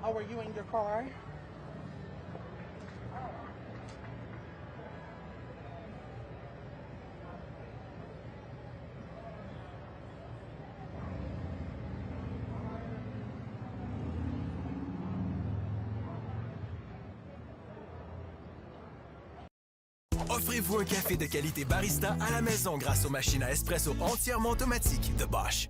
Oh, were you in your car? Offrez-vous un café de qualité barista à la maison grâce aux machines à espresso entièrement automatiques de Bosch.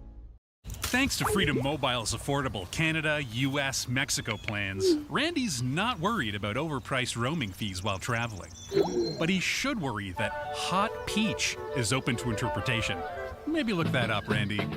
Thanks to Freedom Mobile's affordable Canada, US, Mexico plans, Randy's not worried about overpriced roaming fees while traveling. But he should worry that Hot Peach is open to interpretation. Maybe look that up, Randy.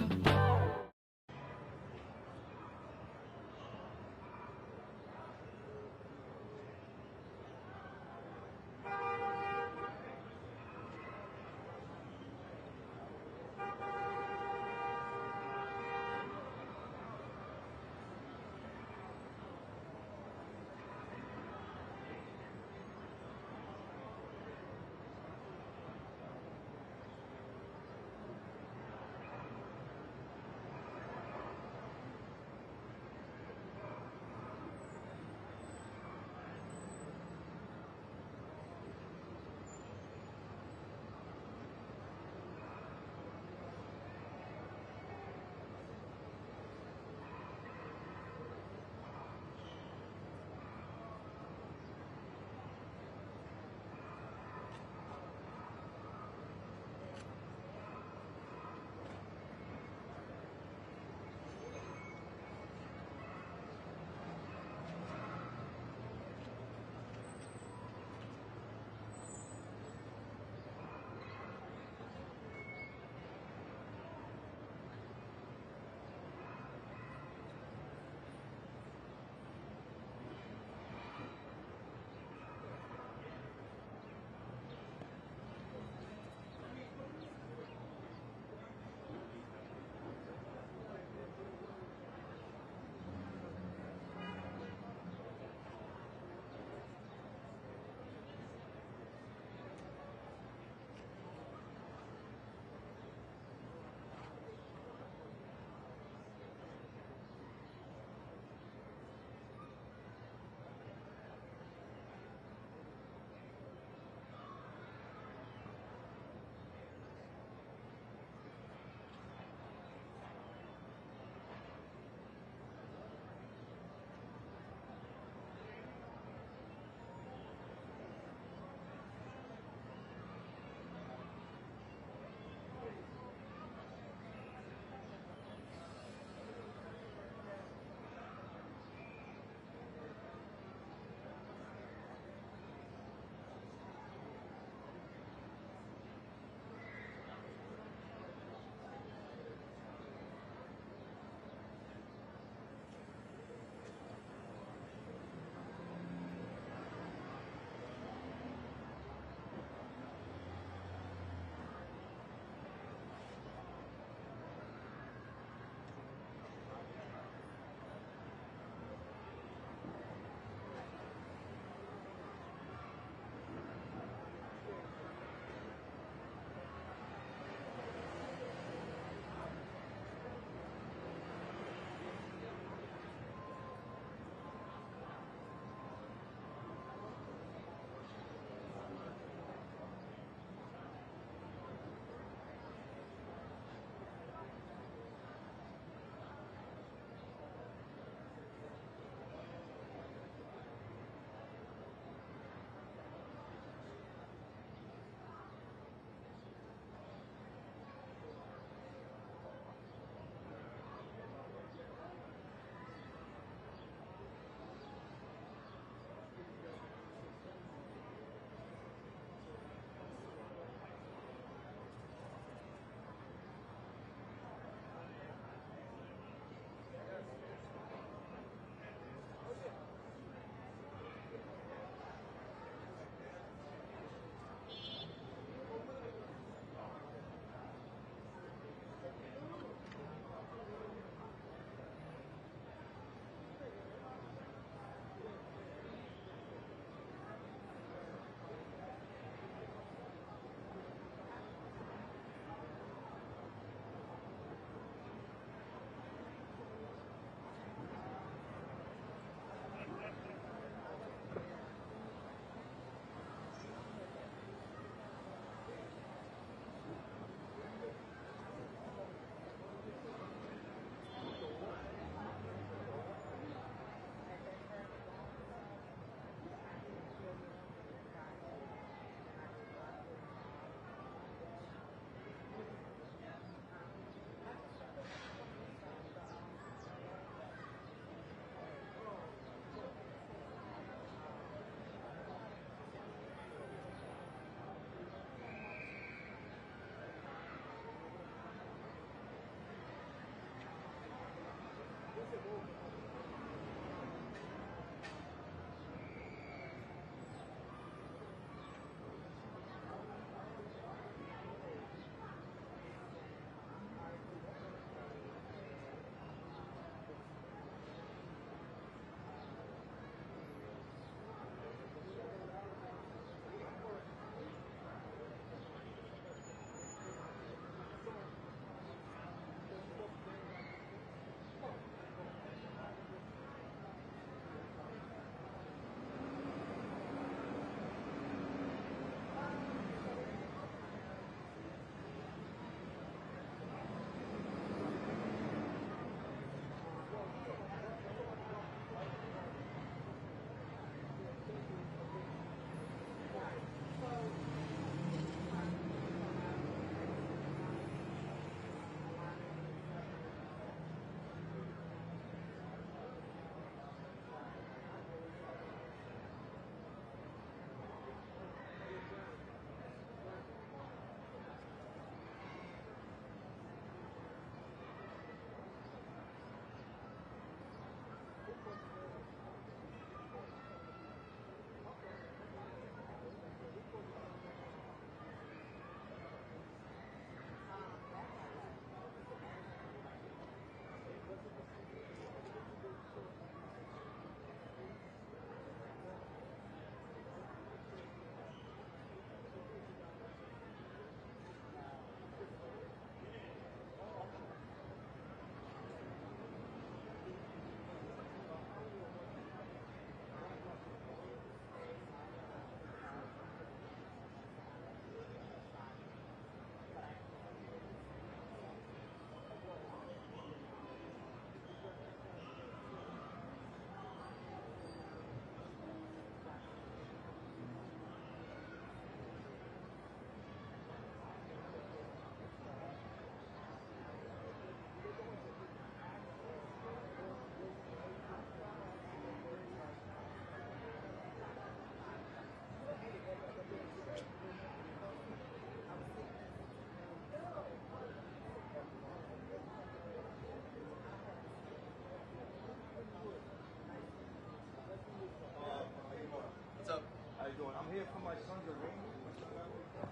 What's up? How you doing? I'm here for my son's arraignment.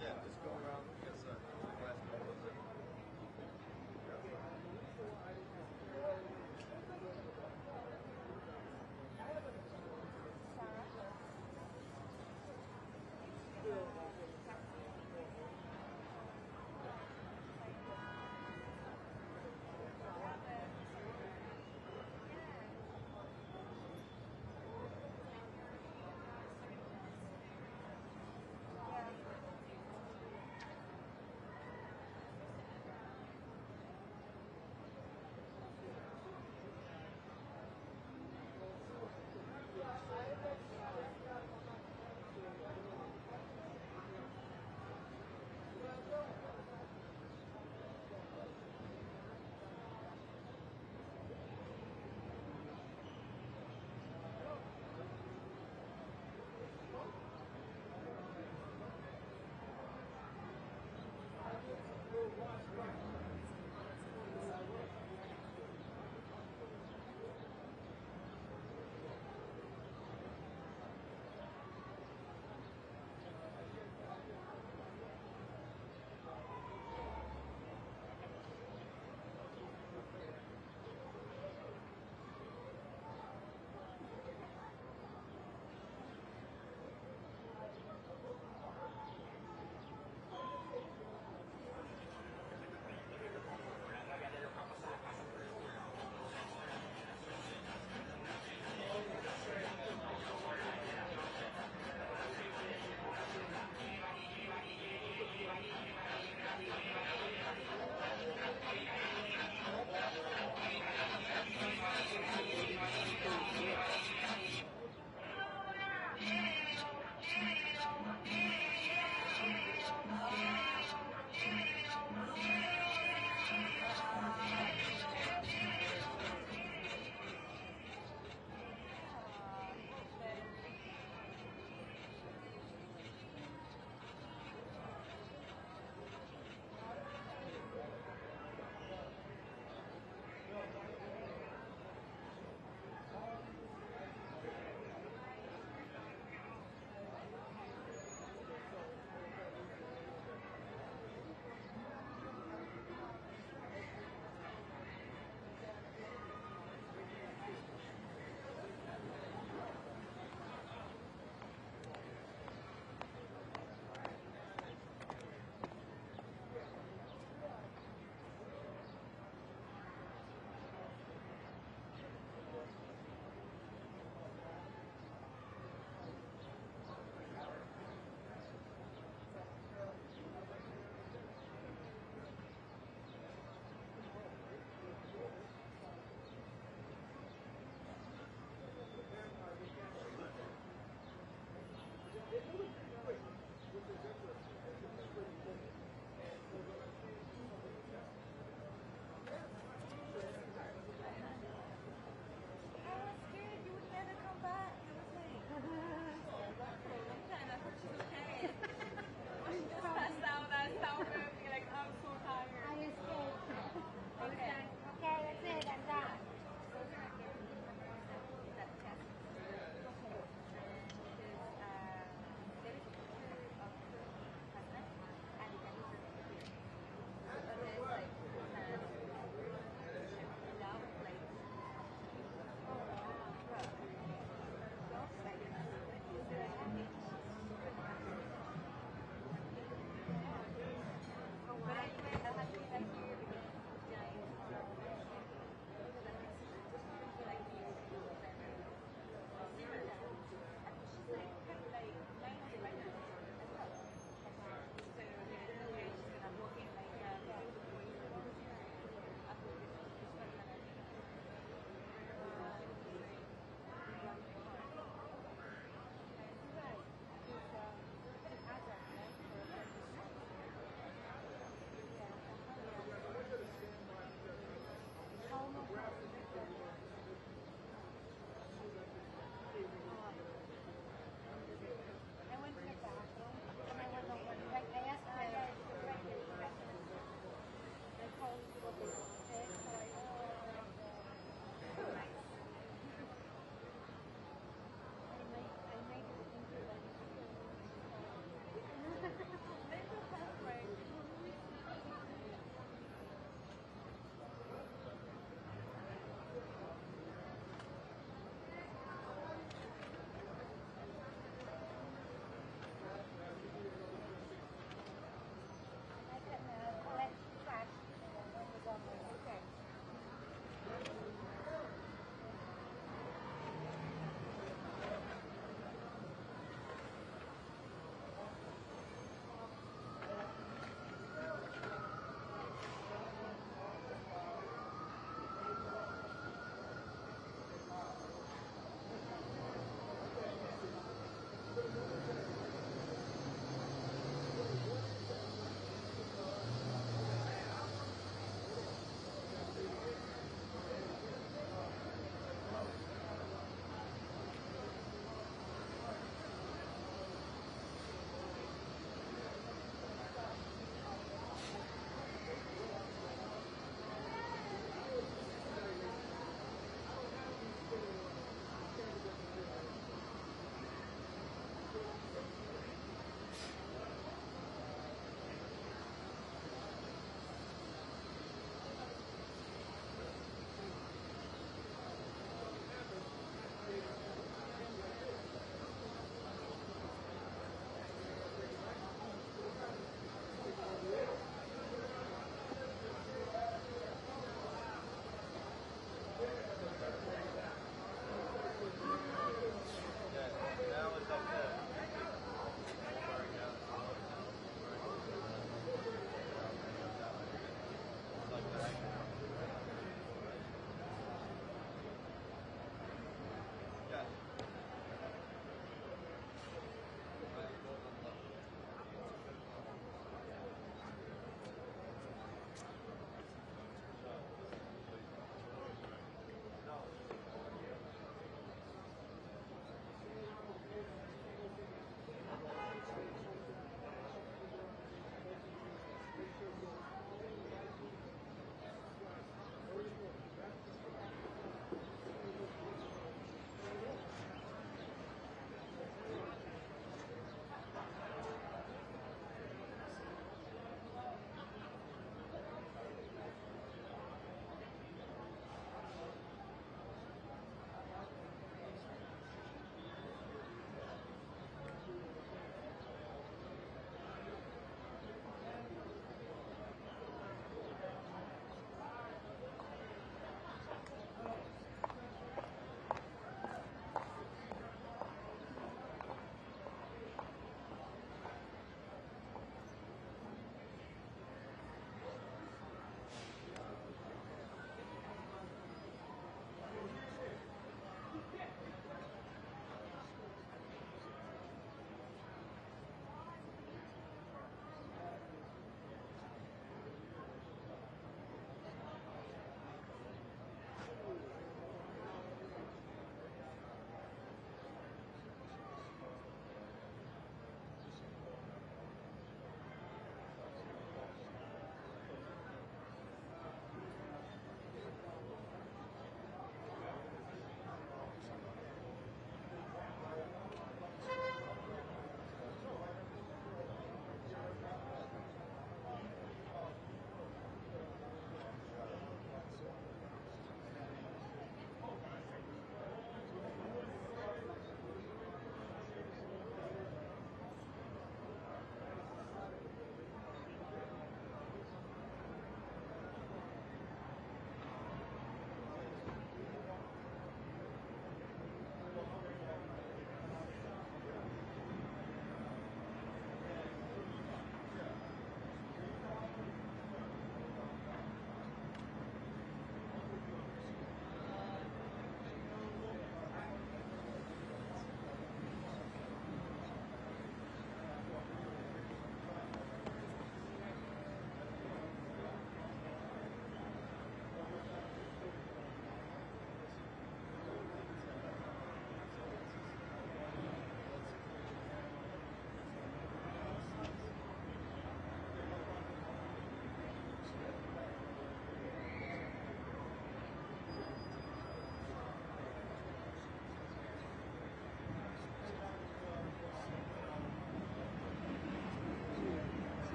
Yeah, just go around. Yes, sir.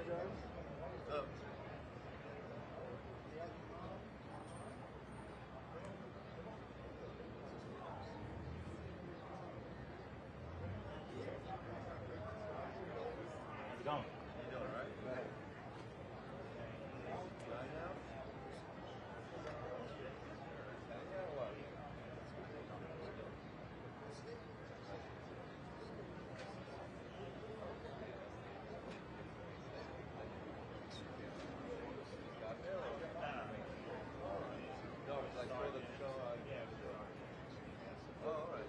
Up. Going. You doing all right? Right. Right now? No, it's like for the show. Oh, all right.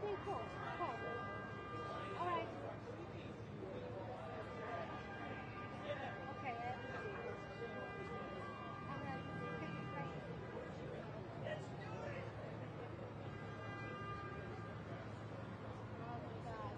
Okay, cool. Cool. All right. Okay, let's see. All right. Oh my God.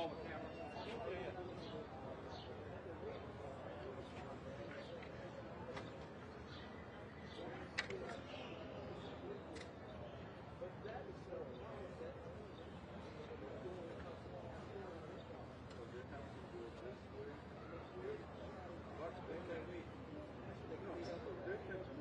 Oh, the camera. Yeah, yeah.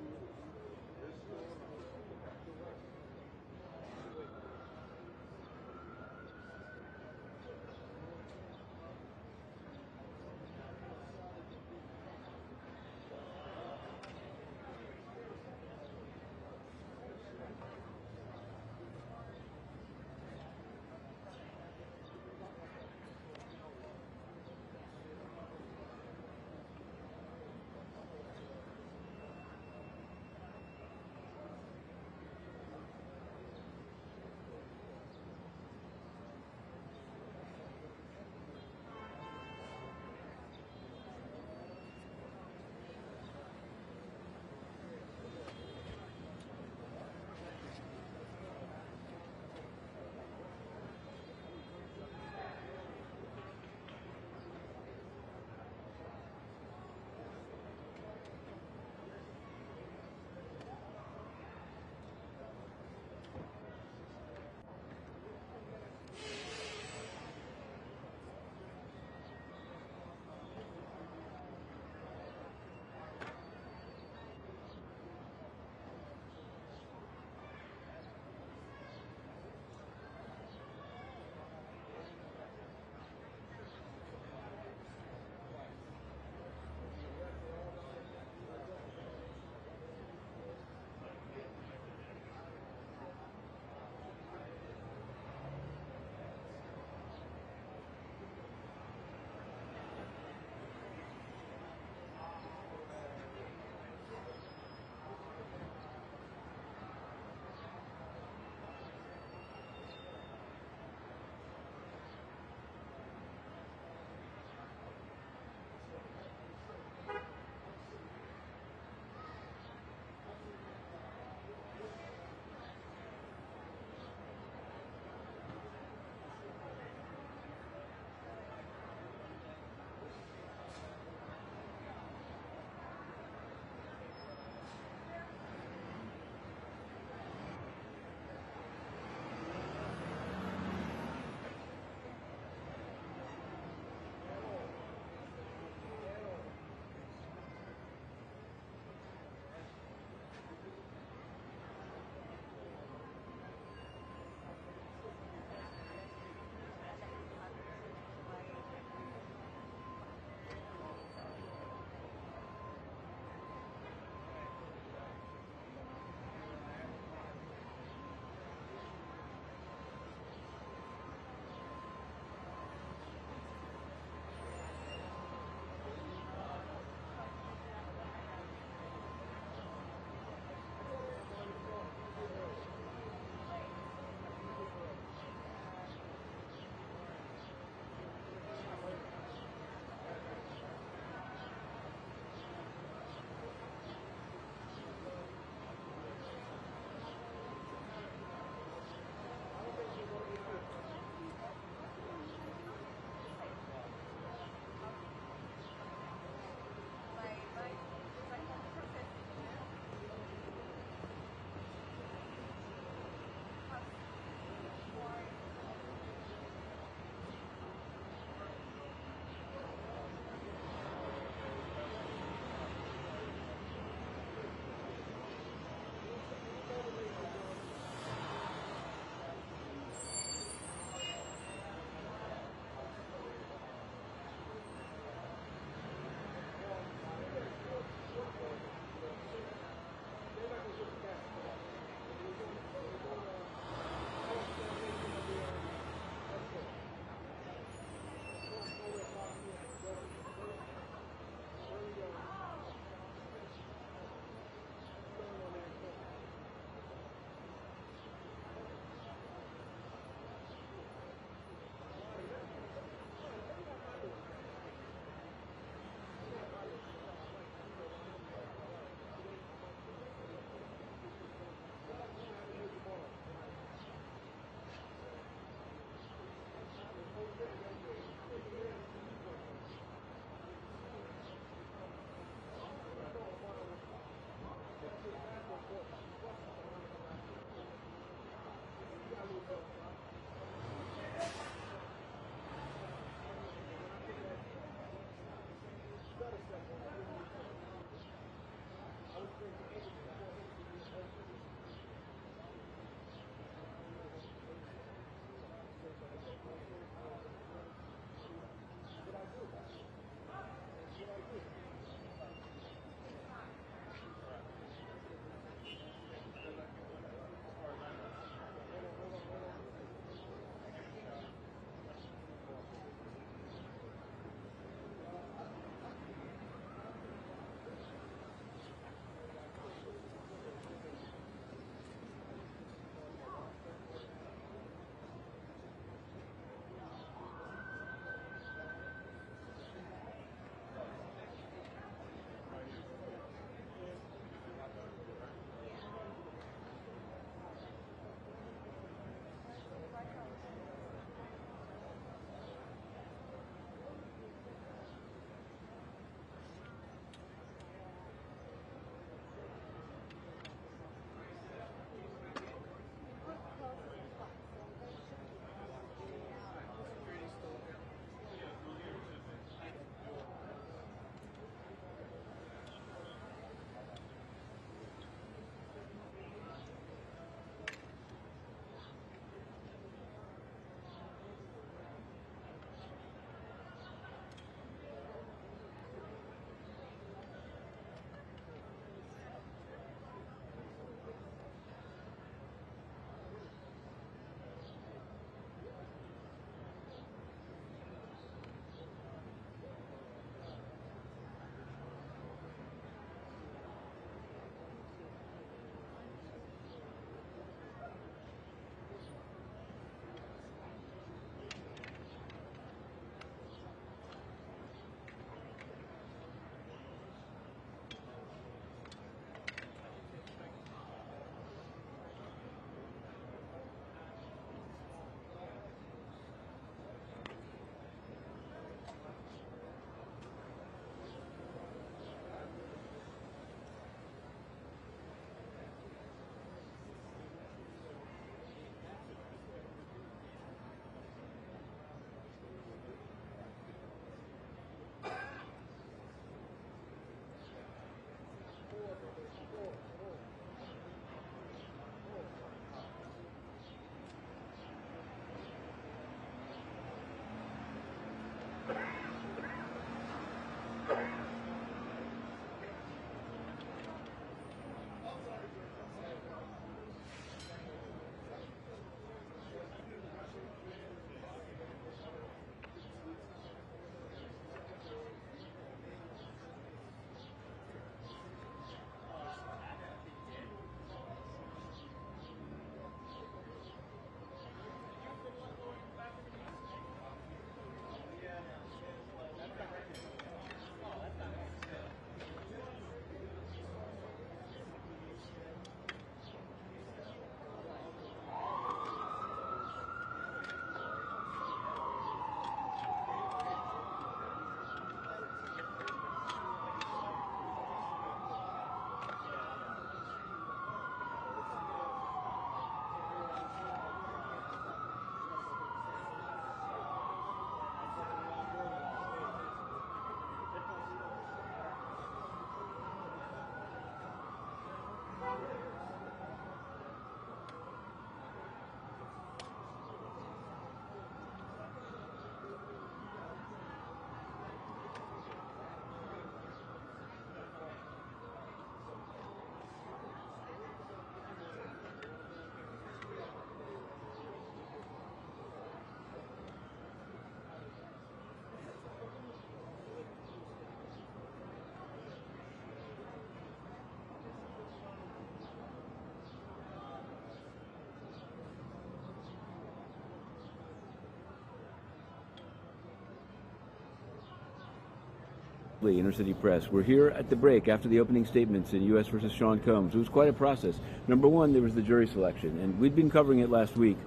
Inner City Press. We're here at the break after the opening statements in U.S. versus Sean Combs. It was quite a process. Number one, there was the jury selection, and we'd been covering it last week,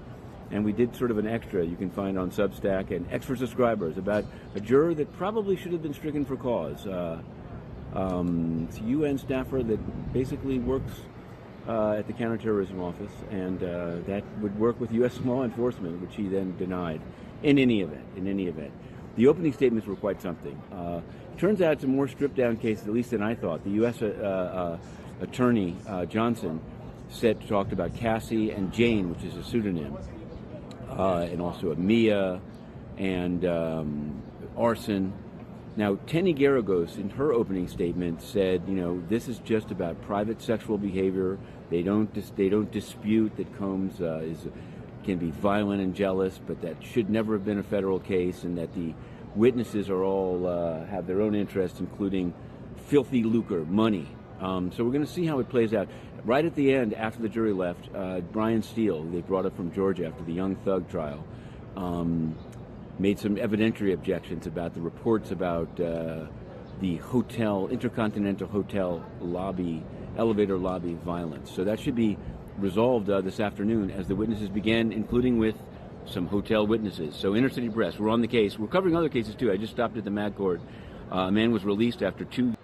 and we did sort of an extra you can find on Substack and extra subscribers about a juror that probably should have been stricken for cause. It's a UN staffer that basically works at the counterterrorism office, and that would work with U.S. law enforcement, which he then denied. In any event, the opening statements were quite something. It turns out it's a more stripped-down case, at least than I thought. The U.S. Attorney Johnson talked about Cassie and Jane, which is a pseudonym, and also a Mia and arson. Now, Tenny Garagos, in her opening statement, said, this is just about private sexual behavior. They don't dispute that Combs can be violent and jealous, but that should never have been a federal case, and that the witnesses are all have their own interests, including filthy lucre, money. So we're going to see how it plays out. Right at the end, after the jury left, Brian Steele, they brought up from Georgia after the Young Thug trial, made some evidentiary objections about the reports about the Intercontinental Hotel lobby, elevator lobby violence. So that should be resolved this afternoon as the witnesses begin, including with some hotel witnesses. So Inner City Press, we're on the case. We're covering other cases too. I just stopped at the Mad Court. A man was released after 2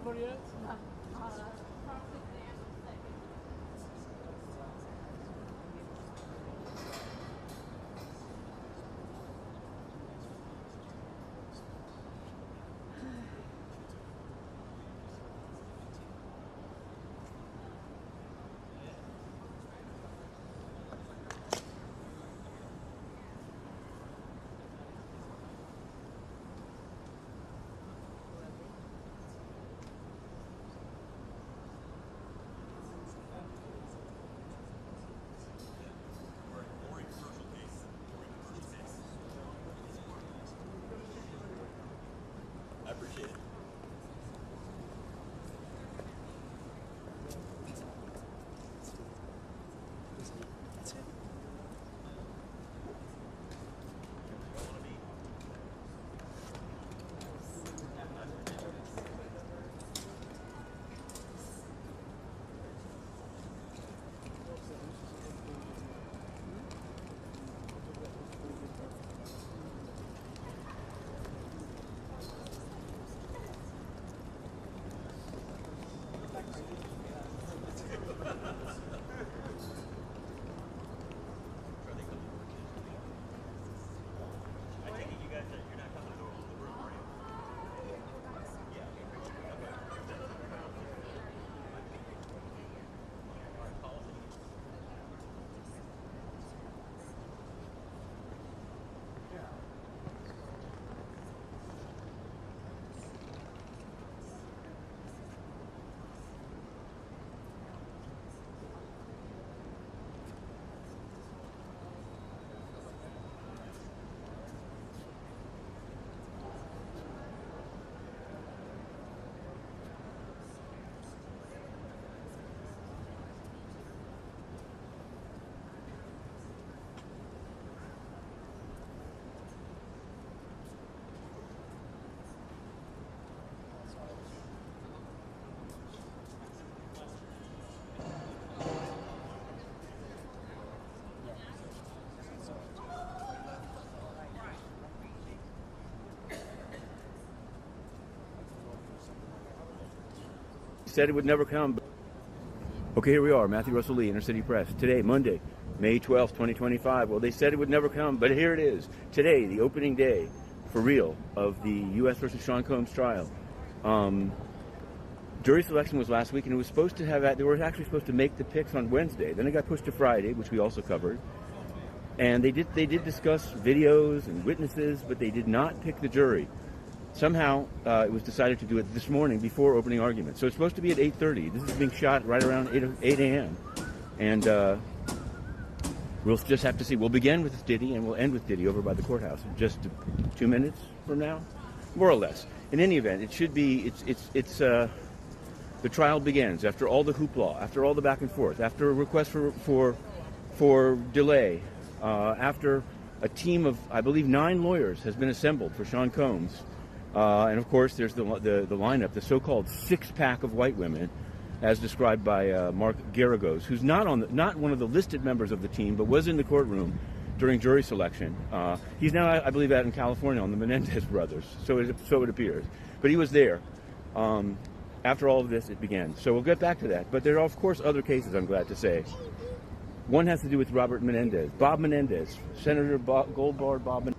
number yet? I appreciate it. Said it would never come. Okay, here we are, Matthew Russell Lee, Inner City Press. Today, Monday, May 12th, 2025. Well, they said it would never come, but here it is. Today, the opening day, for real, of the U.S. versus Sean Combs trial. Jury selection was last week, and it was supposed to have, they were actually supposed to make the picks on Wednesday. Then it got pushed to Friday, which we also covered. And they did discuss videos and witnesses, but they did not pick the jury. Somehow, it was decided to do it this morning before opening argument. So it's supposed to be at 8:30. This is being shot right around 8 a.m. And we'll just have to see. We'll begin with Diddy, and we'll end with Diddy over by the courthouse in just 2 minutes from now, more or less. In any event, it should be. The trial begins after all the hoopla, after all the back and forth, after a request for delay, after a team of, I believe, 9 lawyers has been assembled for Sean Combs. And of course, there's the lineup, the so-called six-pack of white women, as described by Mark Garagos, who's not one of the listed members of the team, but was in the courtroom during jury selection. He's now, I believe, out in California on the Menendez brothers, so it appears. But he was there. After all of this, it began. So we'll get back to that. But there are, of course, other cases, I'm glad to say. One has to do with Robert Menendez, Bob Menendez, Senator Goldbard Bob Menendez.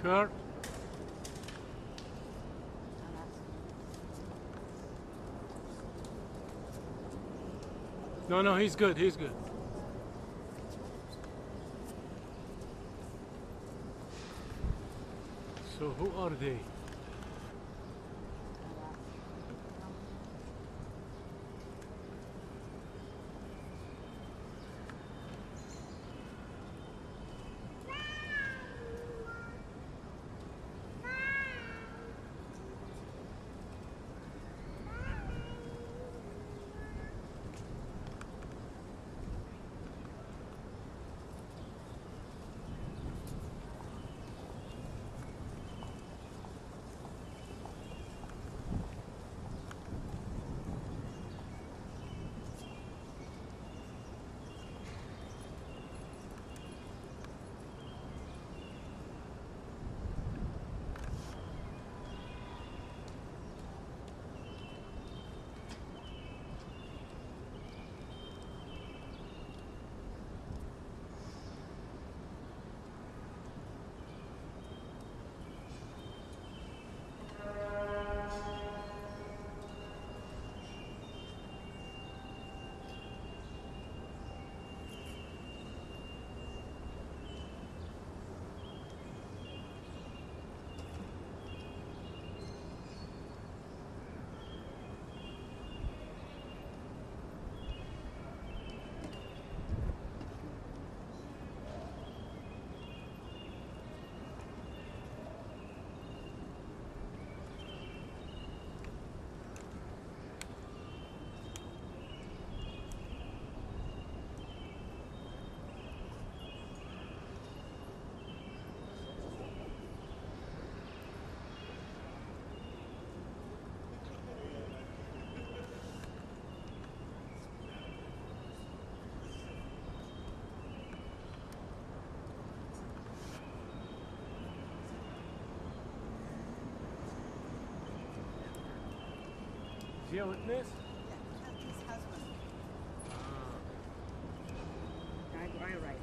Kurt. No, he's good. He's good. So who are they? Is he a witness? His husband. Right.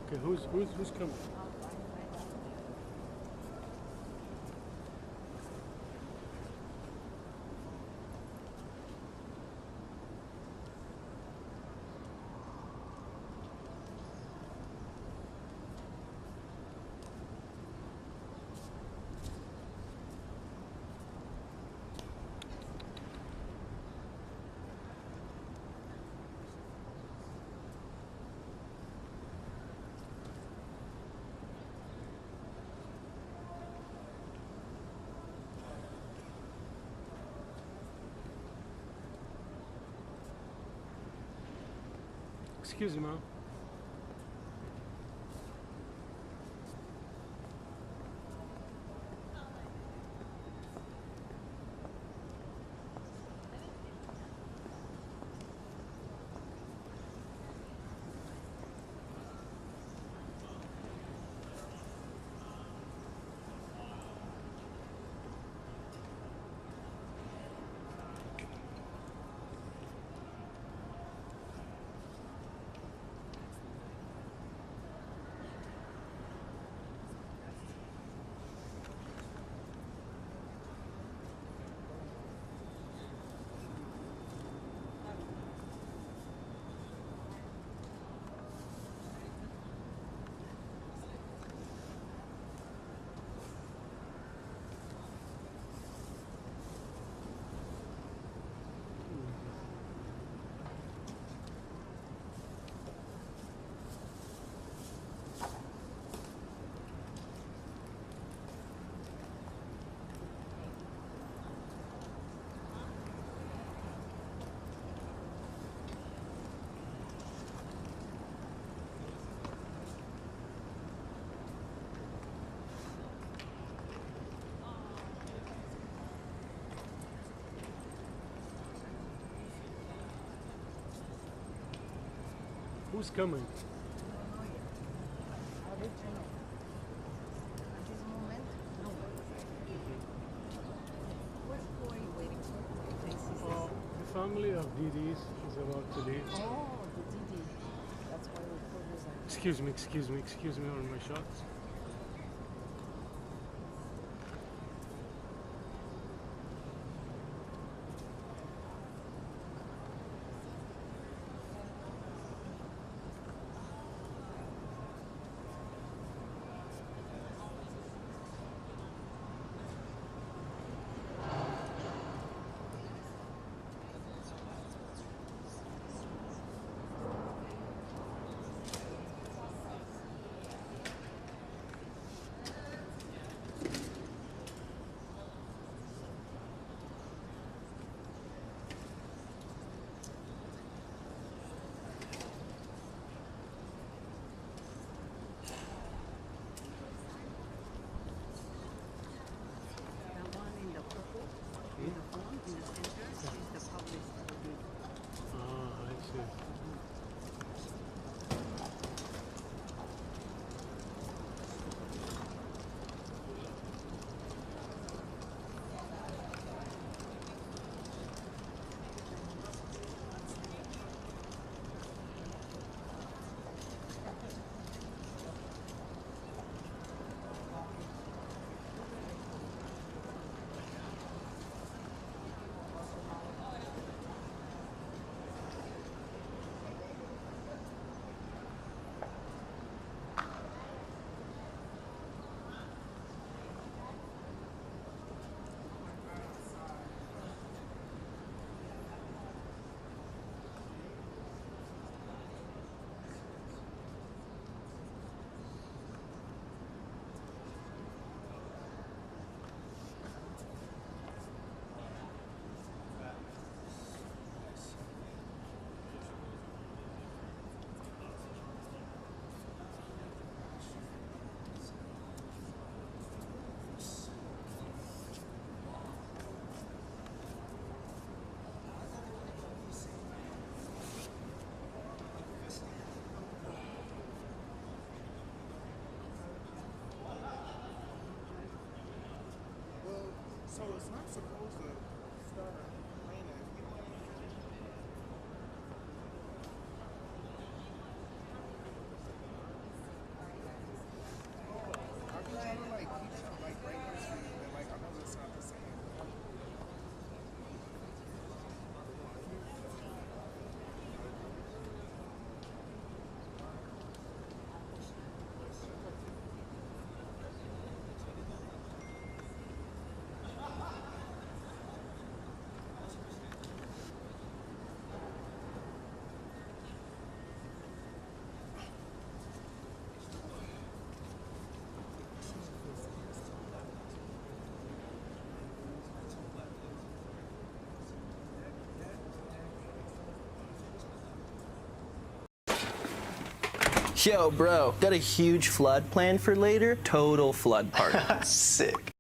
Okay, who's coming? Excuse me, ma'am. Who's coming? I'll let you know. At this moment, no. Who are you waiting for? The family of Diddy's is about to leave. Oh, the Diddy. That's why we put this on. Excuse me on my shots. The one in the purple, in the front, in the center, is the public. Ah, I see. So it's not supposed to start raining. Yo, bro, got a huge flood planned for later. Total flood party. Sick.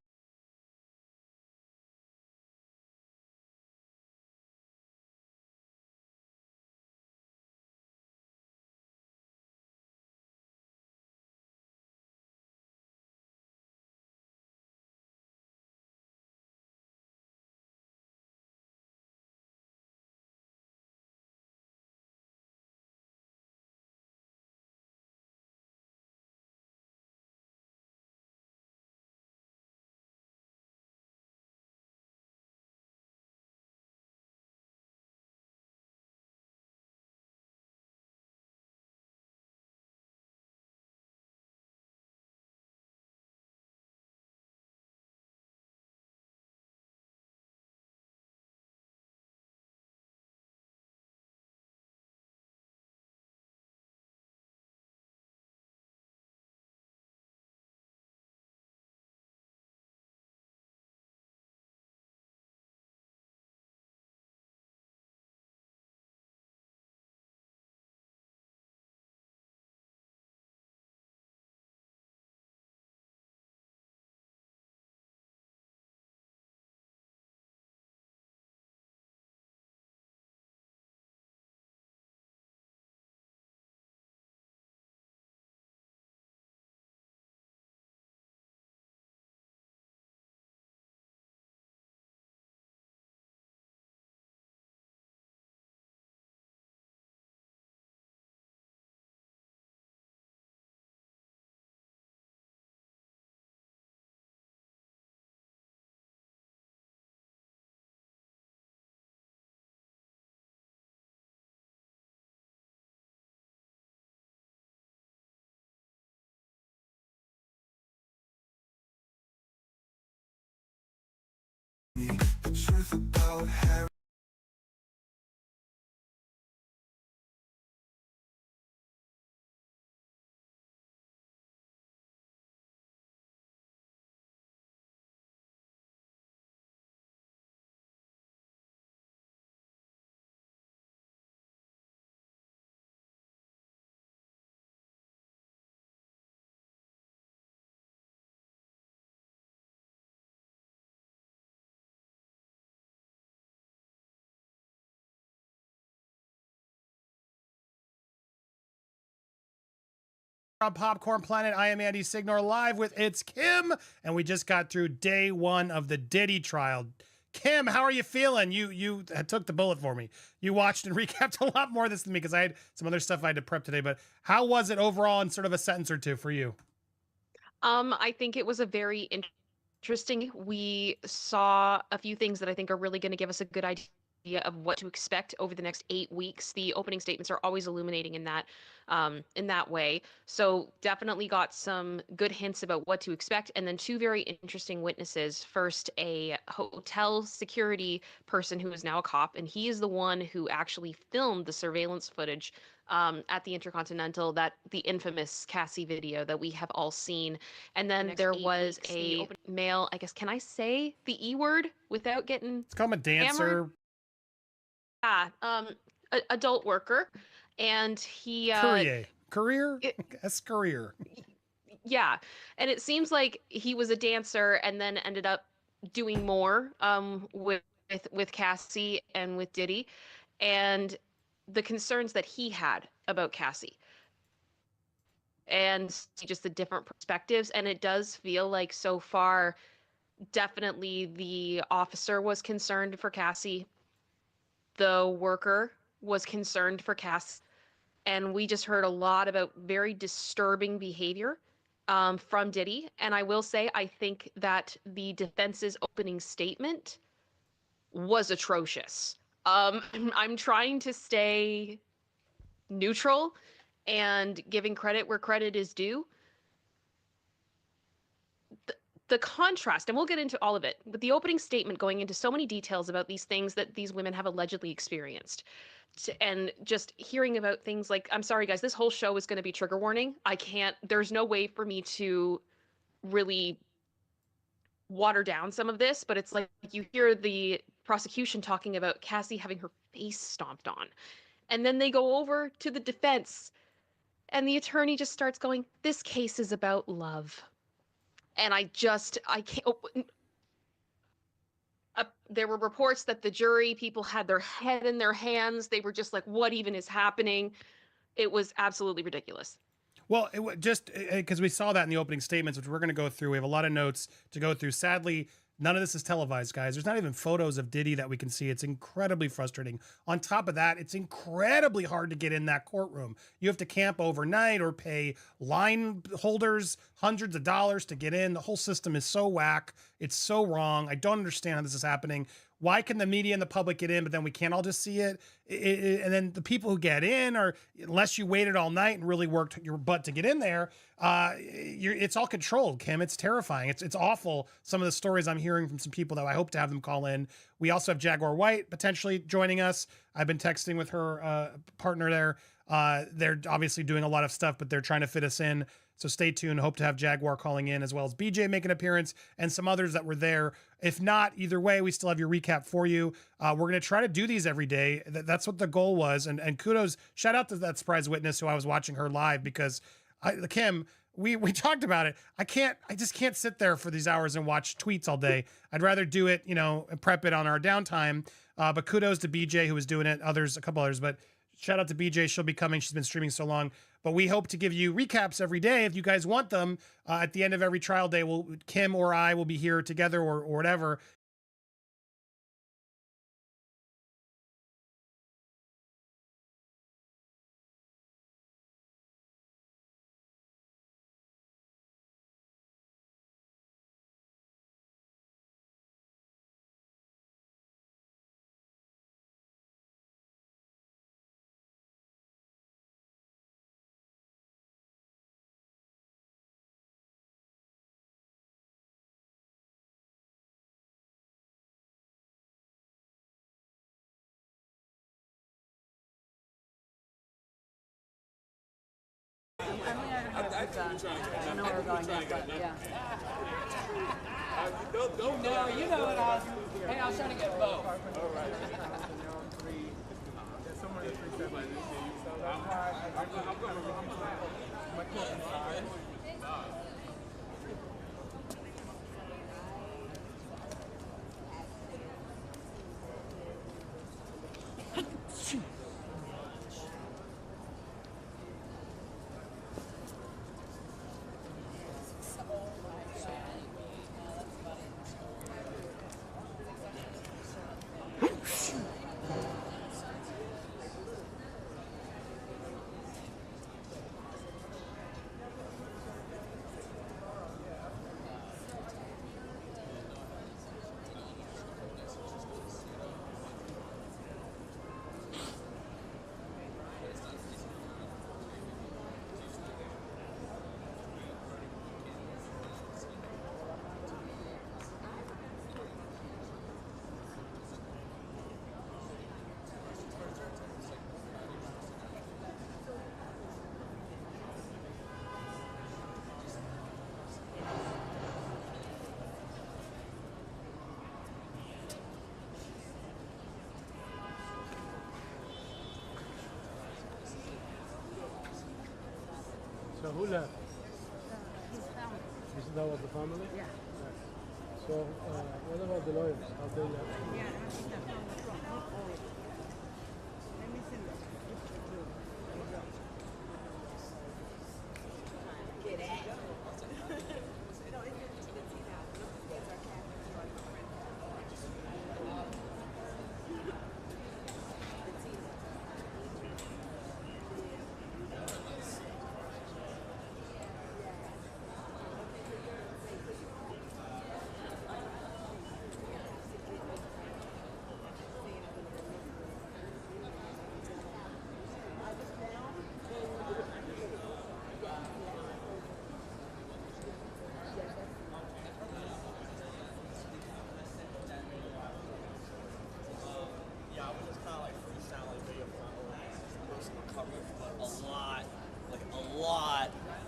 On Popcorn Planet, I am Andy Signor, live with It's Kim, and we just got through day one of the Diddy trial. Kim, how are you feeling? You took the bullet for me. You watched and recapped a lot more of this than me because I had some other stuff I had to prep today. But how was it overall in sort of a sentence or two for you? I think it was a very interesting. We saw a few things that I think are really going to give us a good idea of what to expect over the next 8 weeks. The opening statements are always illuminating in that way. So definitely got some good hints about what to expect. And then two very interesting witnesses. First, a hotel security person who is now a cop, and he is the one who actually filmed the surveillance footage at the Intercontinental, that the infamous Cassie video that we have all seen. And then there was a male, I guess, can I say the E word without getting Let's call him a dancer. Yeah, adult worker, and he career. Yeah, and it seems like he was a dancer and then ended up doing more with Cassie and with Diddy, and the concerns that he had about Cassie and just the different perspectives. And it does feel like so far definitely the officer was concerned for Cassie, the worker was concerned for Cass, and we just heard a lot about very disturbing behavior from Diddy. And I will say, I think that the defense's opening statement was atrocious. I'm trying to stay neutral and giving credit where credit is due. The contrast, and we'll get into all of it, but the opening statement going into so many details about these things that these women have allegedly experienced, and just hearing about things like, I'm sorry guys, this whole show is going to be trigger warning. There's no way for me to really water down some of this, but it's like you hear the prosecution talking about Cassie having her face stomped on, and then they go over to the defense And the attorney just starts going, "This case is about love." And I can't. There were reports that the jury people had their head in their hands. They were just like, what even is happening? It was absolutely ridiculous. Well, just because we saw that in the opening statements, which we're going to go through. We have a lot of notes to go through. Sadly, none of this is televised, guys. There's not even photos of Diddy that we can see. It's incredibly frustrating. On top of that, it's incredibly hard to get in that courtroom. You have to camp overnight or pay line holders hundreds of dollars to get in. The whole system is so whack. It's so wrong. I don't understand how this is happening. Why can the media and the public get in, but then we can't all just see it? And then the people who get in are, unless you waited all night and really worked your butt to get in there, it's all controlled, Kim. It's terrifying. It's awful. Some of the stories I'm hearing from some people that I hope to have them call in. We also have Jaguar White potentially joining us. I've been texting with her partner there. They're obviously doing a lot of stuff, but they're trying to fit us in. So stay tuned. Hope to have Jaguar calling in, as well as BJ make an appearance and some others that were there. If not, either way, we still have your recap for you. We're going to try to do these every day. That's what the goal was. And kudos, shout out to that surprise witness who I was watching her live, because Kim, we talked about it. I just can't sit there for these hours and watch tweets all day. I'd rather do it, and prep it on our downtime. But kudos to BJ who was doing it. A couple others, but shout out to BJ. She'll be coming. She's been streaming so long. But we hope to give you recaps every day if you guys want them. At the end of every trial day, Kim or I will be here together or whatever. I know we're going up, but yeah. No, you know what I was. Hey, I was trying to get both. All right. Somewhere in 3 step like this. I'm going to So who left? His family. That was the family? Yeah. So what about the lawyers? Have they left? Yeah, I think that's on the front. Not all. Let me send it. Get out.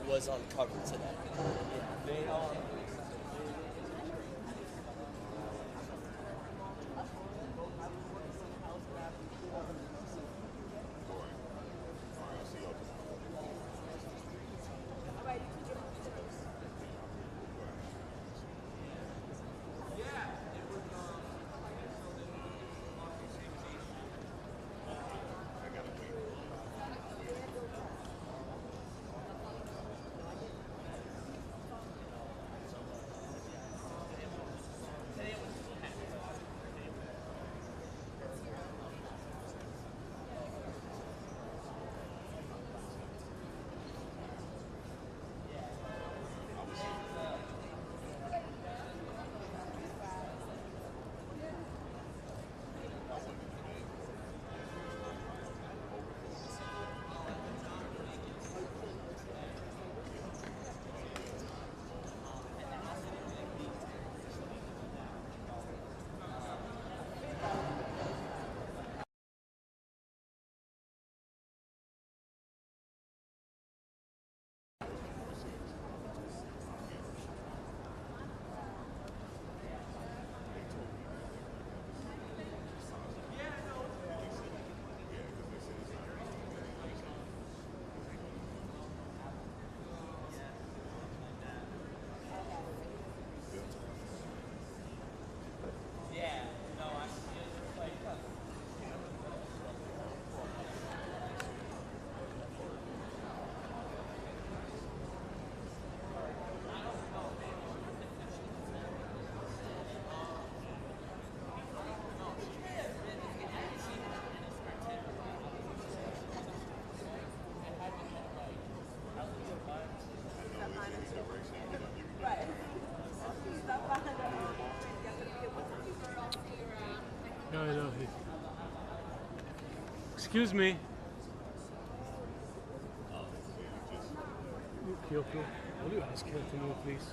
Was uncovered today. Yeah, they are. Excuse me. Kyoko, will you ask her to move, please?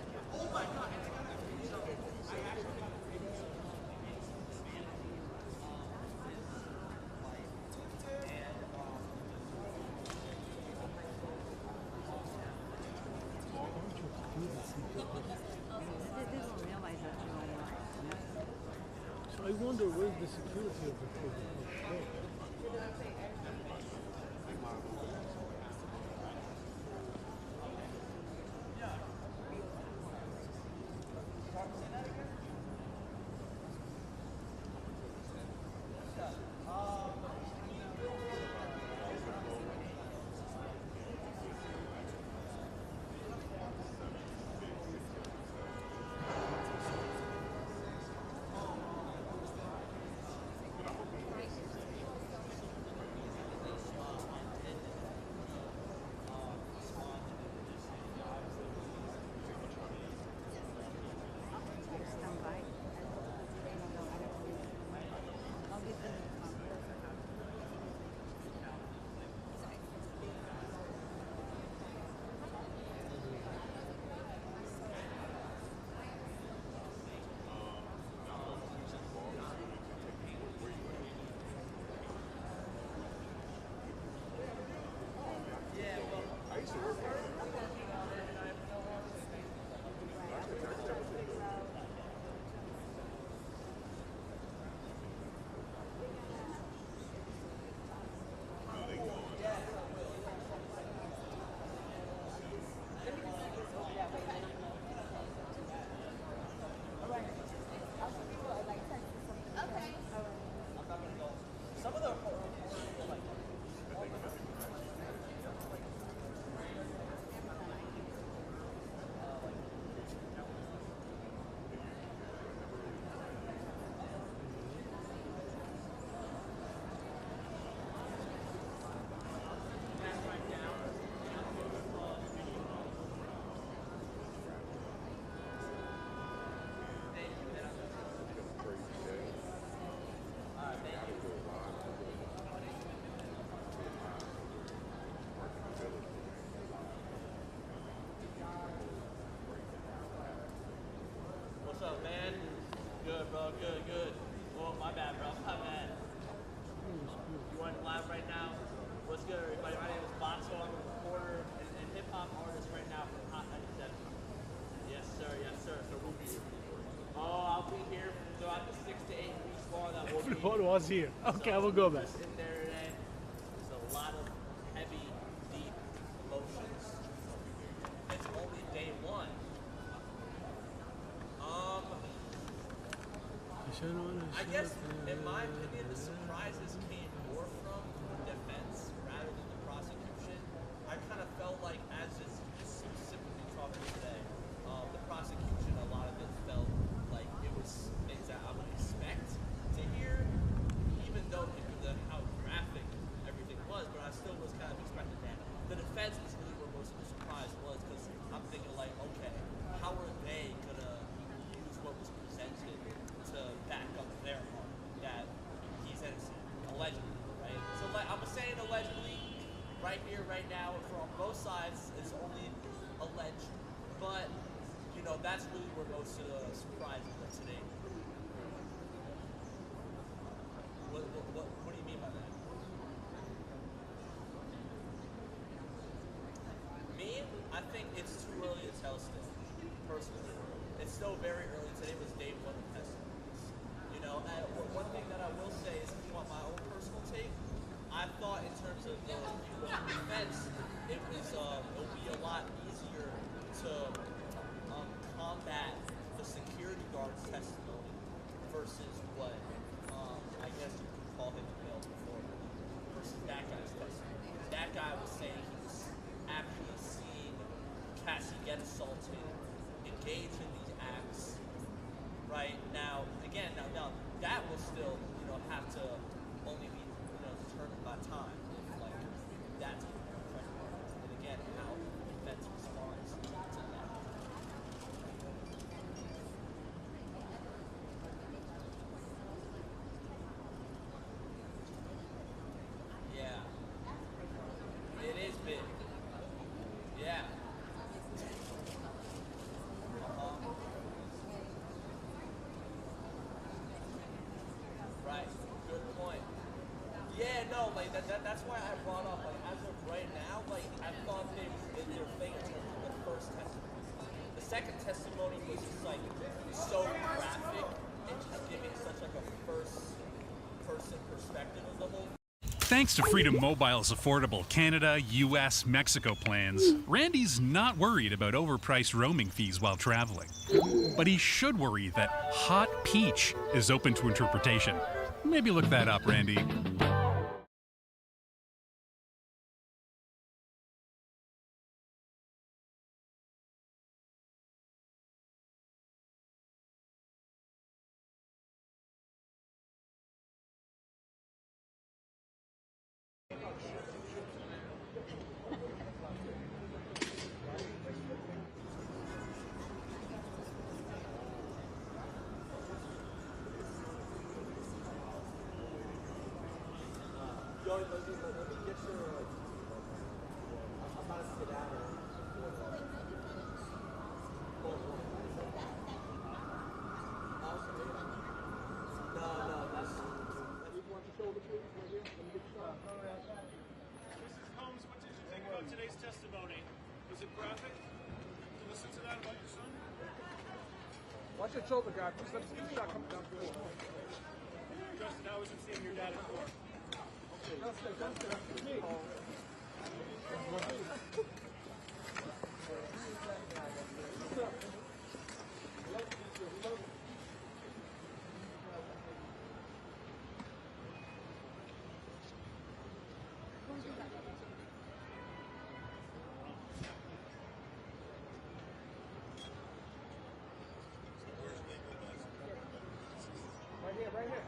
So I wonder where's the security of the show. What's up, man? Good, bro. Good. Oh, my bad, bro. My bad. You want live right now? What's good, everybody? My name is Bonzo. I'm a reporter and hip-hop artist right now from Hot 97. Yes, sir. So we'll be here. Oh, I'll be here throughout the 6 to 8 weeks long that we'll be here. Everyone was here. Okay, I will go back. In there today. There's a lot of heavy, deep emotions. It's only day one. I guess, in my opinion, the surprises came more from the defense rather than the prosecution. I kind of felt like, as is specifically talking today, the prosecution, a lot of it felt like it was things that I would expect to hear, even though how graphic everything was, but I still was kind of expecting that. The defense was really where most of the surprise was, because I'm thinking like, okay, how are they going to use what was presented to back up their part that he's innocent, allegedly, right? So like I'm saying allegedly, right here, right now, from both sides is only alleged, but you know that's really where most of the surprises are today. What do you mean by that? Me, I think it's too early to tell still, personally. It's still very early. Today was day one of testing. You know, and one thing that I will say is, if you want my own personal take, I thought in terms of the defense, it'll be a lot easier to combat the security guard's testimony versus what I guess you could call him Bill before, versus that guy's testimony. That guy was saying he was actually seeing Cassie get assaulted, engage in these acts. Right now, again, now that will still, have to only be, determined by time. If, like, that's credible. And again, how the defense responds to that. like that's why I brought up, like, as of right now, like, I thought they did their thing in terms of the first testimony. The second testimony was just like so graphic and just giving such like a first person perspective of the whole. Thanks to Freedom Mobile's affordable Canada, US, Mexico plans, Randy's not worried about overpriced roaming fees while traveling. But he should worry that hot peach is open to interpretation. Maybe look that up, Randy. Mrs. Holmes, what did you think about today's testimony? Was it graphic? Did you listen to that about your son? Watch your shoulder, guy. Just let the shot come down through. Justin, how was it seeing your dad at court? Justin, me. Right here.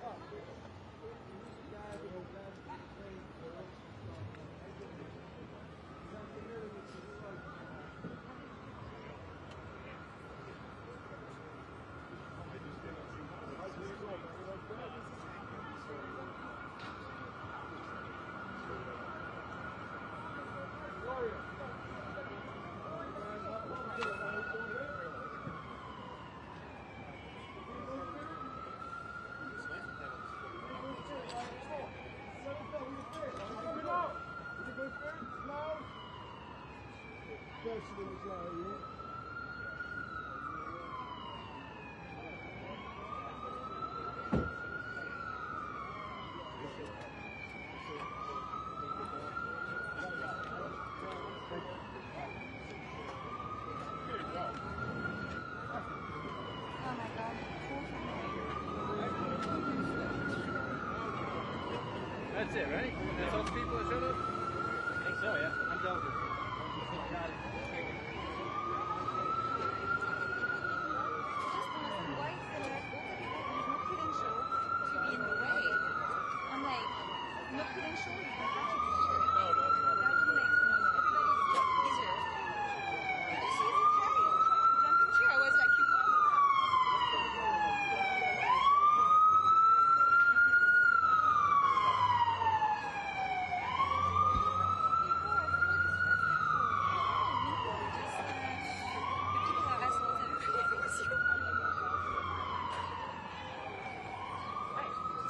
That's it, right? That's all the people that showed up? I think so, yeah. I'm done with it.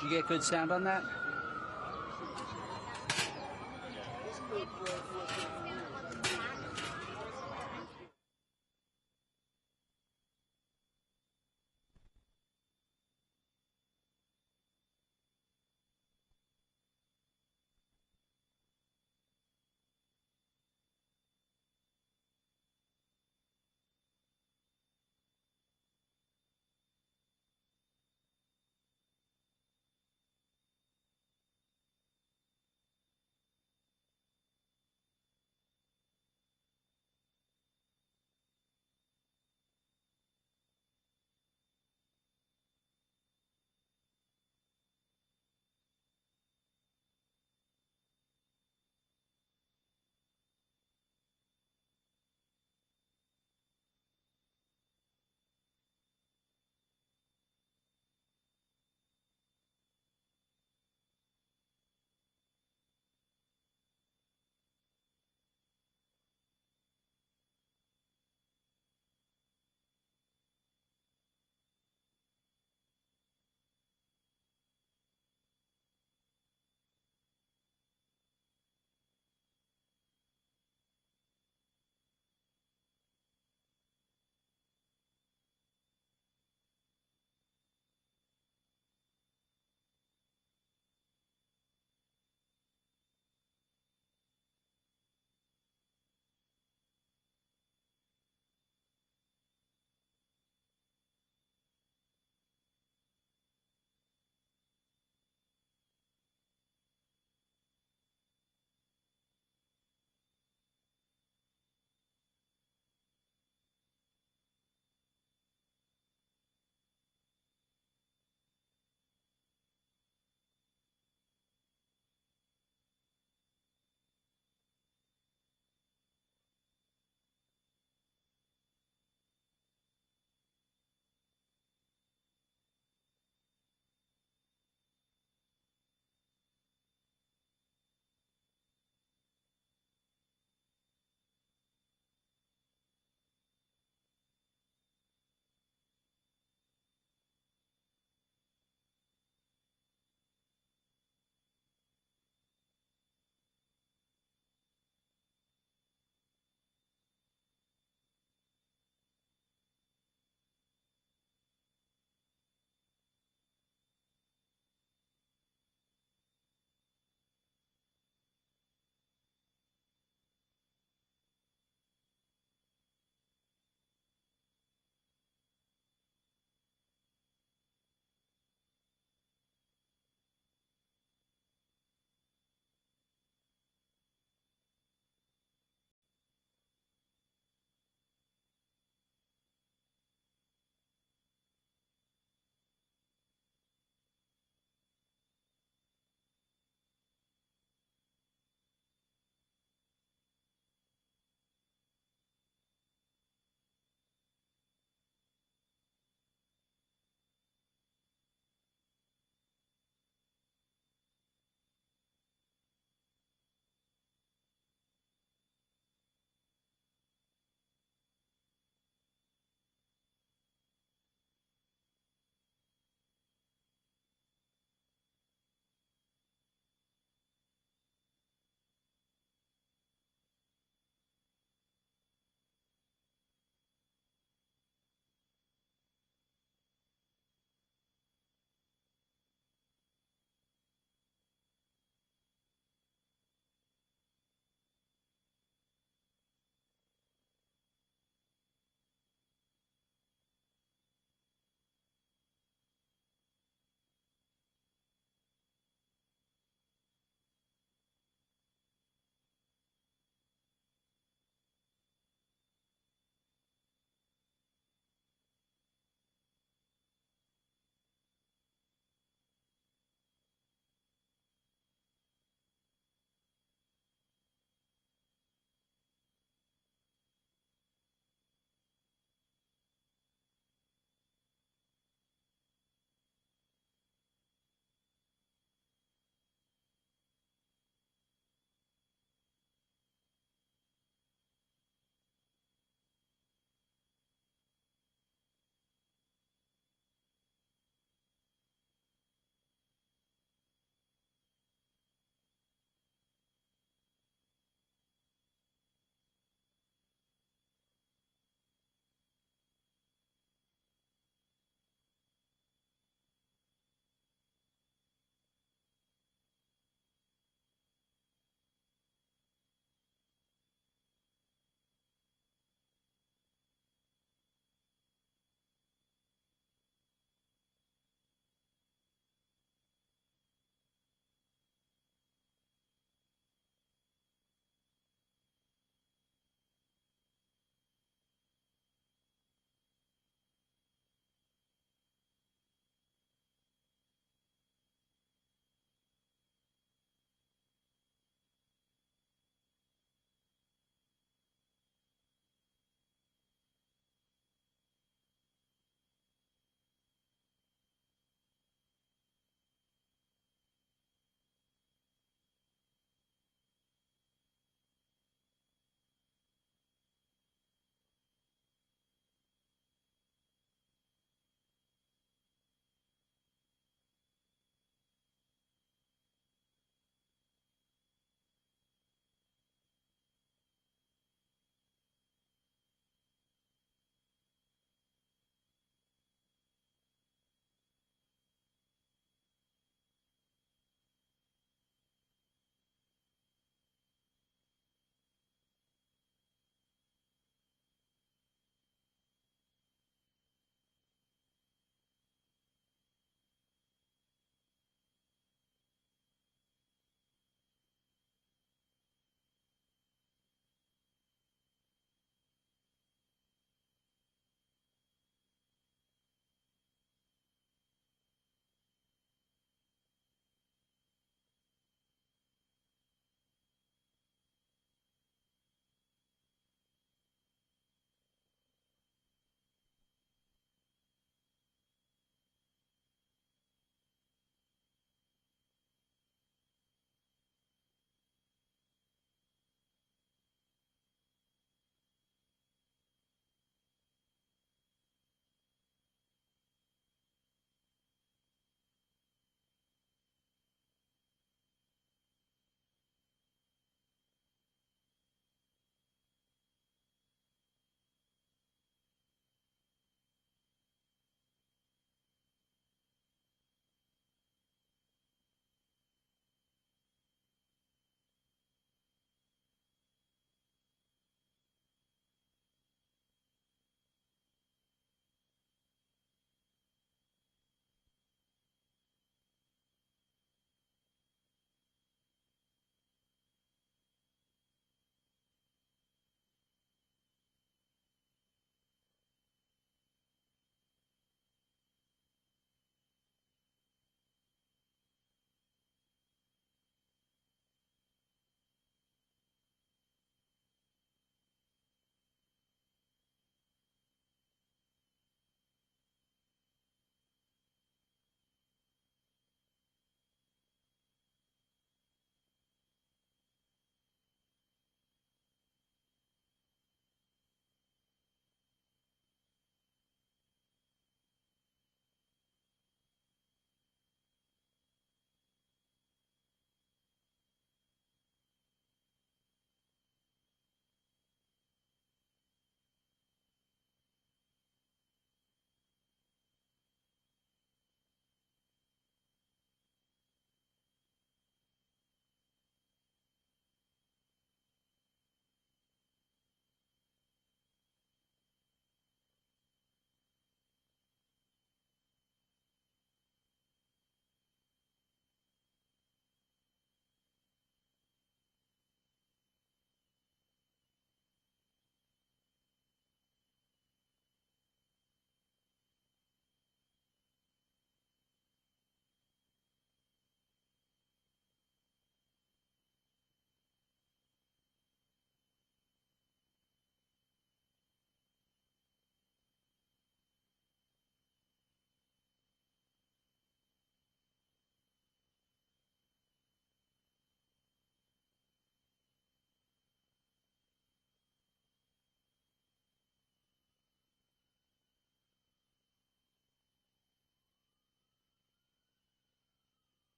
Did you get good sound on that?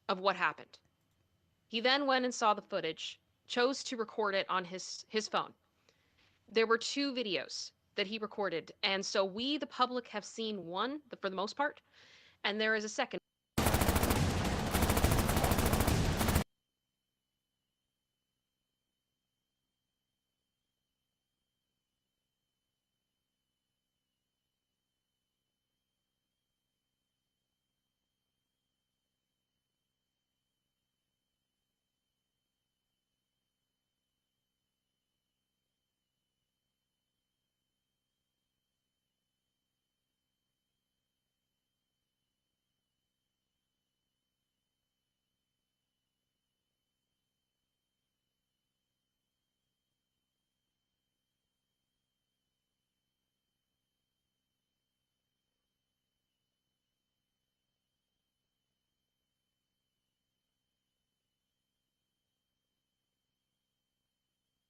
of what happened. He then went and saw the footage, chose to record it on his phone. There were 2 videos that he recorded, and so we, the public, have seen one for the most part, and there is a second.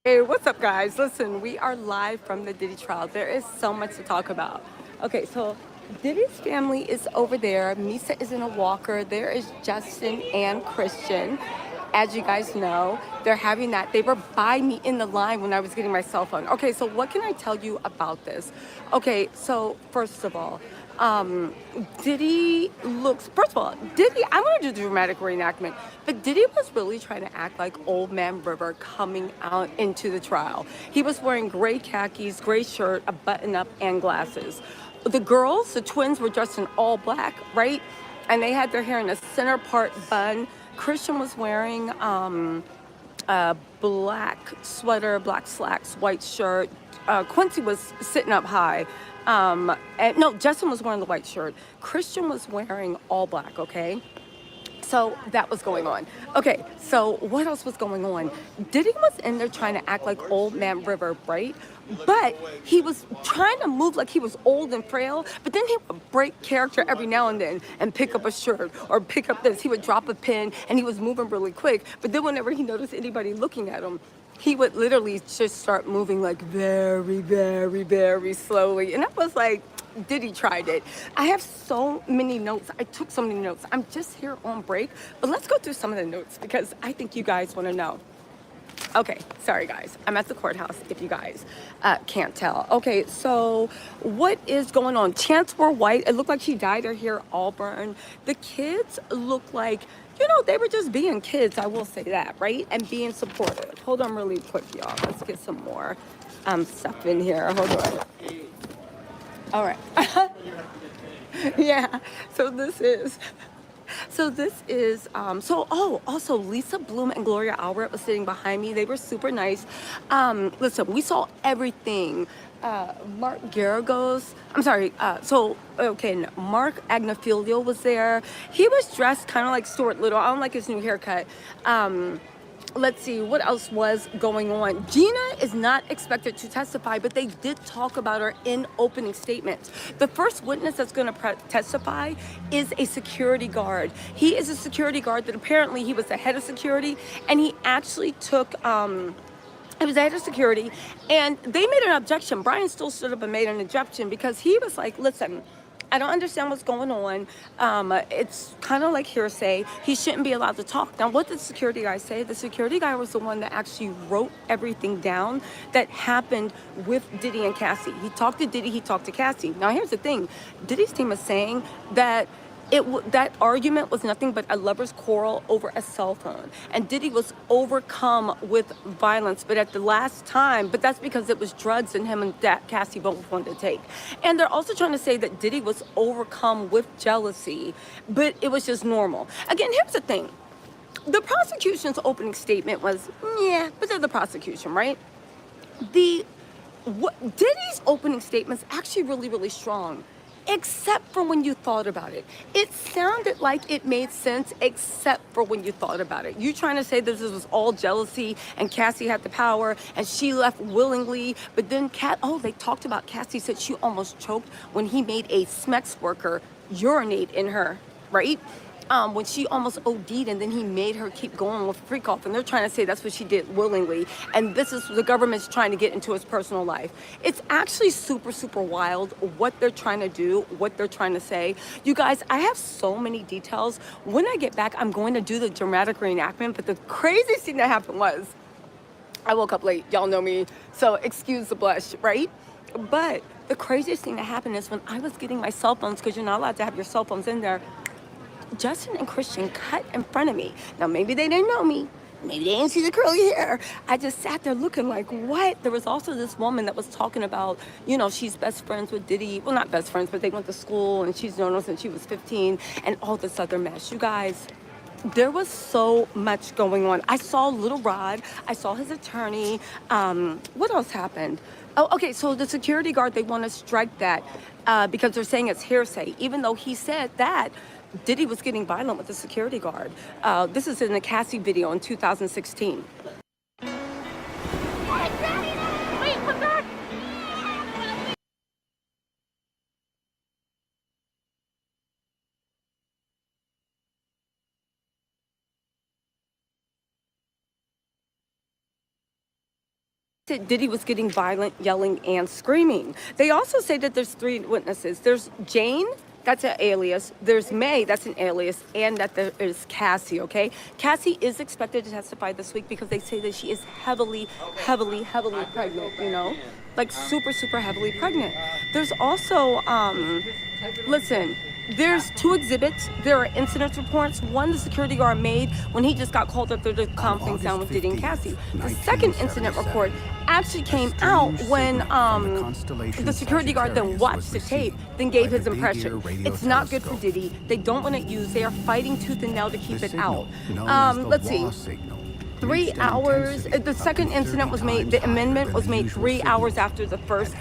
Hey, what's up, guys? Listen, we are live from the Diddy trial. There is so much to talk about. Okay, so Diddy's family is over there. Misa is in a walker. There is Justin and Christian. As you guys know, they're having that. They were by me in the line when I was getting my cell phone. Okay, so what can I tell you about this? Okay, so first of all, Diddy looks, first of all, Diddy, I'm going to do the dramatic reenactment, but Diddy was really trying to act like Old Man River coming out into the trial. He was wearing gray khakis, gray shirt, a button-up, and glasses. The girls, the twins, were dressed in all black, right? And they had their hair in a center part bun. Christian was wearing a black sweater, black slacks, white shirt. Quincy was sitting up high. And no, Justin was wearing the white shirt. Christian was wearing all black, okay? So that was going on. Okay, so what else was going on? Diddy was in there trying to act like Old Man River, right? But he was trying to move like he was old and frail, but then he would break character every now and then and pick up a shirt or pick up this. He would drop a pin and he was moving really quick. But then whenever he noticed anybody looking at him, he would literally just start moving like very, very, very slowly. And I was like, Diddy tried it. I have so many notes. I took so many notes. I'm just here on break, but let's go through some of the notes because I think you guys want to know. Okay, sorry guys. I'm at the courthouse if you guys can't tell. Okay, so what is going on? Chants were white. It looked like she dyed her hair Auburn. The kids look like, you know, they were just being kids. I will say that, right? And being supportive. Hold on really quick, y'all. Let's get some more stuff in here. Hold on. All right. Yeah. So this is, also Lisa Bloom and Gloria Albert was sitting behind me. They were super nice. Listen, we saw everything. Mark Garagos, Mark Agnafilio was there. He was dressed kind of like Stuart Little. I don't like his new haircut. Let's see, what else was going on? Gina is not expected to testify, but they did talk about her in opening statements. The first witness that's going to testify is a security guard. He is a security guard that apparently he was the head of security, and he actually took... He was the head of security, and they made an objection. Brian still stood up and made an objection because he was like, listen, I don't understand what's going on. It's kind of like hearsay. He shouldn't be allowed to talk. Now, what did the security guy say? The security guy was the one that actually wrote everything down that happened with Diddy and Cassie. He talked to Diddy, he talked to Cassie. Now, here's the thing. Diddy's team is saying that that argument was nothing but a lover's quarrel over a cell phone. And Diddy was overcome with violence, but at the last time, but that's because it was drugs and him and Cassie both wanted to take. And they're also trying to say that Diddy was overcome with jealousy, but it was just normal. Again, here's the thing. The prosecution's opening statement was, yeah, but they're the prosecution, right? Diddy's opening statement's actually really, really strong. Except for when you thought about it. It sounded like it made sense except for when you thought about it. You trying to say this was all jealousy and Cassie had the power and she left willingly, but then they talked about Cassie said she almost choked when he made a Smex worker urinate in her, right? when she almost OD'd, and then he made her keep going with freak off, and they're trying to say that's what she did willingly, and this is the government's trying to get into his personal life. It's actually super, super wild what they're trying to do, what they're trying to say. You guys, I have so many details. When I get back, I'm going to do the dramatic reenactment, but the craziest thing that happened was, I woke up late, y'all know me, so excuse the blush, right? But the craziest thing that happened is when I was getting my cell phones, because you're not allowed to have your cell phones in there, Justin and Christian cut in front of me. Now, maybe they didn't know me. Maybe they didn't see the curly hair. I just sat there looking like, what? There was also this woman that was talking about, you know, she's best friends with Diddy. Well, not best friends, but they went to school, and she's known him since she was 15, and all this other mess. You guys, there was so much going on. I saw Little Rod. I saw his attorney. What else happened? Oh, okay, so the security guard, they want to strike that because they're saying it's hearsay, even though he said that Diddy was getting violent with the security guard. This is in the Cassie video in 2016. Diddy was getting violent, yelling, and screaming. They also say that there's 3 witnesses. There's Jane, that's an alias. There's May, that's an alias, and that there is Cassie, okay? Cassie is expected to testify this week because they say that she is heavily, heavily, heavily pregnant, you know? Like super, super heavily pregnant. There's also, listen, there's 2 exhibits. There are incident reports. One the security guard made when he just got called up there to calm things down with Diddy and Cassie. The second incident report actually came out when the security guard then watched the tape, then gave his impression. It's not good for Diddy. They don't want it used. They are fighting tooth and nail to keep it out. Let's see. 3 hours. The second incident was made, the amendment was made 3 hours after the first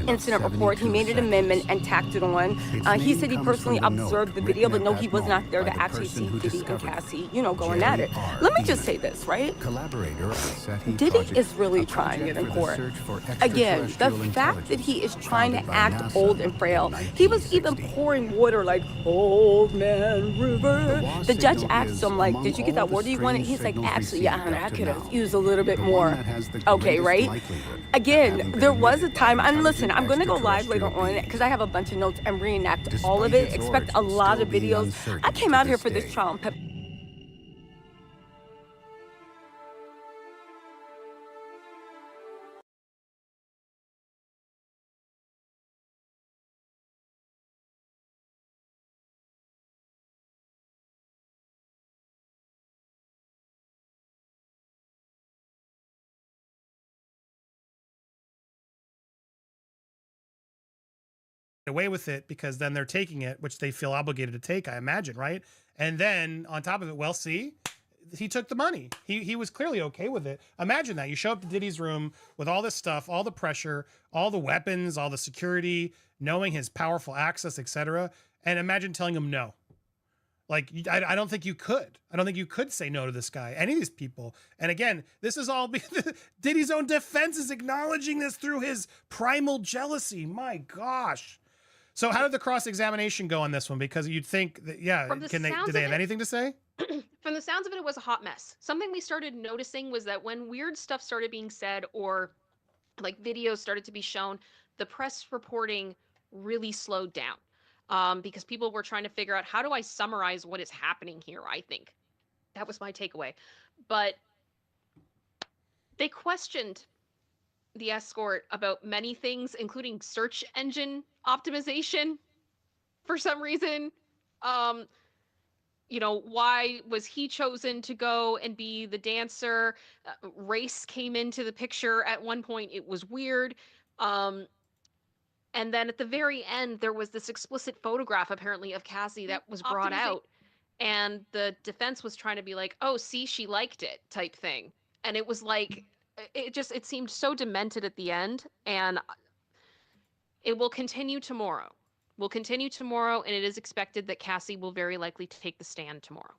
incident report. He made an amendment and tacked it on. He said he personally observed the video, but no, he was not there to actually see Diddy and Cassie, you know, going at it. Let me just say this, right? Diddy is really trying it in court. Again, the fact that he is trying to act old and frail, he was even pouring water like Old Man River. The judge asked him, like, did you get that water you wanted? He's like, actually, yeah, honey, I could have used a little bit more. Okay, right? Again, there was a time, and listen, I'm going to go live later on because I have a bunch of notes and reenact all of it. Expect a lot of videos. I came out here for this trial and away with it because then they're taking it, which they feel obligated to take, I imagine, right? And then on top of it, well, see, he took the money. He was clearly okay with it. Imagine that. You show up to Diddy's room with all this stuff, all the pressure, all the weapons, all the security, knowing his powerful access, etc. And imagine telling him no. Like, I don't think you could. I don't think you could say no to this guy, any of these people. And again, this is all Diddy's own defense is acknowledging this through his primal jealousy. My gosh. So how did the cross-examination go on this one? Because you'd think that, yeah, do they have anything to say? From the sounds of it was a hot mess. Something we started noticing was that when weird stuff started being said or like videos started to be shown, the press reporting really slowed down because people were trying to figure out, how do I summarize what is happening here? I think that was my takeaway. But they questioned the escort about many things, including search engine optimization for some reason. You know, why was he chosen to go and be the dancer? Race came into the picture at one point. It was weird. And then at the very end, there was this explicit photograph, apparently, of Cassie that was brought out. And the defense was trying to be like, oh, see, she liked it type thing. And it was like, it seemed so demented at the end. And it will continue tomorrow. And it is expected that Cassie will very likely take the stand tomorrow.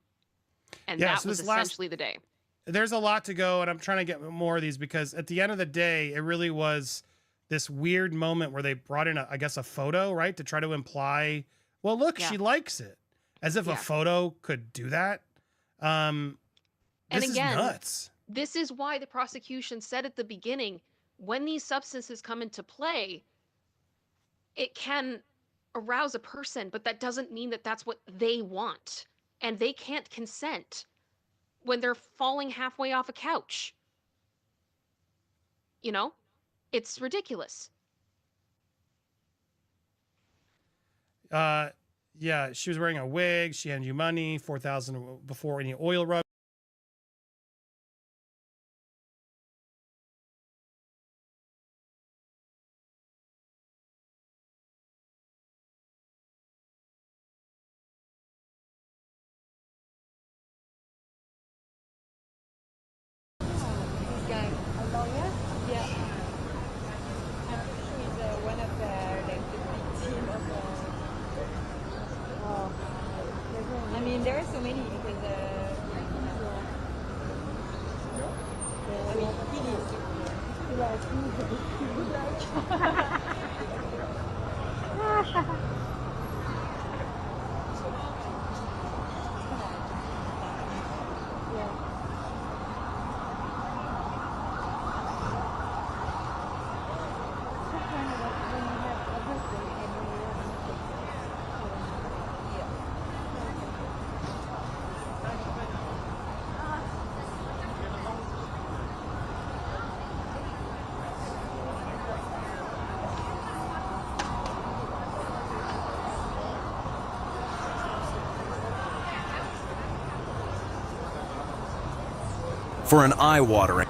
And yeah, that was essentially the day. There's a lot to go, and I'm trying to get more of these because at the end of the day, it really was this weird moment where they brought in, I guess, a photo, right, to try to imply, well, look, she likes it. As if a photo could do that. This And again, is nuts. This is why the prosecution said at the beginning, when these substances come into play, it can arouse a person, but that doesn't mean that that's what they want. And they can't consent when they're falling halfway off a couch. You know? It's ridiculous. Yeah, she was wearing a wig. She handed you money, $4,000 before any oil rub. This guy, a lawyer? Yeah. I'm pretty sure he's one of the victim of I mean, there are so many because I mean, Diddy. For an eye-watering.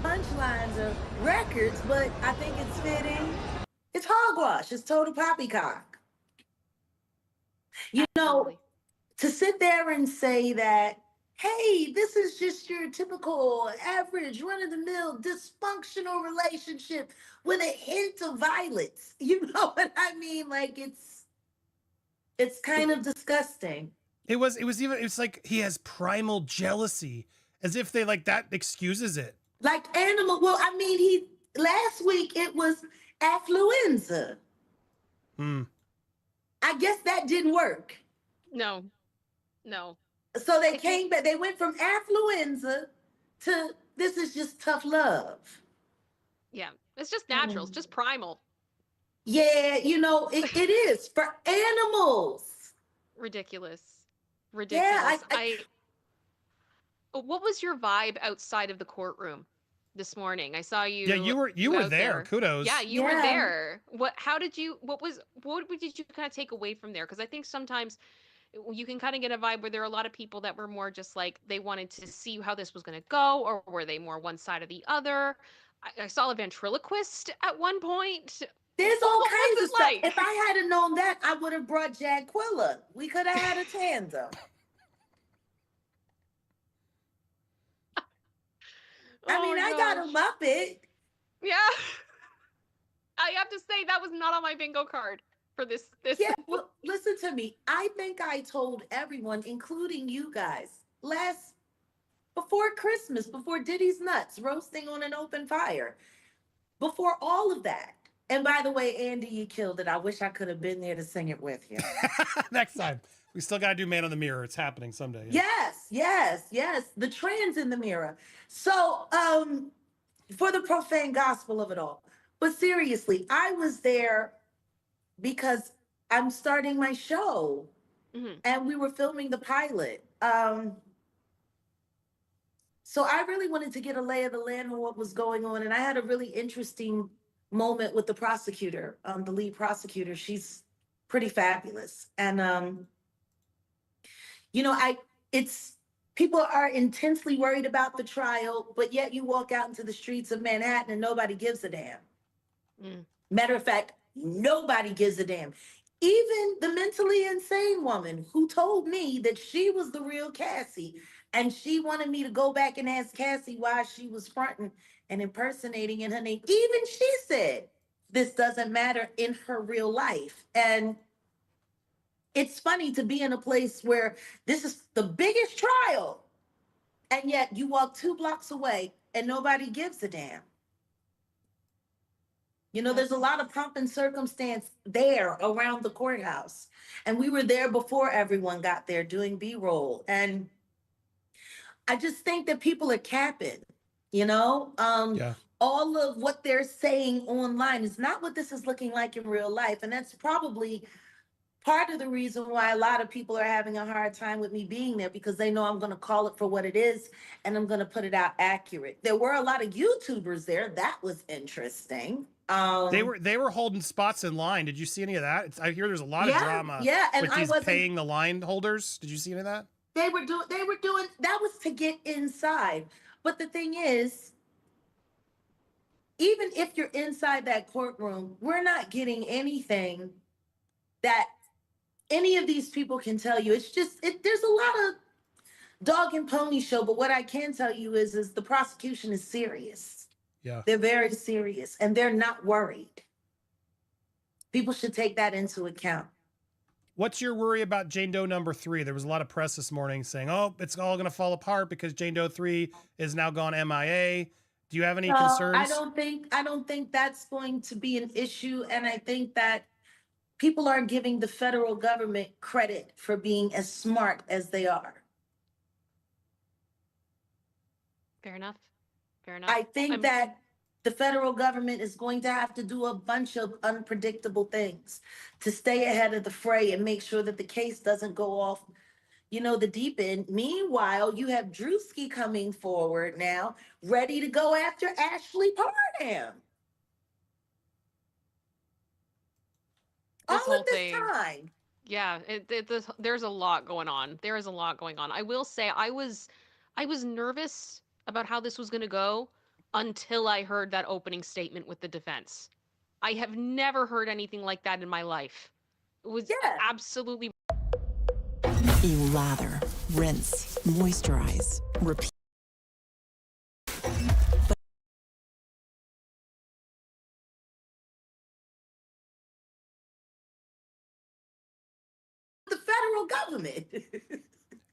Punchlines of records, but I think it's fitting. It's hogwash. It's total poppycock. You know, to sit there and say that, hey, this is just your typical average run-of-the-mill dysfunctional relationship with a hint of violence. You know what I mean? Like it's kind of disgusting. It's like he has primal jealousy, as if they like that excuses it. Like animal. Well, I mean, last week it was affluenza. I guess that didn't work. No. So they came back. They went from affluenza to this is just tough love. Yeah, it's just natural. It's just primal. Yeah, you know, it is for animals. Ridiculous. Yeah, what was your vibe outside of the courtroom this morning? I saw you. Yeah, you were there. Kudos. Yeah, you were there. What did you kind of take away from there? Because I think sometimes you can kind of get a vibe where there are a lot of people that were more just like they wanted to see how this was going to go, or were they more one side or the other? I saw a ventriloquist at one point. There's all kinds of stuff. If I had known that, I would have brought Jaquilla. We could have had a tandem. I got a Muppet. Yeah. I have to say that was not on my bingo card. for this. Yeah, well, listen to me. I think I told everyone, including you guys, before Christmas, before Diddy's nuts roasting on an open fire, before all of that. And by the way, Andy, you killed it. I wish I could have been there to sing it with you. Next time. We still got to do Man in the Mirror. It's happening someday. Yes. The trans in the mirror. So, for the profane gospel of it all. But seriously, I was there because I'm starting my show and we were filming the pilot. So I really wanted to get a lay of the land on what was going on. And I had a really interesting moment with the prosecutor, the lead prosecutor. She's pretty fabulous. And, you know, people are intensely worried about the trial, but yet you walk out into the streets of Manhattan and nobody gives a damn. Matter of fact, nobody gives a damn. Even the mentally insane woman who told me that she was the real Cassie and she wanted me to go back and ask Cassie why she was fronting and impersonating in her name. Even she said this doesn't matter in her real life. And it's funny to be in a place where this is the biggest trial, and yet you walk 2 blocks away and nobody gives a damn. You know, there's a lot of pomp and circumstance there around the courthouse. And we were there before everyone got there doing B-roll. And I just think that people are capping, you know? All of what they're saying online is not what this is looking like in real life. And that's probably part of the reason why a lot of people are having a hard time with me being there, because they know I'm going to call it for what it is and I'm going to put it out accurate. There were a lot of YouTubers there. That was interesting. They were holding spots in line. Did you see any of that? I hear there's a lot of drama. And with these paying the line holders. Did you see any of that? They were doing that was to get inside. But the thing is, even if you're inside that courtroom, we're not getting anything that any of these people can tell you. It's just there's a lot of dog and pony show, but what I can tell you is the prosecution is serious. Yeah. They're very serious and they're not worried. People should take that into account. What's your worry about Jane Doe number 3? There was a lot of press this morning saying, oh, it's all going to fall apart because Jane Doe 3 is now gone MIA. Do you have any concerns? I don't think that's going to be an issue. And I think that people are giving the federal government credit for being as smart as they are. Fair enough. I think that the federal government is going to have to do a bunch of unpredictable things to stay ahead of the fray and make sure that the case doesn't go off, you know, the deep end. Meanwhile, you have Drewski coming forward now, ready to go after Ashley Parham. This all whole of this thing. time. Yeah, there's a lot going on. There is a lot going on. I will say I was nervous about how this was going to go until I heard that opening statement with the defense. I have never heard anything like that in my life. It was absolutely. You lather, rinse, moisturize, repeat. The federal government.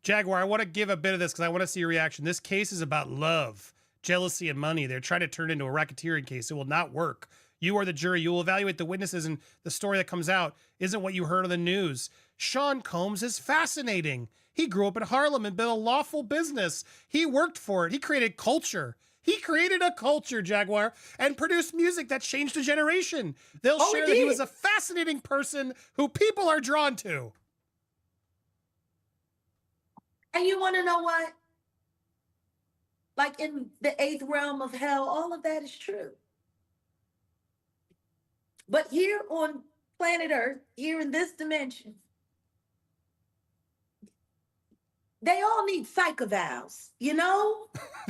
Jaguar, I want to give a bit of this because I want to see your reaction. This case is about love, jealousy, and money. They're trying to turn it into a racketeering case. It will not work. You are the jury. You will evaluate the witnesses, and the story that comes out isn't what you heard on the news. Sean Combs is fascinating. He grew up in Harlem and built a lawful business. He worked for it. He created culture. He created a culture, Jaguar, and produced music that changed a generation. They'll share that he was a fascinating person who people are drawn to. And you want to know what? Like in the 8th realm of hell, all of that is true. But here on planet Earth, here in this dimension, they all need psych evals, you know?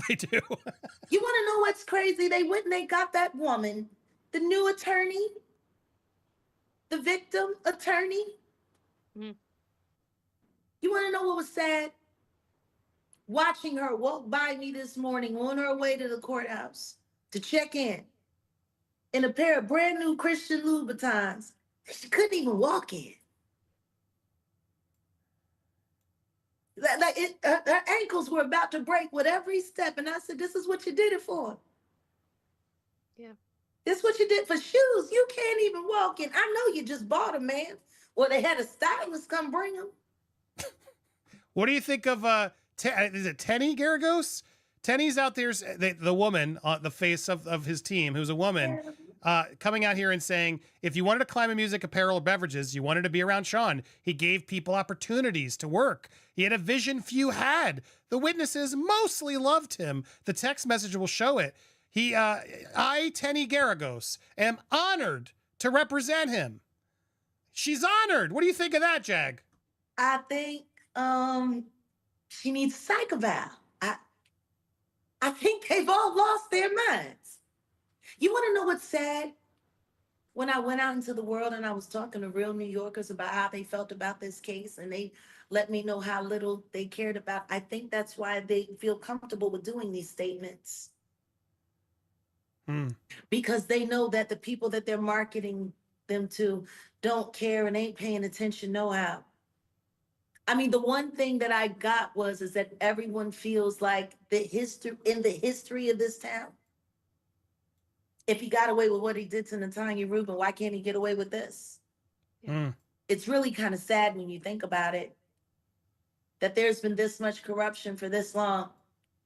They do. You want to know what's crazy? They went and they got that woman, the new attorney, the victim attorney. Mm. You want to know what was sad? Watching her walk by me this morning on her way to the courthouse to check in a pair of brand new Christian Louboutins She couldn't even walk in. Her ankles were about to break with every step. And I said, this is what you did it for. Yeah. This is what you did for shoes. You can't even walk in. I know you just bought them, man. Or they had a stylist come bring them. What do you think of is it Tenny Garagos? Tenny's out there, the woman, the face of his team, who's a woman, coming out here and saying, if you wanted to climb in music, apparel, or beverages, you wanted to be around Sean. He gave people opportunities to work. He had a vision few had. The witnesses mostly loved him. The text message will show it. I, Tenny Garagos, am honored to represent him. She's honored. What do you think of that, Jag? I think she needs a psych eval. I think they've all lost their minds. You want to know what's sad? When I went out into the world and I was talking to real New Yorkers about how they felt about this case, and they let me know how little they cared about, I think that's why they feel comfortable with doing these statements. Because they know that the people that they're marketing them to don't care and ain't paying attention no how. I mean, the one thing that I got is that everyone feels like in the history of this town, if he got away with what he did to Natanya Rubin, why can't he get away with this? It's really kind of sad when you think about it, that there's been this much corruption for this long,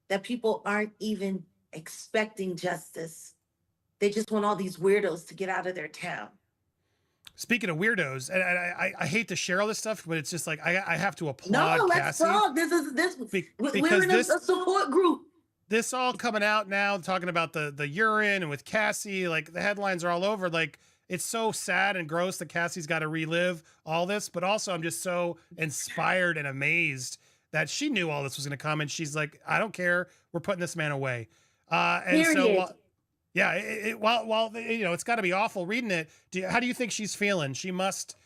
that people aren't even expecting justice. They just want all these weirdos to get out of their town. Speaking of weirdos, and I hate to share all this stuff, but it's just like I have to applaud No, let's Cassie. talk. We're in a support group. This all coming out now, talking about the urine and with Cassie, like the headlines are all over. Like it's so sad and gross that Cassie's got to relive all this, but also I'm just so inspired and amazed that she knew all this was going to come, and she's like, I don't care, we're putting this man away. And so. Yeah, while you know, it's got to be awful reading it. How do you think she's feeling? She must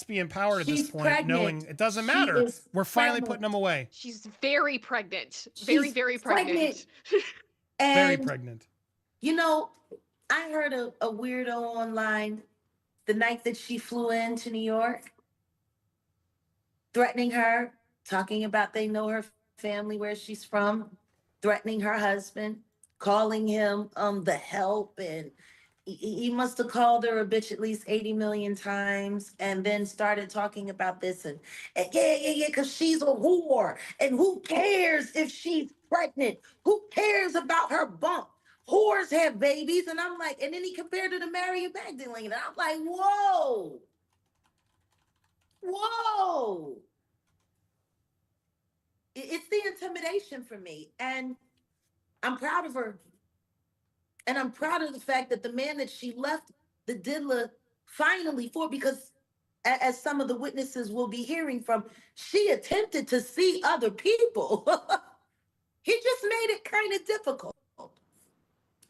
be empowered at this point, pregnant. knowing it doesn't matter. We're finally putting them away. She's very pregnant. Very pregnant. Very pregnant. You know, I heard a weirdo online the night that she flew into New York, threatening her, talking about they know her family, where she's from, threatening her husband, calling him the help, and he must have called her a bitch at least 80 million times, and then started talking about this and yeah, because she's a whore, and who cares if she's pregnant? Who cares about her bump? Whores have babies. And I'm like, and then he compared her to Mary Magdalene, and I'm like, whoa. It's the intimidation for me, and I'm proud of her. And I'm proud of the fact that the man that she left the diddler finally for, because as some of the witnesses will be hearing from, she attempted to see other people. He just made it kind of difficult.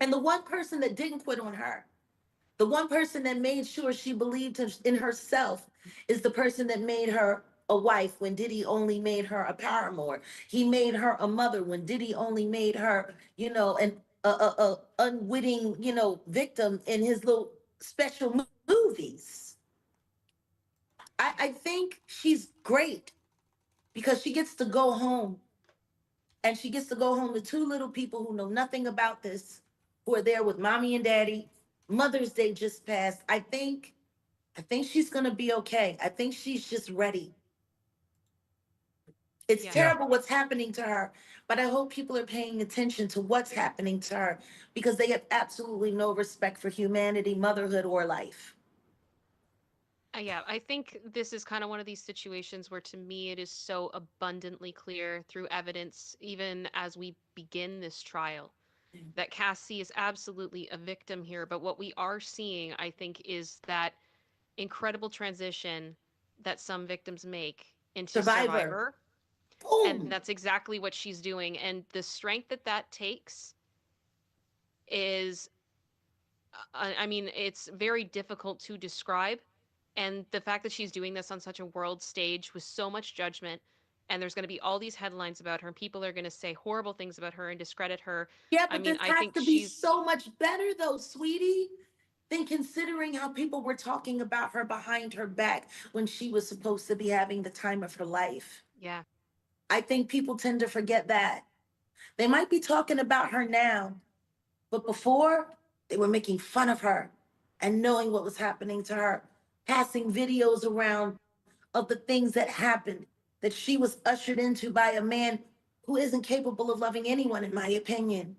And the one person that didn't quit on her, the one person that made sure she believed in herself, is the person that made her a wife when Diddy only made her a paramour. He made her a mother when Diddy only made her, you know, an unwitting, you know, victim in his little special movies. I think she's great because she gets to go home, and she gets to go home to two little people who know nothing about this, who are there with mommy and daddy. Mother's Day just passed. I think she's gonna be okay. I think she's just ready. It's terrible what's happening to her, but I hope people are paying attention to what's happening to her, because they have absolutely no respect for humanity, motherhood, or life. Yeah, I think this is kind of one of these situations where, to me, it is so abundantly clear through evidence, even as we begin this trial, that Cassie is absolutely a victim here. But what we are seeing, I think, is that incredible transition that some victims make into survivor. And that's exactly what she's doing. And the strength that takes is, I mean, it's very difficult to describe. And the fact that she's doing this on such a world stage with so much judgment, and there's going to be all these headlines about her, and people are going to say horrible things about her and discredit her. Yeah, but this has to be so much better, though, sweetie. than considering how people were talking about her behind her back when she was supposed to be having the time of her life. Yeah. I think people tend to forget that. They might be talking about her now, but before, they were making fun of her and knowing what was happening to her, passing videos around of the things that happened, that she was ushered into by a man who isn't capable of loving anyone, in my opinion.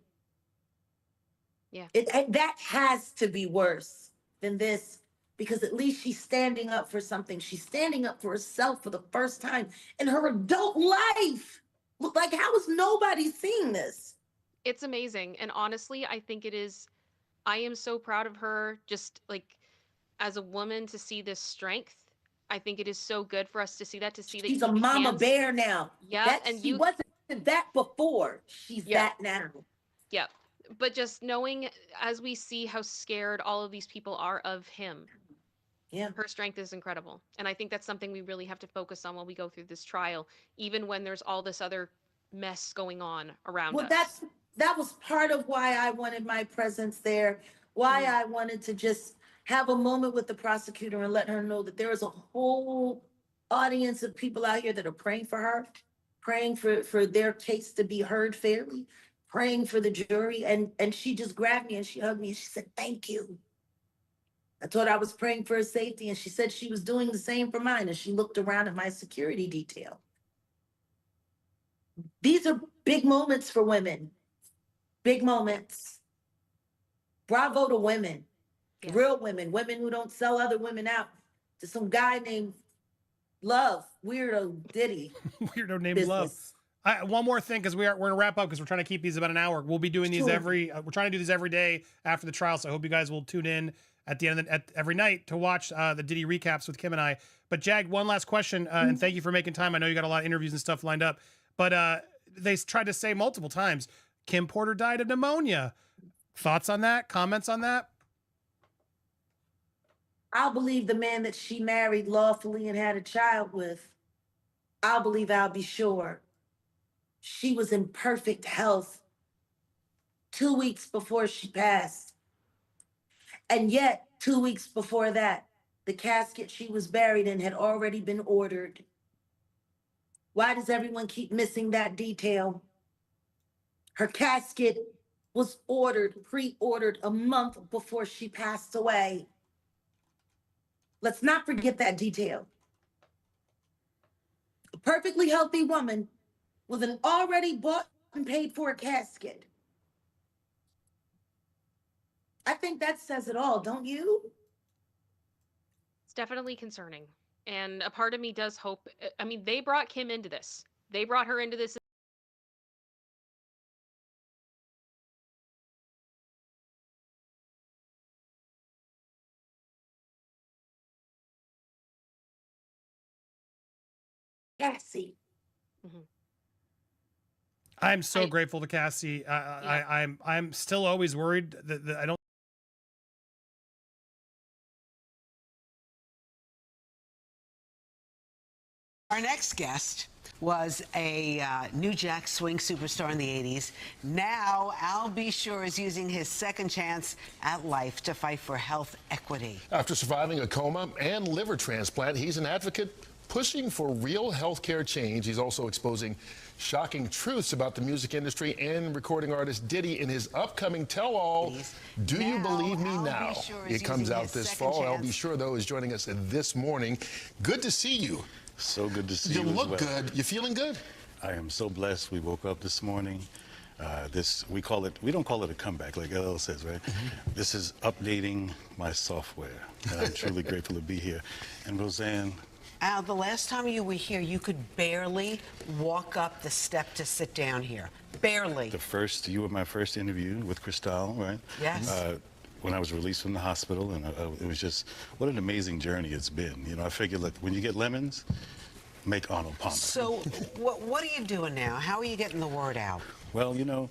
Yeah. That has to be worse than this, because at least she's standing up for something. She's standing up for herself for the first time in her adult life. Look, like, how is nobody seeing this? It's amazing. And honestly, I think it is, I am so proud of her, just like as a woman, to see this strength. I think it is so good for us to see that, that She's you a mama can. bear now. Yeah, That and she you. wasn't that before. She's Yeah. that now. Yeah. But just knowing, as we see how scared all of these people are of him, yeah, her strength is incredible. And I think that's something we really have to focus on while we go through this trial, even when there's all this other mess going on around Well, us. that was part of why I wanted my presence there, why I wanted to just have a moment with the prosecutor and let her know that there is a whole audience of people out here that are praying for her, praying for their case to be heard fairly, praying for the jury. And she just grabbed me and she hugged me and she said, "Thank you." I told her I was praying for her safety, and she said she was doing the same for mine. And she looked around at my security detail. These are big moments for women. Big moments. Bravo to women, real women, women who don't sell other women out to some guy named Love, weirdo Diddy. Weirdo named Love. One more thing, because we're gonna wrap up because we're trying to keep these about an hour. We'll be doing these we're trying to do these every day after the trial. So I hope you guys will tune in at the end of every night to watch the Diddy recaps with Kim and I. But Jag, one last question, and thank you for making time. I know you got a lot of interviews and stuff lined up, but they tried to say multiple times Kim Porter died of pneumonia. Thoughts on that? Comments on that? I'll believe the man that she married lawfully and had a child with. I'll believe, I'll be sure. She was in perfect health 2 weeks before she passed. And yet, 2 weeks before that, the casket she was buried in had already been ordered. Why does everyone keep missing that detail? Her casket was pre-ordered a month before she passed away. Let's not forget that detail. A perfectly healthy woman with an already bought and paid for casket. I think that says it all, don't you? It's definitely concerning. And a part of me does hope, I mean, they brought Kim into this. They brought her into this. Cassie. I'm so grateful to Cassie. I'm still always worried that I don't. Our next guest was a New Jack Swing superstar in the 80s. Now, Al B. Sure is using his second chance at life to fight for health equity. After surviving a coma and liver transplant, he's an advocate pushing for real health care change. He's also exposing shocking truths about the music industry and recording artist Diddy in his upcoming tell-all, Do You Believe Me Now? It comes out this fall. Al B. Sure, though, is joining us this morning. Good to see you. So good to see you. You look as well. good. You feeling good? I am so blessed. We woke up this morning. We don't call it a comeback like LL says, right? This is updating my software. And I'm truly grateful to be here. And Roseanne. Al, the last time you were here, you could barely walk up the step to sit down here. Barely. You were my first interview with Cristal, right? Yes. When I was released from the hospital, and it was just, what an amazing journey it's been. You know, I figured, look, when you get lemons, make Arnold Palmer. So what are you doing now? How are you getting the word out? Well, you know,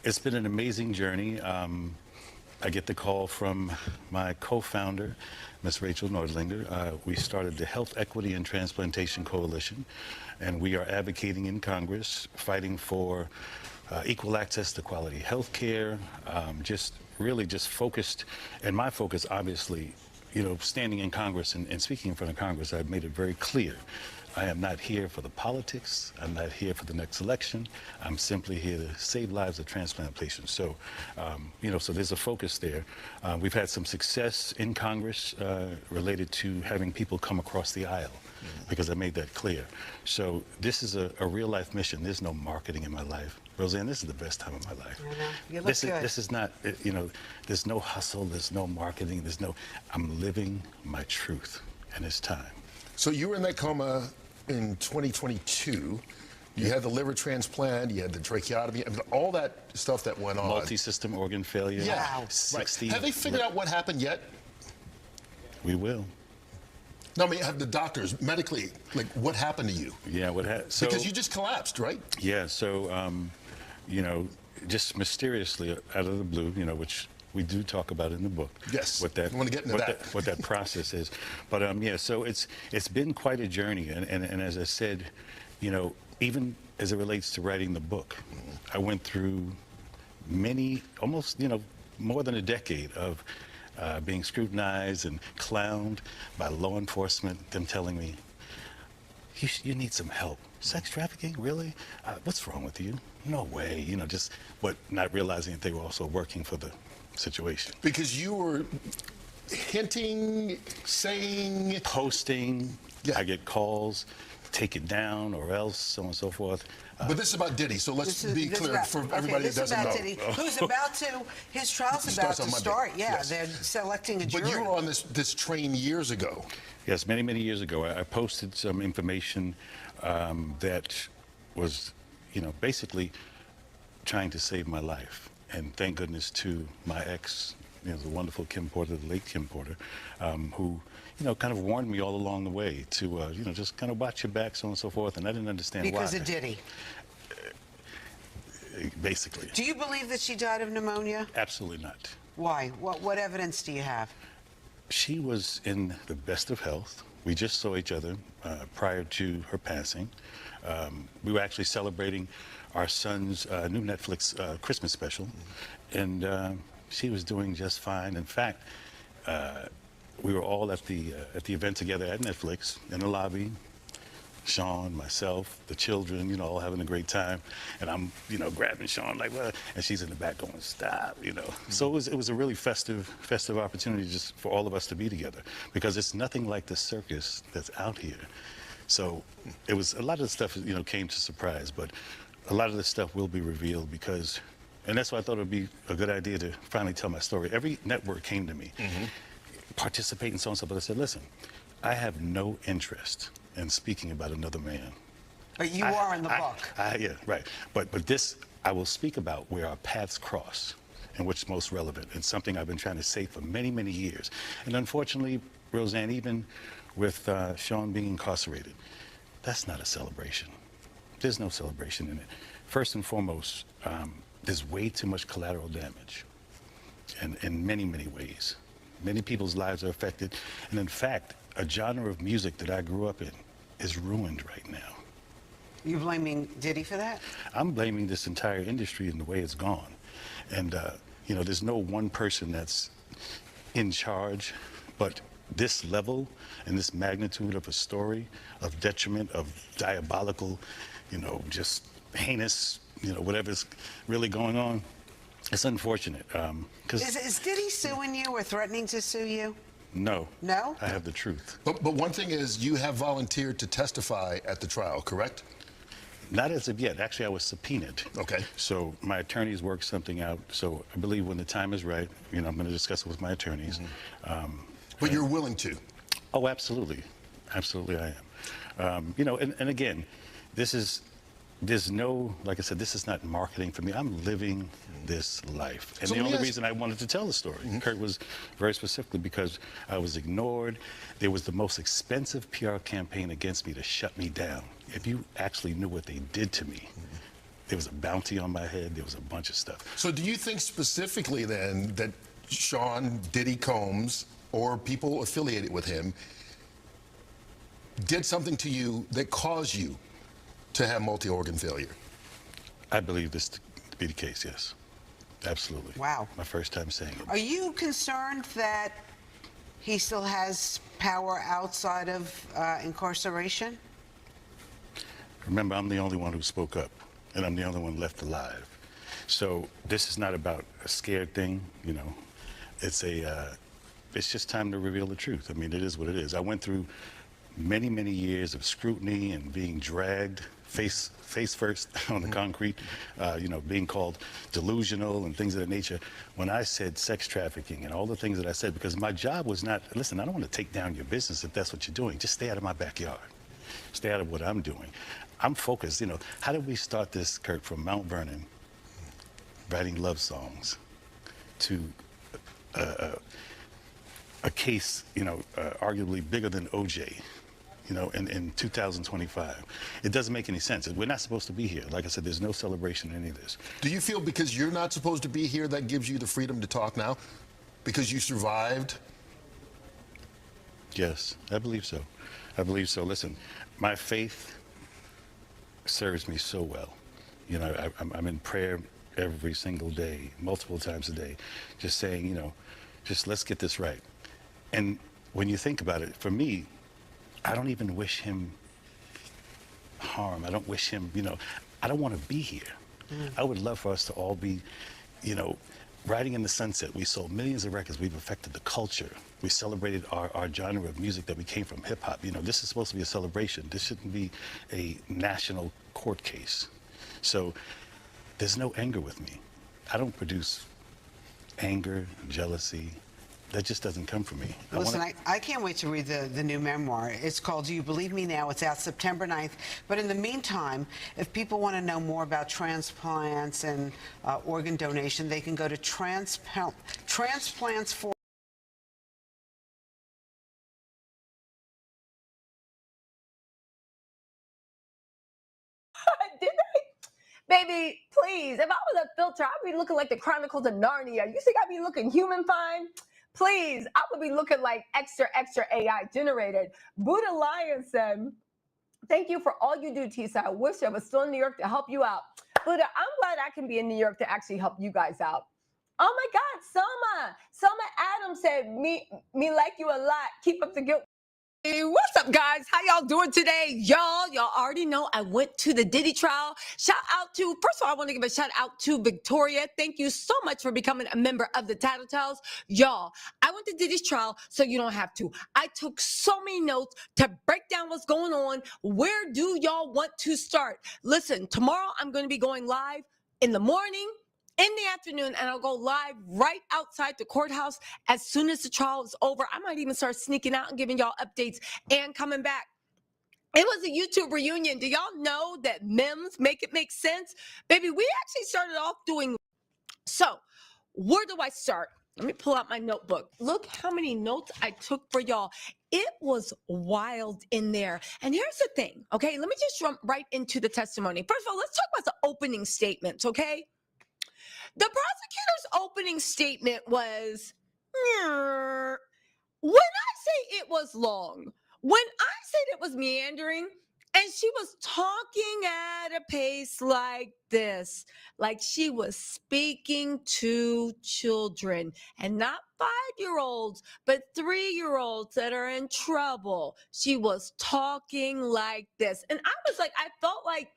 it's been an amazing journey. I get the call from my co-founder, Ms. Rachel Nordlinger. We started the Health Equity and Transplantation Coalition, and we are advocating in Congress, fighting for equal access to quality health care, just really just focused, and my focus obviously, you know, standing in Congress and speaking in front of Congress, I've made it very clear. I am not here for the politics. I'm not here for the next election. I'm simply here to save lives of transplant patients. So, you know, so there's a focus there. We've had some success in Congress related to having people come across the aisle, because I made that clear. So this is a real life mission. There's no marketing in my life. Roseanne, this is the best time of my life. You look good. This is not, you know, there's no hustle, there's no marketing, I'm living my truth, and it's time. So you were in that coma in 2022. You had the liver transplant, you had the tracheotomy, I mean, all that stuff that went on. Multi-system organ failure. Yeah. 60. Right. Have they figured out what happened yet? We will. No, I mean, have the doctors medically, like, what happened to you? Yeah, what happened? So, because you just collapsed, right? Yeah, so, you know, just mysteriously out of the blue, you know, which we do talk about in the book. Yes, what that, I want to get into that. What that process is. But yeah, so it's been quite a journey. And as I said, you know, even as it relates to writing the book, I went through many, almost, you know, more than a decade of being scrutinized and clowned by law enforcement, them telling me, you need some help. Sex trafficking, really? What's wrong with you? No way, you know, just, but not realizing that they were also working for the situation. Because you were hinting, saying, posting, I get calls, take it down or else, so on and so forth. But this is about Diddy, so let's be clear for everybody that doesn't know. Diddy, who's about to, his trial's about to start. Yeah, yes. They're selecting a jury. But you were on this train years ago. Yes, many, many years ago. I posted some information that was, you know, basically trying to save my life. And thank goodness to my ex, you know, the wonderful Kim Porter, the late Kim Porter, who, you know, kind of warned me all along the way to, you know, just kind of watch your back, so on and so forth. And I didn't understand why. Because of Diddy. Basically. Do you believe that she died of pneumonia? Absolutely not. Why? What evidence do you have? She was in the best of health. We just saw each other prior to her passing. We were actually celebrating our son's new Netflix Christmas special, and she was doing just fine. In fact, we were all at the event together at Netflix in the lobby. Sean, myself, the children, you know, all having a great time, and I'm, you know, grabbing Sean like, well, and she's in the back going, stop, you know. So it was a really festive opportunity just for all of us to be together, because it's nothing like the circus that's out here. So it was, a lot of the stuff, you know, came to surprise, but a lot of the stuff will be revealed because, and that's why I thought it would be a good idea to finally tell my story. Every network came to me, participate and so on and so, but I said, listen, I have no interest in speaking about another man. But you are in the book. Yeah, right. But this, I will speak about where our paths cross and what's most relevant. It's something I've been trying to say for many, many years. And unfortunately, Roseanne, even with Sean being incarcerated, that's not a celebration. There's no celebration in it. First and foremost, there's way too much collateral damage, and in many, many ways. Many people's lives are affected. And in fact, a genre of music that I grew up in is ruined right now. You're blaming Diddy for that? I'm blaming this entire industry and the way it's gone. And, you know, there's no one person that's in charge, but this level and this magnitude of a story, of detriment, of diabolical, you know, just heinous, you know, whatever's really going on, it's unfortunate. Is Diddy suing you or threatening to sue you? No. No? I have the truth. But one thing is, you have volunteered to testify at the trial, correct? Not as of yet. Actually, I was subpoenaed. Okay. So my attorneys worked something out. So I believe when the time is right, you know, I'm going to discuss it with my attorneys. But you're willing to? Oh, absolutely. Absolutely, I am. You know, and again, there's no, like I said, this is not marketing for me. I'm living this life. And so the only reason I wanted to tell the story, Kurt, was very specifically because I was ignored. There was the most expensive PR campaign against me to shut me down. If you actually knew what they did to me, there was a bounty on my head. There was a bunch of stuff. So do you think specifically then that Sean Diddy Combs or people affiliated with him did something to you that caused you to have multi-organ failure? I believe this be the case, yes. Absolutely. Wow. My first time saying it. Are you concerned that he still has power outside of incarceration? Remember, I'm the only one who spoke up, and I'm the only one left alive. So this is not about a scared thing, you know. It's just time to reveal the truth. I mean, it is what it is. I went through many, many years of scrutiny and being dragged face first on the concrete, you know, being called delusional and things of that nature. When I said sex trafficking and all the things that I said, because my job was not, listen, I don't want to take down your business if that's what you're doing. Just stay out of my backyard. Stay out of what I'm doing. I'm focused, you know. How did we start this, Kurt, from Mount Vernon, writing love songs, to a case, you know, arguably bigger than OJ, you know, in 2025. It doesn't make any sense. We're not supposed to be here. Like I said, there's no celebration in any of this. Do you feel because you're not supposed to be here, that gives you the freedom to talk now? Because you survived? Yes, I believe so. I believe so. Listen, my faith serves me so well. You know, I'm in prayer every single day, multiple times a day, just saying, you know, just let's get this right. And when you think about it, for me, I don't even wish him harm. I don't wish him, you know, I don't want to be here. I would love for us to all be, you know, riding in the sunset. We sold millions of records. We've affected the culture. We celebrated our genre of music that we came from, hip hop. You know, this is supposed to be a celebration. This shouldn't be a national court case. So there's no anger with me. I don't produce anger, jealousy. That just doesn't come from me. Listen, I can't wait to read the new memoir. It's called Do You Believe Me Now? It's out September 9th. But in the meantime, if people want to know more about transplants and organ donation, they can go to Transplants for Did they? Baby, please. If I was a filter, I'd be looking like the Chronicles of Narnia. You think I'd be looking human fine? Please, I would be looking like extra AI generated. Buddha Lion said, thank you for all you do, Tisa. I wish I was still in New York to help you out. Buddha, I'm glad I can be in New York to actually help you guys out. Oh my God, Selma Adams said, me like you a lot. Keep up the good. Hey, what's up, guys? How y'all doing today? Y'all already know I went to the Diddy trial. Shout out to, first of all, I want to give a shout out to Victoria. Thank you so much for becoming a member of the Tattletales. Y'all, I went to Diddy's trial, so you don't have to. I took so many notes to break down what's going on. Where do y'all want to start? Listen, tomorrow I'm going to be going live in the morning, in the afternoon, and I'll go live right outside the courthouse as soon as the trial is over. I might even start sneaking out and giving y'all updates and coming back. It was a YouTube reunion. Do y'all know that memes make it make sense? Baby, we actually started off doing, so where do I start? Let me pull out my notebook. Look how many notes I took for y'all. It was wild in there. And here's the thing, okay? Let me just jump right into the testimony. First of all, let's talk about the opening statements, okay? The prosecutor's opening statement was, when I say it was long, when I said it was meandering, and she was talking at a pace like this, like she was speaking to children, and not 5-year-olds, but 3-year-olds that are in trouble. She was talking like this. And I was like, I felt like,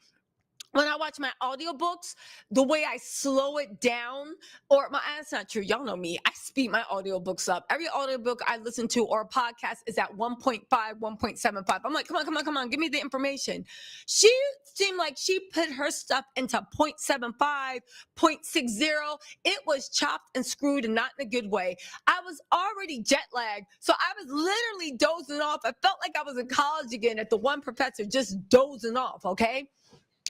when I watch my audiobooks, the way I slow it down, or that's not true. Y'all know me. I speed my audiobooks up. Every audiobook I listen to or podcast is at 1.5, 1.75. I'm like, come on, give me the information. She seemed like she put her stuff into 0.75, 0.60. It was chopped and screwed and not in a good way. I was already jet lagged, so I was literally dozing off. I felt like I was in college again at the one professor just dozing off, okay?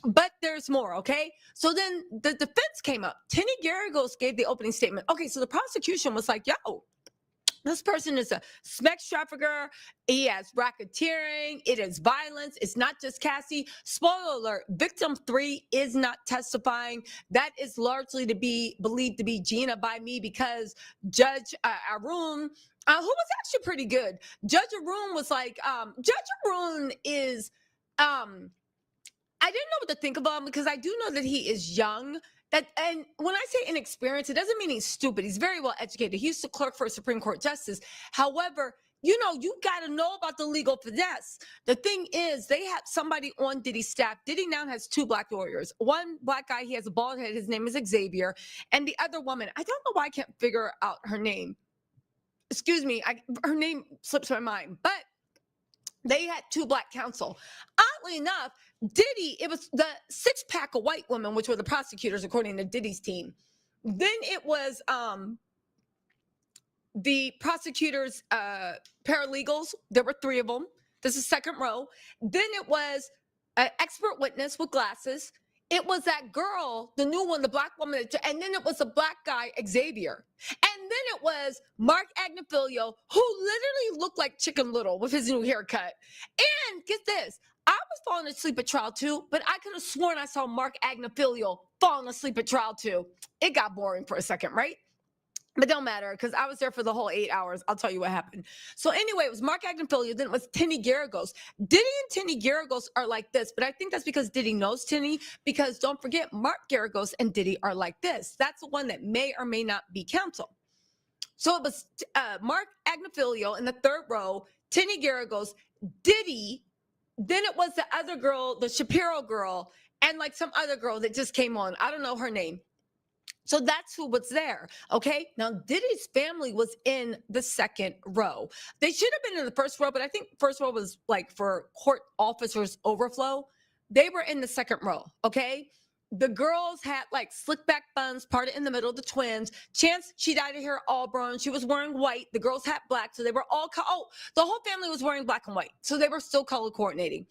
But there's more, okay? So then the defense came up. Tenny Garagos gave the opening statement. Okay, so the prosecution was like, yo, this person is a sex trafficker. He has racketeering. It is violence. It's not just Cassie. Spoiler alert, victim 3 is not testifying. That is largely to be believed to be Gina by me, because Judge Arun, who was actually pretty good. Judge Arun was like, Judge Arun is... I didn't know what to think about him, because I do know that he is young And when I say inexperienced, it doesn't mean he's stupid. He's very well educated. He used to clerk for a Supreme Court justice. However, you got to know about the legal finesse. The thing is, they had somebody on Diddy's staff. Diddy now has 2 black lawyers. One black guy, he has a bald head. His name is Xavier. And the other woman, I don't know why I can't figure out her name. Excuse me, her name slips my mind. But they had 2 black counsel. Oddly enough, Diddy, it was the 6-pack of white women, which were the prosecutors, according to Diddy's team. Then it was the prosecutors, paralegals. There were 3 of them. This is second row. Then it was an expert witness with glasses. It was that girl, the new one, the black woman, and then it was a black guy, Xavier. And then it was Mark Agnifilio, who literally looked like Chicken Little with his new haircut. And get this, I was falling asleep at trial too, but I could have sworn I saw Mark Agnifilio falling asleep at trial too. It got boring for a second, right? But don't matter, because I was there for the whole 8 hours. I'll tell you what happened. So anyway, it was Mark Agnifilio, then it was Tinny Garagos. Diddy and Tinny Garagos are like this, but I think that's because Diddy knows Tinny, because don't forget, Mark Garagos and Diddy are like this. That's the one that may or may not be counsel. So it was Mark Agnifilio in the third row, Tinny Garagos, Diddy, then it was the other girl, the Shapiro girl, and like some other girl that just came on. I don't know her name. So that's who was there, okay? Now, Diddy's family was in the second row. They should have been in the first row, but I think first row was like for court officers overflow. They were in the second row, okay? The girls had like slick back buns, parted in the middle, the twins. Chance, she dyed her hair auburn. She was wearing white. The girls had black, so they were all, the whole family was wearing black and white. So they were still color coordinating.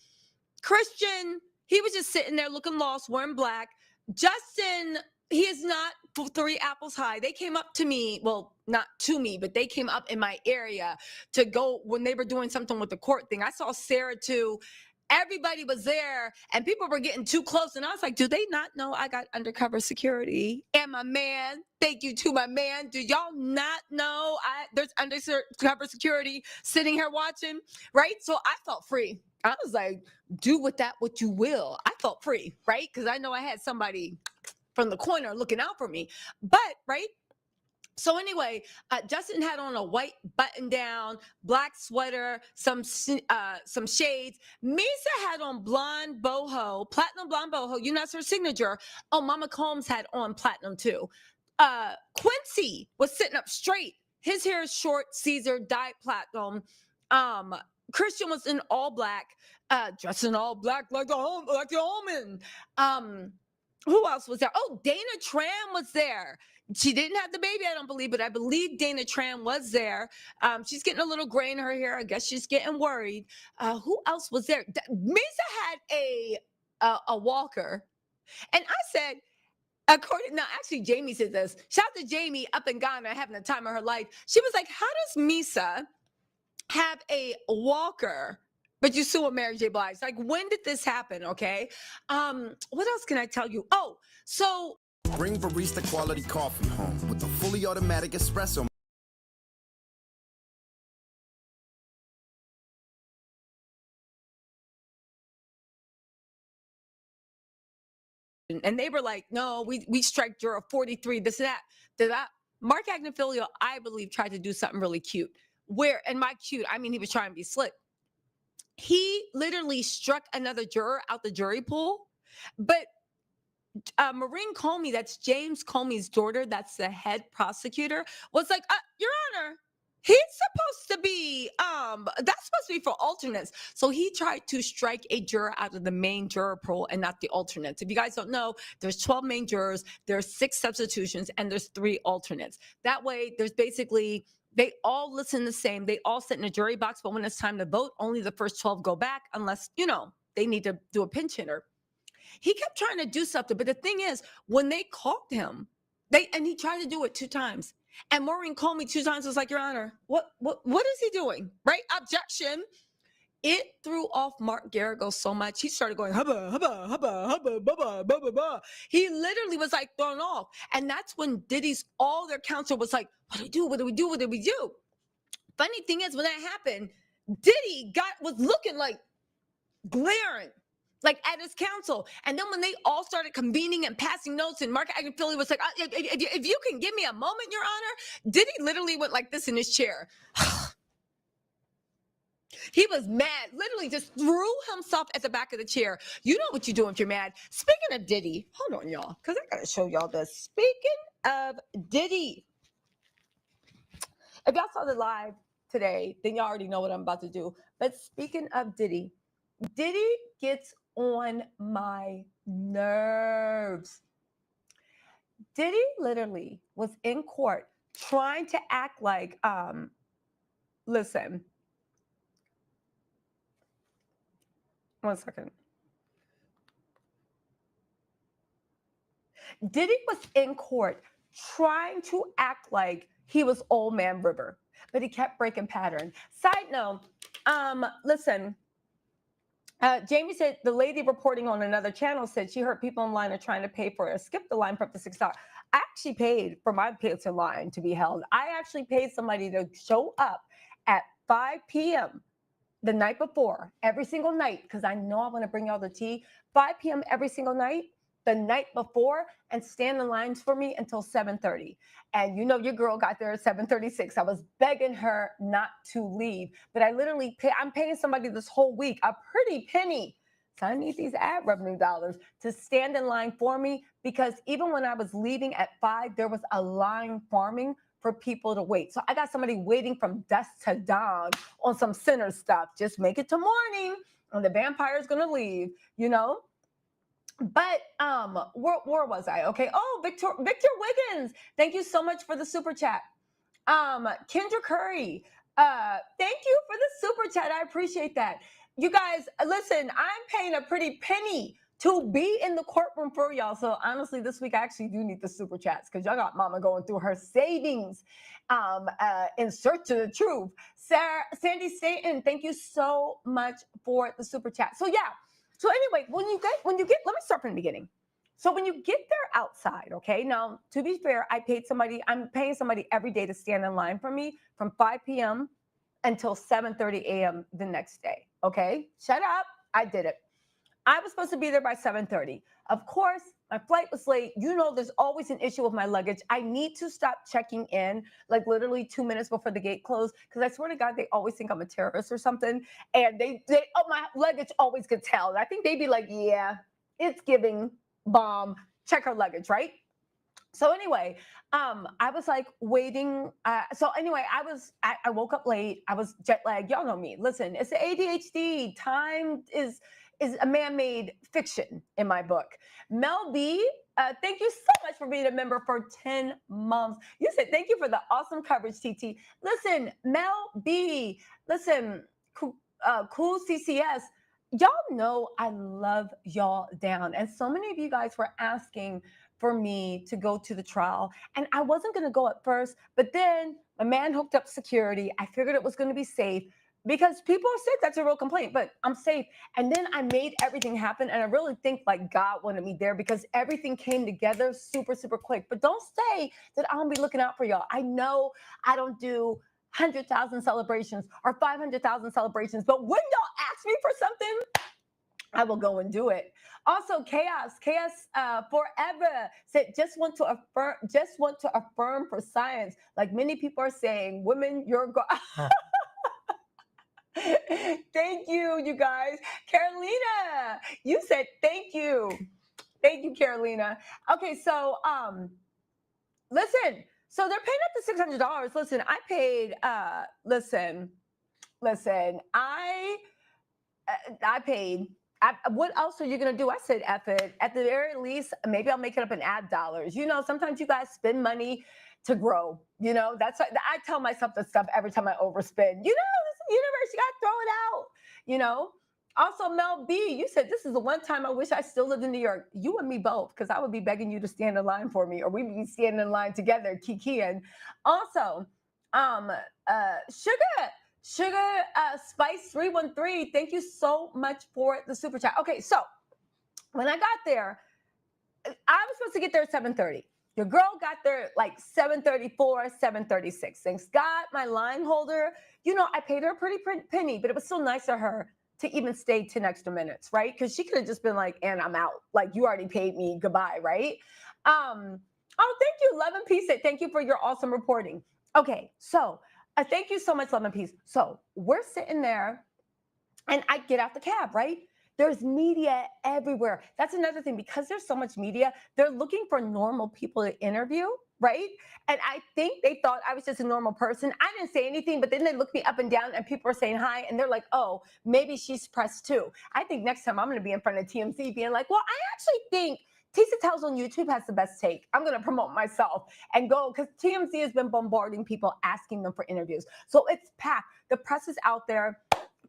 Christian, he was just sitting there looking lost, wearing black. Justin, he is not 3 apples high. They came up to me, well, not to me, but they came up in my area to go when they were doing something with the court thing. I saw Sarah too. Everybody was there and people were getting too close. And I was like, do they not know I got undercover security? And my man, thank you to my man. Do y'all not know there's undercover security sitting here watching, right? So I felt free. I was like, do with that what you will. I felt free, right? Because I know I had somebody from the corner looking out for me. But, right? So anyway, Justin had on a white button down, black sweater, some shades. Misa had on blonde boho, platinum blonde boho. You know, that's her signature. Oh, Mama Combs had on platinum too. Quincy was sitting up straight. His hair is short, Caesar, dyed platinum. Christian was in all black, dressed in all black like the omen. Who else was there? Oh, Dana Tran was there. She didn't have the baby, I don't believe, but I believe Dana Tran was there. She's getting a little gray in her hair. I guess she's getting worried. Who else was there? Misa had a walker. And I said, actually, Jamie said this. Shout out to Jamie up in Ghana having the time of her life. She was like, how does Misa have a walker, but you sue a Mary J. Blige? Like, when did this happen? Okay. What else can I tell you? Oh, so bring barista quality coffee home with a fully automatic espresso. And they were like, no, we strike juror 43, this and that. Mark Agnifilio, I believe, tried to do something really cute. And by cute, I mean he was trying to be slick. He literally struck another juror out the jury pool. But Maureen Comey, that's James Comey's daughter, that's the head prosecutor, was like, Your Honor, he's supposed to be, that's supposed to be for alternates. So he tried to strike a juror out of the main juror pool and not the alternates. If you guys don't know, there's 12 main jurors, there's 6 substitutions, and there's 3 alternates. That way, there's basically, they all listen the same. They all sit in a jury box, but when it's time to vote, only the first 12 go back unless, they need to do a pinch hitter. He kept trying to do something, but the thing is, when they called him, and he tried to do it 2 times. And Maureen Comey 2 times was like, Your Honor, what is he doing? Right? Objection. It threw off Mark Garagos so much. He started going, hubba, hubba, hubba, hubba, bubba, bubba, bubba. He literally was like thrown off. And that's when all their counsel was like, what do we do? What do we do? What do we do? Funny thing is, when that happened, Diddy was looking like glaring. like at his council. And then when they all started convening and passing notes, and Mark Agnifili was like, if you can give me a moment, Your Honor, Diddy literally went like this in his chair. He was mad, literally just threw himself at the back of the chair. You know what you're doing if you're mad. Speaking of Diddy, hold on, y'all, because I got to show y'all this. Speaking of Diddy, if y'all saw the live today, then y'all already know what I'm about to do. But speaking of Diddy, Diddy gets on my nerves. Diddy literally was in court trying to act like, listen, one second. Diddy was in court trying to act like he was Old Man River, but he kept breaking pattern. Side note, listen, Jamie said the lady reporting on another channel said she heard people in line are trying to pay for it. Skip the line for up to $6. I actually paid for my place in line to be held. I actually paid somebody to show up at 5 p.m. the night before, every single night, because I know I want to bring y'all the tea. 5 p.m. every single night, the night before, and stand in lines for me until 7:30. And you know your girl got there at 7:36. I was begging her not to leave, but I literally I'm paying somebody this whole week a pretty penny. So I need these ad revenue dollars to stand in line for me, because even when I was leaving at 5, there was a line forming for people to wait. So I got somebody waiting from dusk to dawn on some sinner stuff. Just make it to morning and the vampire's gonna leave, you know? But where was I? Okay. Oh, Victor Wiggins, thank you so much for the super chat. Kendra Curry, thank you for the super chat. I appreciate that. You guys, listen, I'm paying a pretty penny to be in the courtroom for y'all. So honestly, this week I actually do need the super chats, because y'all got mama going through her savings in search of the truth. Sandy Staten, thank you so much for the super chat. So yeah. So anyway, when you get, let me start from the beginning. So when you get there outside, okay, now to be fair, I'm paying somebody every day to stand in line for me from 5 p.m. until 7:30 a.m. the next day, okay? Shut up, I did it. I was supposed to be there by 7:30. Of course, my flight was late. You know, there's always an issue with my luggage. I need to stop checking in like literally 2 minutes before the gate closed, because I swear to God, they always think I'm a terrorist or something. And my luggage always gets held. I think they'd be like, yeah, it's giving bomb. Check our luggage, right? So anyway, I was like waiting. So anyway, I woke up late. I was jet lagged. Y'all know me. Listen, it's the ADHD. Time is a man-made fiction in my book. Mel B, thank you so much for being a member for 10 months. You said thank you for the awesome coverage, TT. Listen, Mel B, listen, cool CCS. Y'all know I love y'all down. And so many of you guys were asking for me to go to the trial. And I wasn't going to go at first, but then my man hooked up security. I figured it was going to be safe, because people are sick. That's a real complaint, but I'm safe. And then I made everything happen. And I really think like God wanted me there, because everything came together super, super quick. But don't say that I don't be looking out for y'all. I know I don't do 100,000 celebrations or 500,000 celebrations, but when y'all ask me for something, I will go and do it. Also, Chaos Forever said, just want to affirm for science. Like many people are saying, women, you're Thank you, you guys. Carolina, you said thank you. Thank you, Carolina. Okay, so listen. So they're paying up to $600. Listen, I paid. Listen. I paid. What else are you gonna do? I said, F it. At the very least, maybe I'll make it up in ad dollars. You know, sometimes you guys spend money to grow. You know, that's what I tell myself this stuff every time I overspend. You know, this universe, you gotta throw it out. You know. Also, Mel B, you said this is the one time I wish I still lived in New York. You and me both, because I would be begging you to stand in line for me, or we would be standing in line together, kikiing. Also, Sugar Spice 313, thank you so much for the super chat. Okay, so when I got there, I was supposed to get there at 7:30. Your girl got there like 7:34, 7:36. Thanks God, my line holder, you know, I paid her a pretty penny, but it was still nice of her to even stay 10 extra minutes, right? Because she could have just been like, and I'm out. Like, you already paid me, goodbye, right? Oh, thank you, Love and Peace. Thank you for your awesome reporting. Okay, so thank you so much, Love and Peace. So we're sitting there, and I get out the cab, right? There's media everywhere. That's another thing. Because there's so much media, they're looking for normal people to interview, right? And I think they thought I was just a normal person. I didn't say anything, but then they looked me up and down and people are saying hi and they're like, oh, maybe she's pressed too. I think next time I'm going to be in front of TMZ being like, well, I actually think Tisa Tells on YouTube has the best take. I'm going to promote myself and go, because TMZ has been bombarding people asking them for interviews. So it's packed. The press is out there.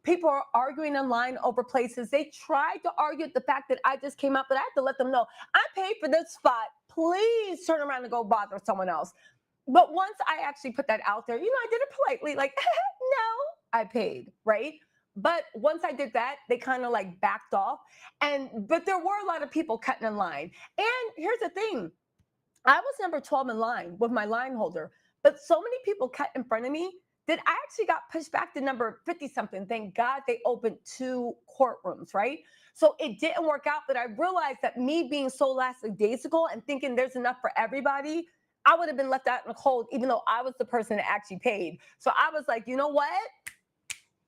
People are arguing online over places. They tried to argue the fact that I just came up, but I had to let them know, I paid for this spot. Please turn around and go bother someone else. But once I actually put that out there, I did it politely, like, no, I paid, right? But once I did that, they kind of like backed off. But there were a lot of people cutting in line. And here's the thing. I was number 12 in line with my line holder, but so many people cut in front of me that I actually got pushed back to number 50 something. Thank God they opened 2 courtrooms, right? So it didn't work out, but I realized that me being so lackadaisical and thinking there's enough for everybody, I would have been left out in the cold, even though I was the person that actually paid. So I was like, you know what?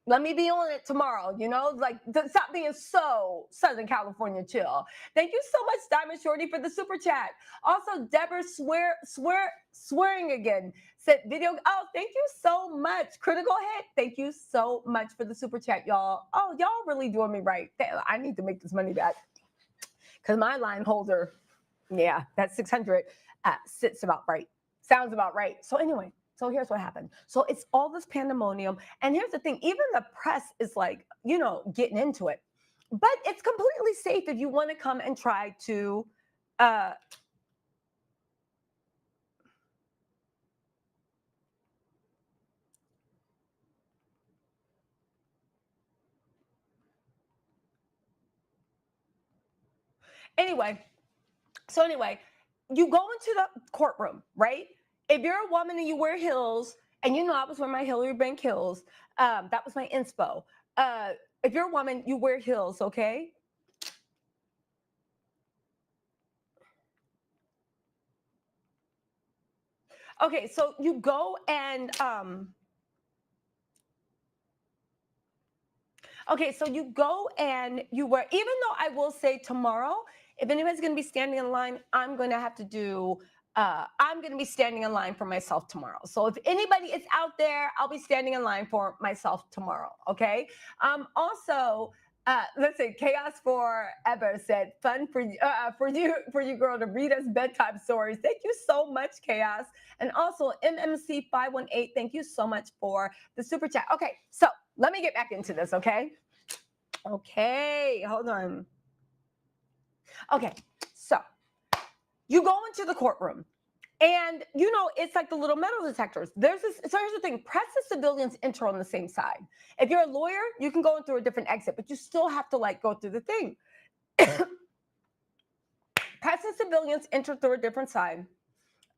Let me be on it tomorrow, like stop being so Southern California chill. Thank you so much, Diamond Shorty, for the super chat. Also, Deborah swearing again said video. Oh, thank you so much. Critical Hit, thank you so much for the super chat, y'all. Oh, y'all really doing me right. I need to make this money back because my line holder, yeah, that 600 sits about right. Sounds about right. So anyway. So here's what happened. So it's all this pandemonium. And here's the thing, even the press is like, getting into it. But it's completely safe if you want to come and try to Anyway, you go into the courtroom, right? If you're a woman and you wear heels, and I was wearing my Hillary Bank heels, that was my inspo. If you're a woman, you wear heels, okay? Okay, so you go and you wear, even though I will say tomorrow, if anybody's going to be standing in line, I'm going to be standing in line for myself tomorrow. So if anybody is out there, I'll be standing in line for myself tomorrow. Okay. Also, let's see, Chaos Forever said, fun for you, girl, to read us bedtime stories. Thank you so much, Chaos. And also MMC518, thank you so much for the super chat. Okay, so let me get back into this, okay? Okay, hold on. Okay, so you go into the courtroom. And, it's like the little metal detectors. So here's the thing. Press and civilians enter on the same side. If you're a lawyer, you can go in through a different exit, but you still have to, go through the thing. Press and civilians enter through a different side.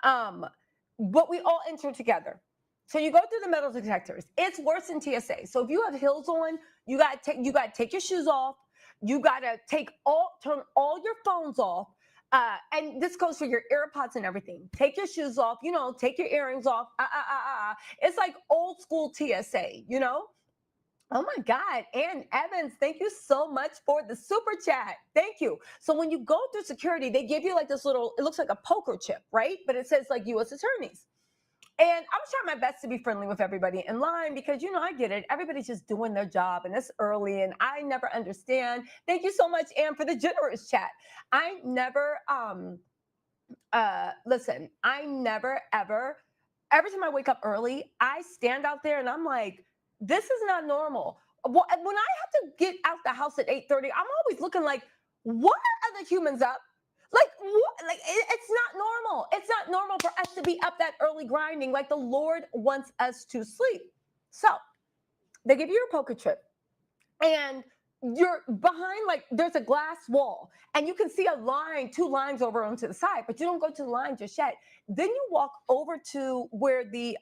But we all enter together. So you go through the metal detectors. It's worse than TSA. So if you have heels on, you got to take your shoes off. You got to turn all your phones off. And this goes for your AirPods and everything. Take your shoes off, take your earrings off. It's like old school TSA, Oh my God. Ann Evans, thank you so much for the super chat. Thank you. So when you go through security, they give you like this little, it looks like a poker chip, right? But it says like U.S. attorneys. And I was trying my best to be friendly with everybody in line because, I get it. Everybody's just doing their job and it's early and I never understand. Thank you so much, Ann, for the generous chat. I never, listen, I never, ever, every time I wake up early, I stand out there and I'm like, this is not normal. When I have to get out the house at 8:30, I'm always looking like, what are other humans up? Like, what? Like, it's not normal. It's not normal for us to be up that early grinding. Like, the Lord wants us to sleep. So they give you your poker chip and you're behind, like, there's a glass wall and you can see two lines over onto the side, but you don't go to the line just yet. Then you walk over to where the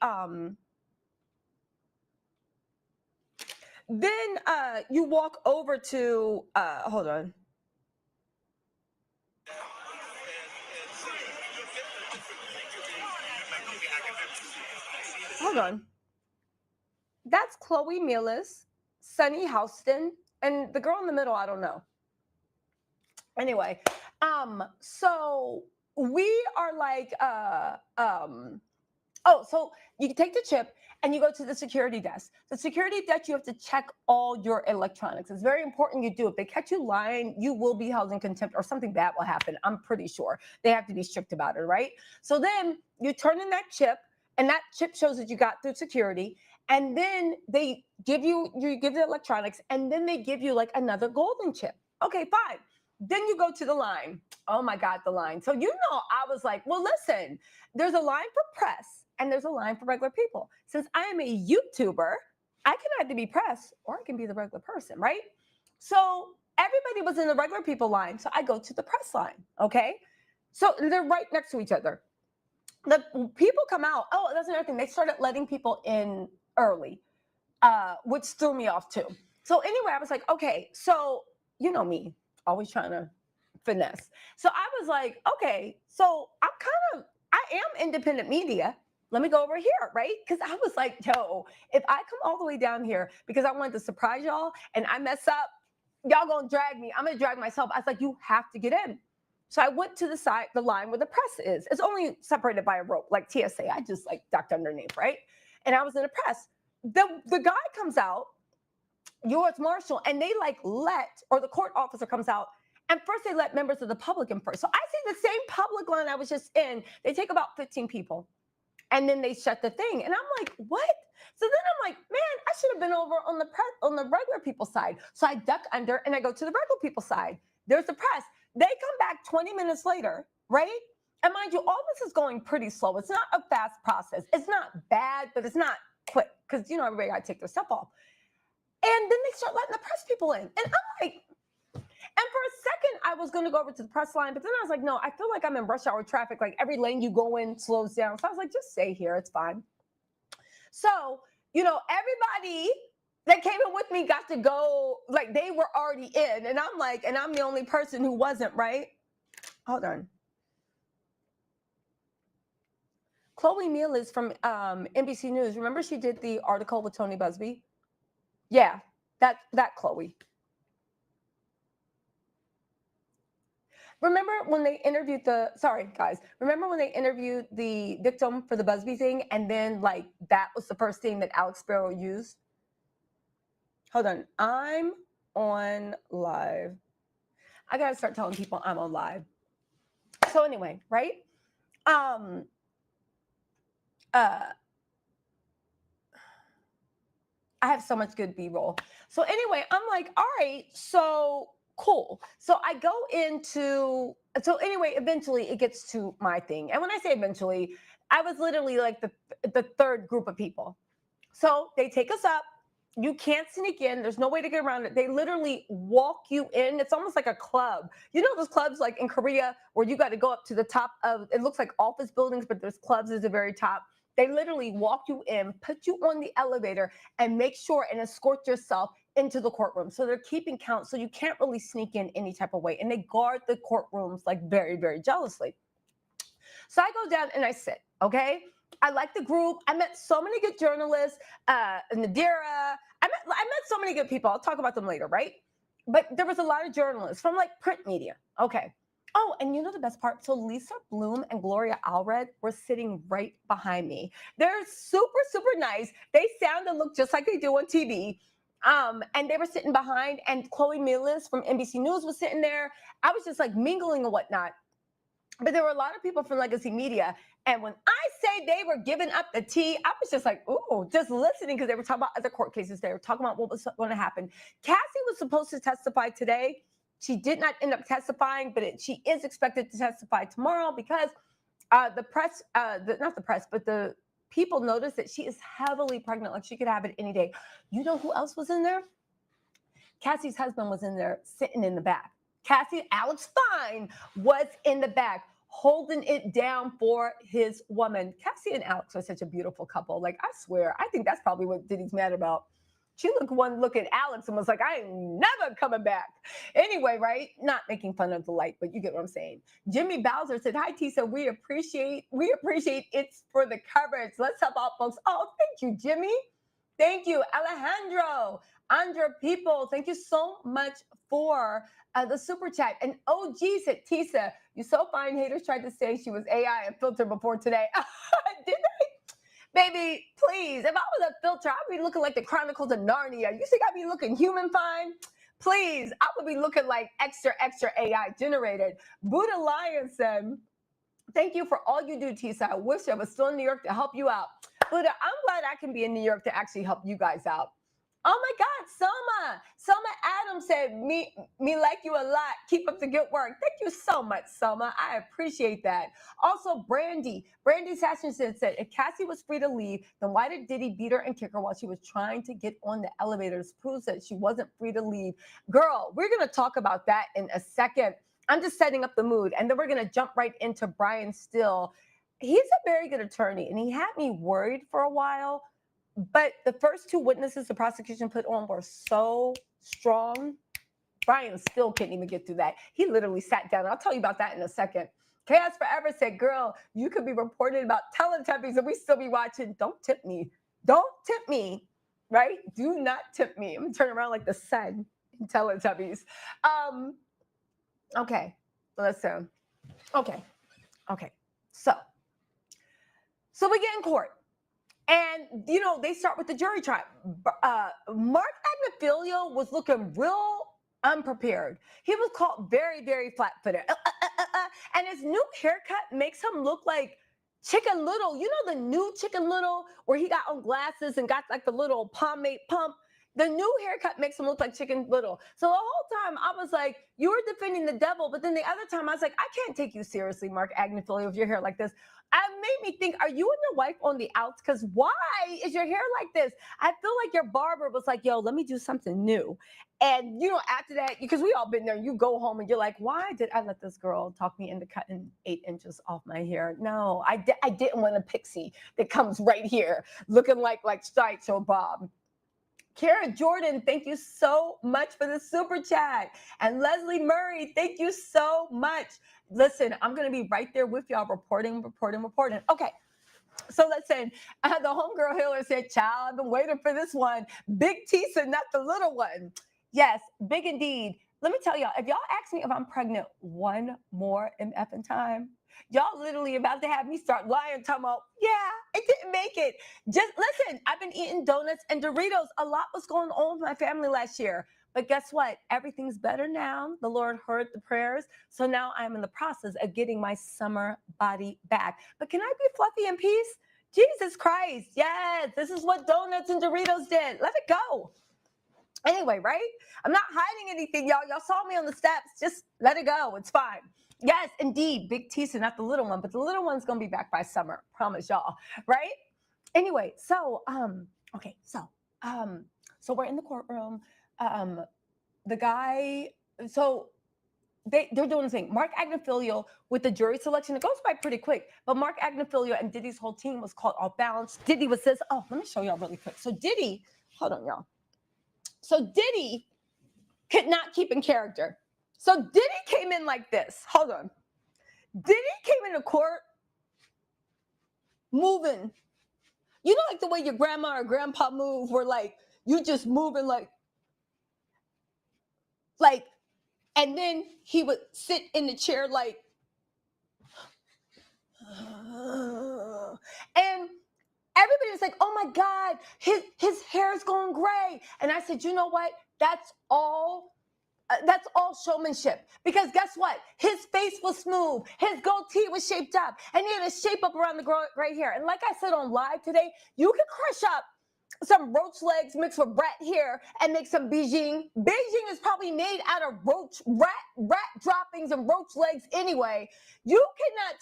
Then you walk over to, hold on. Hold on. That's Chloe Mealis, Sunny Houston, and the girl in the middle, I don't know. Anyway, so we are like, so you take the chip and you go to the security desk. The security desk, you have to check all your electronics. It's very important you do. If they catch you lying, you will be held in contempt or something bad will happen. I'm pretty sure. They have to be strict about it, right? So then you turn in that chip, and that chip shows that you got through security. And then you give the electronics, and then they give you like another golden chip. Okay, fine. Then you go to the line. Oh my God, the line. So, I was like, well, listen, there's a line for press and there's a line for regular people. Since I am a YouTuber, I can either be press or I can be the regular person, right? So everybody was in the regular people line. So I go to the press line, okay? So they're right next to each other. The people come out. Oh, that's another thing. They started letting people in early, which threw me off too. So anyway, I was like, okay, so you know me, always trying to finesse. So I was like, okay, so I am independent media. Let me go over here, right? Because I was like, yo, if I come all the way down here because I wanted to surprise y'all and I mess up, y'all gonna drag me. I'm gonna drag myself. I was like, you have to get in. So I went to the line where the press is. It's only separated by a rope, like TSA. I just like ducked underneath, right? And I was in the press. The guy comes out, U.S. Marshal, and they or the court officer comes out, and first they let members of the public in first. So I see the same public line I was just in. They take about 15 people, and then they shut the thing. And I'm like, what? So then I'm like, man, I should have been over on the regular people side. So I duck under and I go to the regular people side. There's the press. They come back 20 minutes later, right? And mind you, all this is going pretty slow. It's not a fast process. It's not bad, but it's not quick because, everybody got to take their stuff off. And then they start letting the press people in. And I'm like, and for a second, I was going to go over to the press line, but then I was like, no, I feel like I'm in rush hour traffic. Like every lane you go in slows down. So I was like, just stay here. It's fine. So, everybody that came in with me got to go, like they were already in. And I'm like, and I'm the only person who wasn't, right? Hold on. Chloe Mealis from NBC News. Remember she did the article with Tony Busby? Yeah, that Chloe. Remember when they interviewed remember when they interviewed the victim for the Busby thing, and then that was the first thing that Alex Sparrow used? Hold on, I'm on live. I gotta start telling people I'm on live. So anyway, right? I have so much good B-roll. So anyway, I'm like, all right, so cool. So I go eventually it gets to my thing. And when I say eventually, I was literally like the third group of people. So they take us up. You can't sneak in. There's no way to get around it. They literally walk you in. It's almost like a club. Those clubs like in Korea where you got to go up to the top of, it looks like office buildings, but there's clubs at the very top. They literally walk you in, put you on the elevator, and make sure and escort yourself into the courtroom. So they're keeping count. So you can't really sneak in any type of way. And they guard the courtrooms very, very jealously. So I go down and I sit, okay? I like the group. I met so many good journalists, Nadira. I met so many good people. I'll talk about them later, right? But there was a lot of journalists from print media. Okay. Oh, and the best part? So Lisa Bloom and Gloria Allred were sitting right behind me. They're super, super nice. They sound and look just like they do on TV. And they were sitting behind, and Chloe Mealis from NBC News was sitting there. I was just mingling and whatnot. But there were a lot of people from Legacy Media. And when I say they were giving up the tea, I was just ooh, just listening, because they were talking about other court cases. They were talking about what was going to happen. Cassie was supposed to testify today. She did not end up testifying, but she is expected to testify tomorrow because the people noticed that she is heavily pregnant. Like she could have it any day. You know who else was in there? Cassie's husband was in there sitting in the back. Alex Fine was in the back holding it down for his woman. Cassie and Alex are such a beautiful couple. I swear, I think that's probably what Diddy's mad about. She looked at Alex and was like, I ain't never coming back. Anyway, right? Not making fun of the light, but you get what I'm saying. Jimmy Bowser said, hi, Tisa. We appreciate it's for the coverage. Let's help out folks. Oh, thank you, Jimmy. Thank you, Alejandro. Andra People, thank you so much for the super chat. And OG said, Tisa, you so fine. Haters tried to say she was AI and filter before today. Did they? Baby, please, if I was a filter, I'd be looking like the Chronicles of Narnia. You think I'd be looking human fine? Please, I would be looking like extra AI generated. Buddha Lion said, thank you for all you do, Tisa. I wish I was still in New York to help you out. Buddha, I'm glad I can be in New York to actually help you guys out. Oh my God, Selma Adams said, me like you a lot. Keep up the good work. Thank you so much, Selma. I appreciate that. Also, Brandy Sasson said, if Cassie was free to leave, then why did Diddy beat her and kick her while she was trying to get on the elevator? This proves that she wasn't free to leave. Girl, we're going to talk about that in a second. I'm just setting up the mood, and then we're going to jump right into Brian Still. He's a very good attorney, and he had me worried for a while. But the first two witnesses the prosecution put on were so strong. Brian still couldn't even get through that. He literally sat down. I'll tell you about that in a second. Chaos Forever said, girl, you could be reported about Teletubbies and we still be watching. Don't tip me. Don't tip me, right? Do not tip me. I'm going to turn around like the sun in Teletubbies. Okay, listen. Okay. So we get in court. And, they start with the jury trial. Mark Agnifilio was looking real unprepared. He was caught very, very flat-footed. And his new haircut makes him look like Chicken Little. You know the new Chicken Little where he got on glasses and got like the little pomade pump? The new haircut makes him look like Chicken Little. So the whole time I was like, you were defending the devil. But then the other time I was like, I can't take you seriously, Mark Agnifilio, with your hair like this. It made me think, are you and your wife on the outs? Because why is your hair like this? I feel like your barber was like, yo, let me do something new. And, after that, because we all been there, you go home and you're like, why did I let this girl talk me into cutting 8 inches off my hair? No, I didn't want a pixie that comes right here looking like Sideshow Bob. Kara Jordan, thank you so much for the super chat. And Leslie Murray, thank you so much. Listen, I'm going to be right there with y'all reporting. Okay, so listen, the homegirl Hiller said, child, I've been waiting for this one. Big Tisa, not the little one. Yes, big indeed. Let me tell y'all, if y'all ask me if I'm pregnant one more MF time, y'all literally about to have me start lying, talking about, yeah, I didn't make it. Just listen, I've been eating donuts and Doritos. A lot was going on with my family last year. But guess what? Everything's better now. The Lord heard the prayers. So now I'm in the process of getting my summer body back. But can I be fluffy in peace? Jesus Christ. Yes, this is what donuts and Doritos did. Let it go. Anyway, right? I'm not hiding anything, y'all. Y'all saw me on the steps. Just let it go. It's fine. Yes, indeed. Big Tisa, not the little one, but the little one's going to be back by summer. Promise y'all. Right? Anyway, so we're in the courtroom. The guy, so they're doing the thing. Mark Agnifilio with the jury selection, it goes by pretty quick, but Mark Agnifilio and Diddy's whole team was called off balance. Diddy was this, let me show y'all really quick. So Diddy, hold on, y'all. So Diddy could not keep in character. So Diddy came in like this. Hold on. Diddy came into court moving. You know, like the way your grandma or grandpa move, where like you just moving like, and then he would sit in the chair like, and everybody was like, oh my God, his hair is going gray. And I said, you know what? That's all showmanship. Because guess what? His face was smooth. His goatee was shaped up. And he had a shape up around the right here. And like I said on live today, you can crush up some roach legs mixed with rat hair and make some Beijing. Beijing is probably made out of rat droppings and roach legs anyway. You cannot,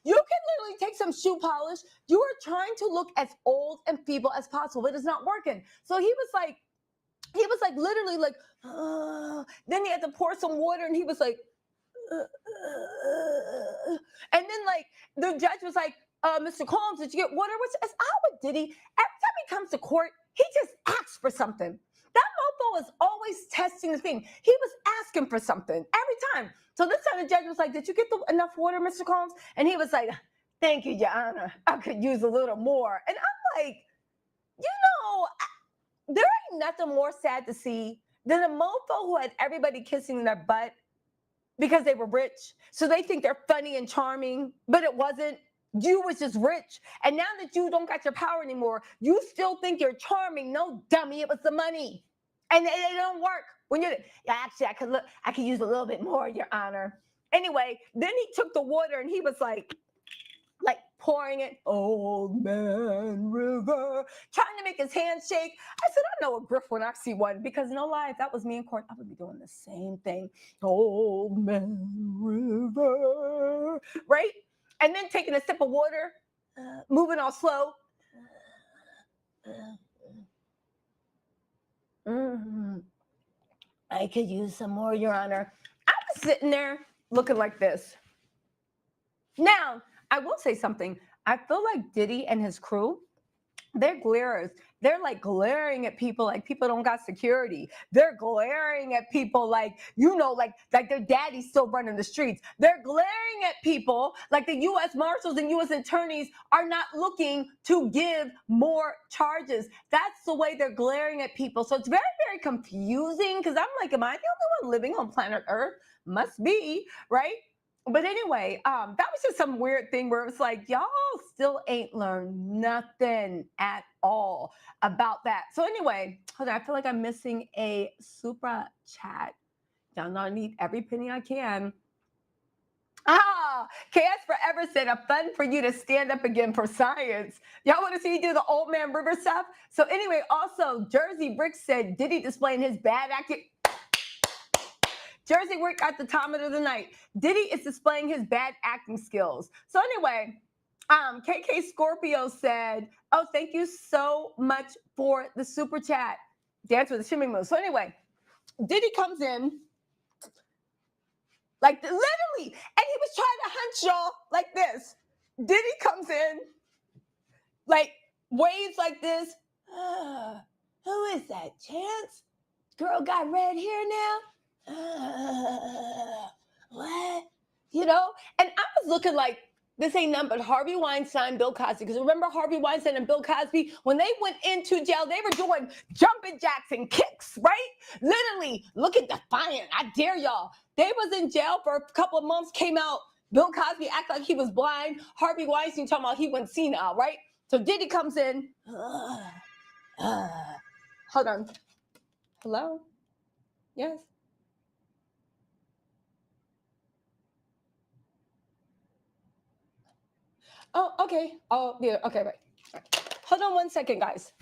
you can literally take some shoe polish. You are trying to look as old and feeble as possible. It is not working. So he was like literally like, then he had to pour some water and he was like, and then like the judge was like, Mr. Combs, did you get water? Which is how with Diddy. Every time he comes to court, He just asked for something. That mofo is always testing the thing. He was asking for something every time. So this time the judge was like, did you get enough water, Mr. Combs? And he was like, thank you, Your Honor. I could use a little more. And I'm like, there ain't nothing more sad to see than a mofo who had everybody kissing their butt because they were rich. So they think they're funny and charming, but it wasn't. You was just rich. And now that you don't got your power anymore, you still think you're charming. No, dummy, it was the money. And it don't work. When you're, actually, I could use a little bit more, Your Honor. Anyway, then he took the water and he was like pouring it, Old Man River, trying to make his hands shake. I said, I know a griff when I see one, because no lie, if that was me in court, I would be doing the same thing. Old Man River, right? And then taking a sip of water, moving all slow. I could use some more, Your Honor. I was sitting there looking like this. Now, I will say something. I feel like Diddy and his crew, they're glarers. They're like glaring at people like people don't got security. They're glaring at people like, like their daddy's still running the streets. They're glaring at people like the U.S. Marshals and U.S. attorneys are not looking to give more charges. That's the way they're glaring at people. So it's very, very confusing because I'm like, am I the only one living on planet Earth? Must be, right? But anyway, that was just some weird thing where it was like, y'all still ain't learned nothing at all about that. So anyway, hold on, I feel like I'm missing a super chat. Y'all know I need every penny I can. KS Forever said, a fun for you to stand up again for science. Y'all want to see you do the Old Man River stuff? So anyway, also, Jersey Brick said, Diddy displaying his bad acting. Jersey Wick at the time of the night. Diddy is displaying his bad acting skills. So anyway, KK Scorpio said, oh, thank you so much for the super chat. Dance with the shimmy move. So anyway, Diddy comes in, like literally, and he was trying to hunch y'all like this. Diddy comes in, like waves like this. Who is that, Chance? Girl got red hair now? What? And I was looking like, this ain't nothing but Harvey Weinstein, Bill Cosby. Because remember Harvey Weinstein and Bill Cosby? When they went into jail, they were doing jumping jacks and kicks, right? Literally, looking defiant. I dare y'all. They was in jail for a couple of months, came out. Bill Cosby acted like he was blind. Harvey Weinstein talking about he went senile, right? So Diddy comes in. Hold on. Hello? Yes? Oh, okay. Oh, yeah. Okay, right. Hold on 1 second, guys.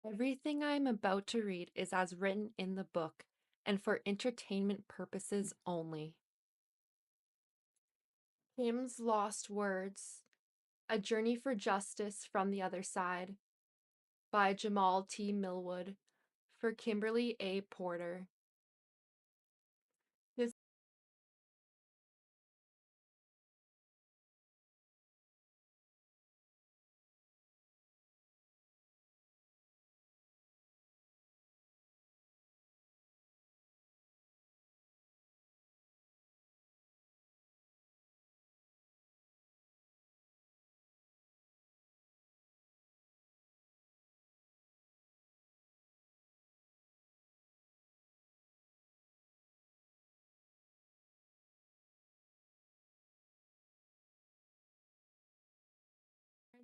Everything I am about to read is as written in the book and for entertainment purposes only. Kim's Lost Words: A Journey for Justice from the Other Side by Jamal T. Millwood for Kimberly A. Porter. This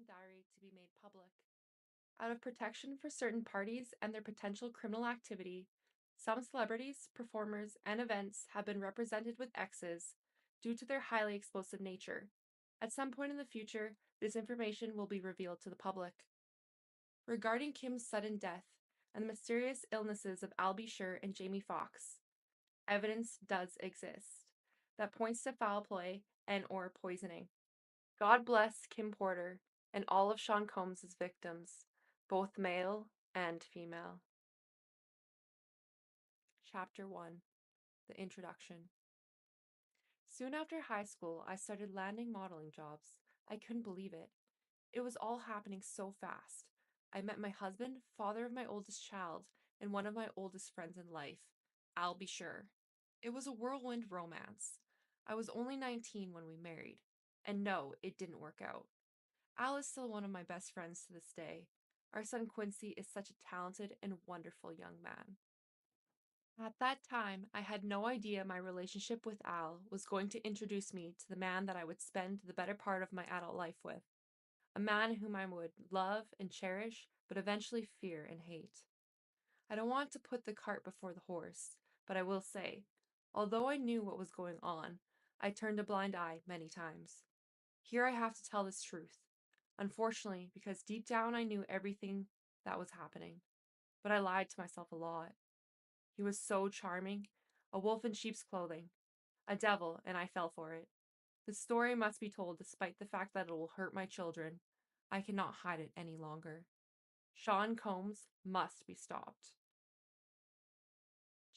diary to be made public. Out of protection for certain parties and their potential criminal activity, some celebrities, performers, and events have been represented with X's due to their highly explosive nature. At some point in the future, this information will be revealed to the public. Regarding Kim's sudden death and the mysterious illnesses of Albie Schur and Jamie Foxx, evidence does exist that points to foul play and or poisoning. God bless Kim Porter and all of Sean Combs' victims, both male and female. Chapter 1: The Introduction. Soon after high school, I started landing modeling jobs. I couldn't believe it. It was all happening so fast. I met my husband, father of my oldest child, and one of my oldest friends in life, I'll be sure. It was a whirlwind romance. I was only 19 when we married. And no, it didn't work out. Al is still one of my best friends to this day. Our son Quincy is such a talented and wonderful young man. At that time, I had no idea my relationship with Al was going to introduce me to the man that I would spend the better part of my adult life with. A man whom I would love and cherish, but eventually fear and hate. I don't want to put the cart before the horse, but I will say, although I knew what was going on, I turned a blind eye many times. Here I have to tell this truth. Unfortunately, because deep down I knew everything that was happening. But I lied to myself a lot. He was so charming, a wolf in sheep's clothing, a devil, and I fell for it. The story must be told despite the fact that it will hurt my children. I cannot hide it any longer. Sean Combs must be stopped.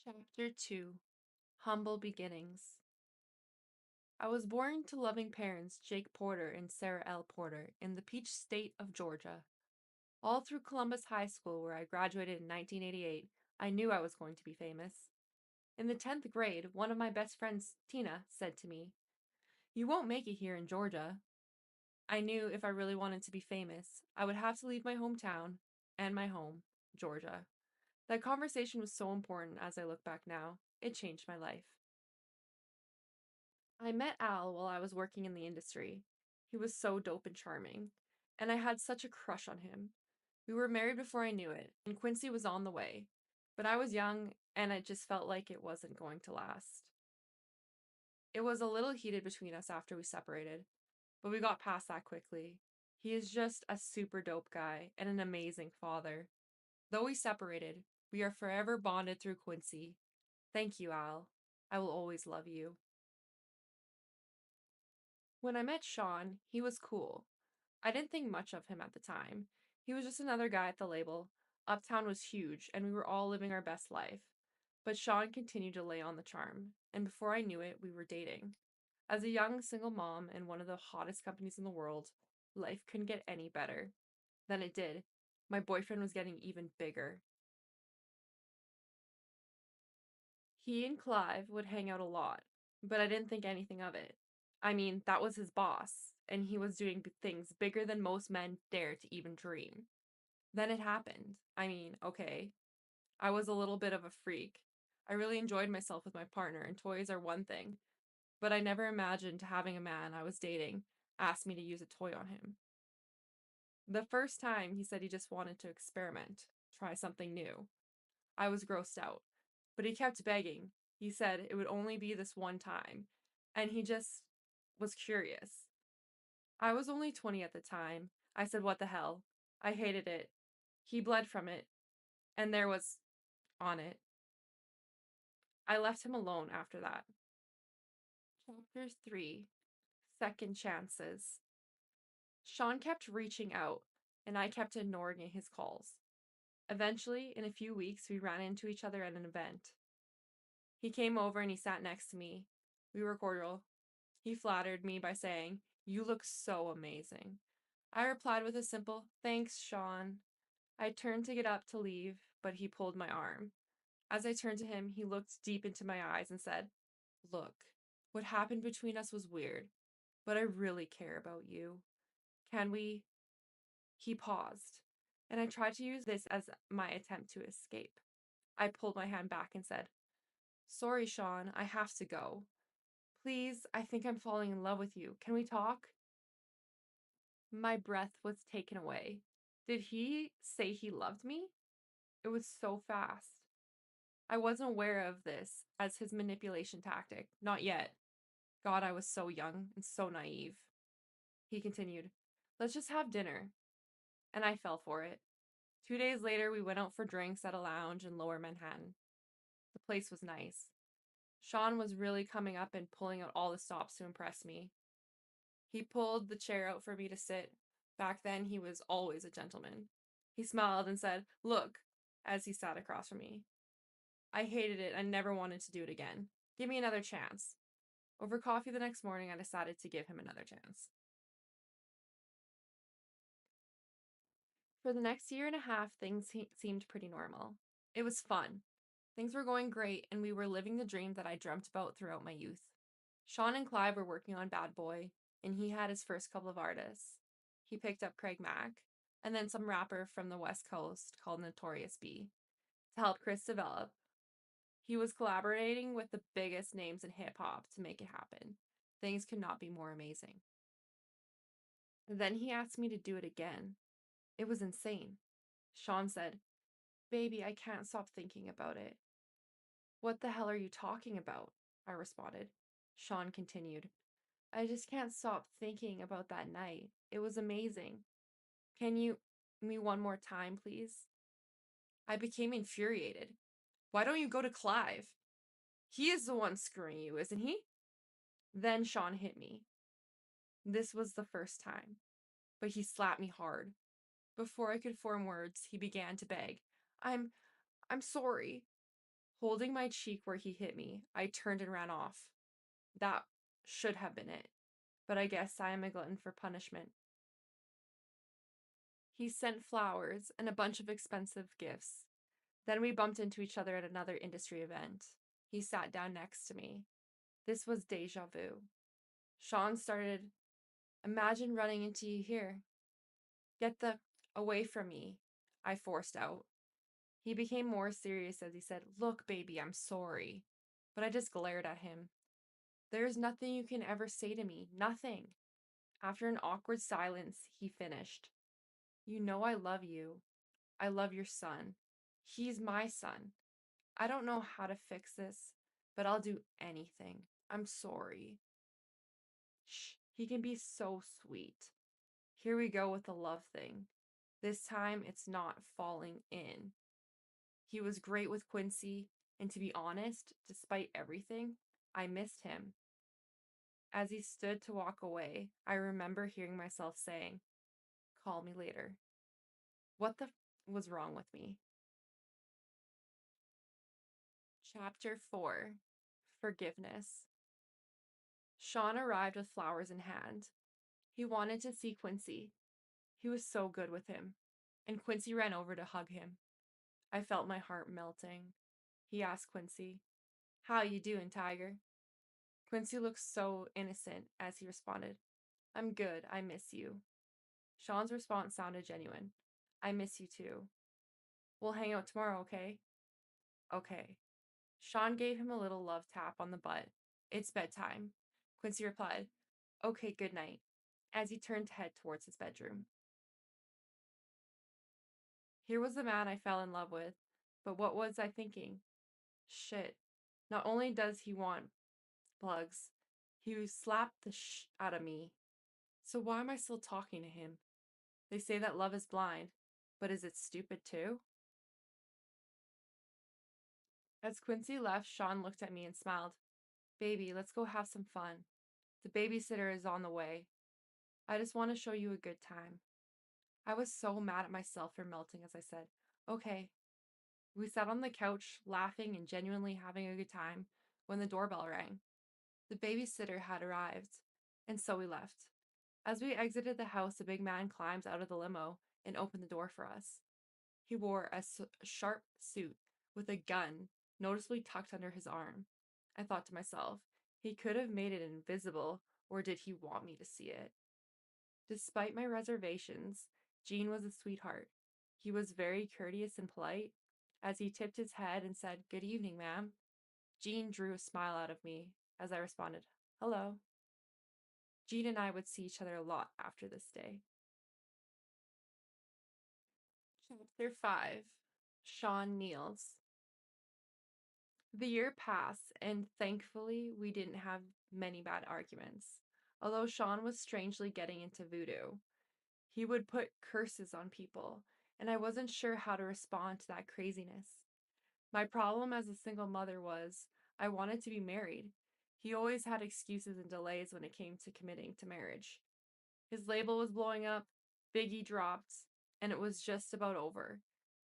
Chapter 2: Humble Beginnings. I was born to loving parents Jake Porter and Sarah L. Porter in the Peach State of Georgia. All through Columbus High School, where I graduated in 1988, I knew I was going to be famous. In the 10th grade, one of my best friends, Tina, said to me, "You won't make it here in Georgia." I knew if I really wanted to be famous, I would have to leave my hometown and my home, Georgia. That conversation was so important as I look back now. It changed my life. I met Al while I was working in the industry. He was so dope and charming, and I had such a crush on him. We were married before I knew it, and Quincy was on the way, but I was young and it just felt like it wasn't going to last. It was a little heated between us after we separated, but we got past that quickly. He is just a super dope guy and an amazing father. Though we separated, we are forever bonded through Quincy. Thank you, Al. I will always love you. When I met Sean, he was cool. I didn't think much of him at the time. He was just another guy at the label. Uptown was huge, and we were all living our best life. But Sean continued to lay on the charm, and before I knew it, we were dating. As a young single mom in one of the hottest companies in the world, life couldn't get any better. Then it did. My boyfriend was getting even bigger. He and Clive would hang out a lot, but I didn't think anything of it. I mean, that was his boss, and he was doing things bigger than most men dare to even dream. Then it happened. I mean, okay, I was a little bit of a freak. I really enjoyed myself with my partner, and toys are one thing, but I never imagined having a man I was dating ask me to use a toy on him. The first time, he said he just wanted to experiment, try something new. I was grossed out, but he kept begging. He said it would only be this one time, and he just was curious. I was only 20 at the time. I said, what the hell? I hated it. He bled from it, And there was on it. I left him alone after that. Chapter 3, Second Chances. Sean kept reaching out, and I kept ignoring his calls. Eventually, in a few weeks, we ran into each other at an event. He came over and he sat next to me. We were cordial. He flattered me by saying, "You look so amazing." I replied with a simple, "Thanks, Sean." I turned to get up to leave, but he pulled my arm. As I turned to him, he looked deep into my eyes and said, "Look, what happened between us was weird, but I really care about you. Can we?" He paused, and I tried to use this as my attempt to escape. I pulled my hand back and said, "Sorry, Sean, I have to go. Please, I think I'm falling in love with you. Can we talk?" My breath was taken away. Did he say he loved me? It was so fast. I wasn't aware of this as his manipulation tactic. Not yet. God, I was so young and so naive. He continued, "Let's just have dinner." And I fell for it. 2 days later, we went out for drinks at a lounge in Lower Manhattan. The place was nice. Sean was really coming up and pulling out all the stops to impress me. He pulled the chair out for me to sit. Back then, he was always a gentleman. He smiled and said, "Look," as he sat across from me. I hated it and never wanted to do it again. Give me another chance. Over coffee the next morning, I decided to give him another chance. For the next year and a half, things seemed pretty normal. It was fun. Things were going great, and we were living the dream that I dreamt about throughout my youth. Sean and Clive were working on Bad Boy, and he had his first couple of artists. He picked up Craig Mack, and then some rapper from the West Coast called Notorious B, to help Chris develop. He was collaborating with the biggest names in hip hop to make it happen. Things could not be more amazing. Then he asked me to do it again. It was insane. Sean said, "Baby, I can't stop thinking about it." "What the hell are you talking about?" I responded. Sean continued, "I just can't stop thinking about that night. It was amazing. Can you me one more time, please?" I became infuriated. "Why don't you go to Clive? He is the one screwing you, isn't he?" Then Sean hit me. This was the first time, but he slapped me hard. Before I could form words, he began to beg, I'm sorry." Holding my cheek where he hit me, I turned and ran off. That should have been it, but I guess I am a glutton for punishment. He sent flowers and a bunch of expensive gifts. Then we bumped into each other at another industry event. He sat down next to me. This was deja vu. Sean started, "Imagine running into you here." "Get the away from me," I forced out. He became more serious as he said, "Look, baby, I'm sorry." But I just glared at him. "There's nothing you can ever say to me. Nothing." After an awkward silence, he finished, "You know I love you. I love your son. He's my son. I don't know how to fix this, but I'll do anything. I'm sorry." Shh, he can be so sweet. Here we go with the love thing. This time it's not falling in. He was great with Quincy, and to be honest, despite everything, I missed him. As he stood to walk away, I remember hearing myself saying, "Call me later." What the was wrong with me? Chapter 4, Forgiveness. Sean arrived with flowers in hand. He wanted to see Quincy. He was so good with him, and Quincy ran over to hug him. I felt my heart melting. He asked Quincy, "How you doing, Tiger?" Quincy looked so innocent as he responded, "I'm good, I miss you." Sean's response sounded genuine. "I miss you too. We'll hang out tomorrow, okay?" "Okay." Sean gave him a little love tap on the butt. "It's bedtime." Quincy replied, "Okay, good night," as he turned to head towards his bedroom. Here was the man I fell in love with, but what was I thinking? Shit. Not only does he want plugs, he slapped the out of me. So why am I still talking to him? They say that love is blind, but is it stupid too? As Quincy left, Sean looked at me and smiled. Baby, let's go have some fun. The babysitter is on the way. I just want to show you a good time. I was so mad at myself for melting as I said, okay. We sat on the couch, laughing and genuinely having a good time when the doorbell rang. The babysitter had arrived, and so we left. As we exited the house, a big man climbs out of the limo and opened the door for us. He wore a sharp suit with a gun noticeably tucked under his arm. I thought to myself, he could have made it invisible, or did he want me to see it? Despite my reservations, Gene was a sweetheart. He was very courteous and polite. As he tipped his head and said, "Good evening, ma'am," Gene drew a smile out of me as I responded, "Hello." Gene and I would see each other a lot after this day. Chapter 5. Sean Kneels. The year passed, and thankfully we didn't have many bad arguments. Although Sean was strangely getting into voodoo, he would put curses on people, and I wasn't sure how to respond to that craziness. My problem as a single mother was I wanted to be married. He always had excuses and delays when it came to committing to marriage. His label was blowing up, Biggie dropped, and it was just about over.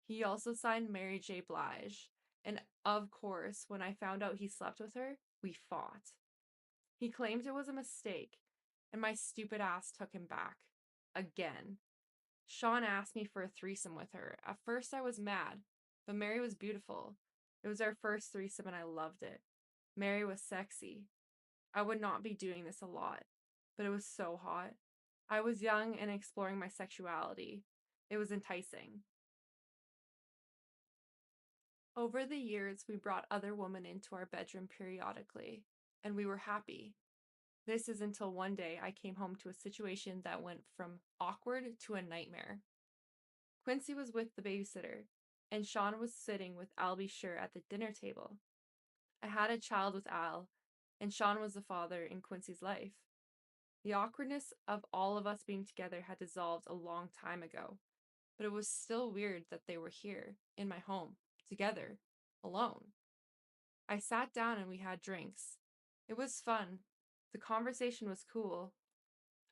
He also signed Mary J. Blige, and of course, when I found out he slept with her, we fought. He claimed it was a mistake, and my stupid ass took him back. Again. Sean asked me for a threesome with her. At first I was mad, but Mary was beautiful. It was our first threesome and I loved it. Mary was sexy. I would not be doing this a lot, but it was so hot. I was young and exploring my sexuality. It was enticing. Over the years, we brought other women into our bedroom periodically, and we were happy. This is until one day I came home to a situation that went from awkward to a nightmare. Quincy was with the babysitter, and Sean was sitting with Albie Sure at the dinner table. I had a child with Al, and Sean was the father in Quincy's life. The awkwardness of all of us being together had dissolved a long time ago, but it was still weird that they were here, in my home, together, alone. I sat down and we had drinks. It was fun. The conversation was cool,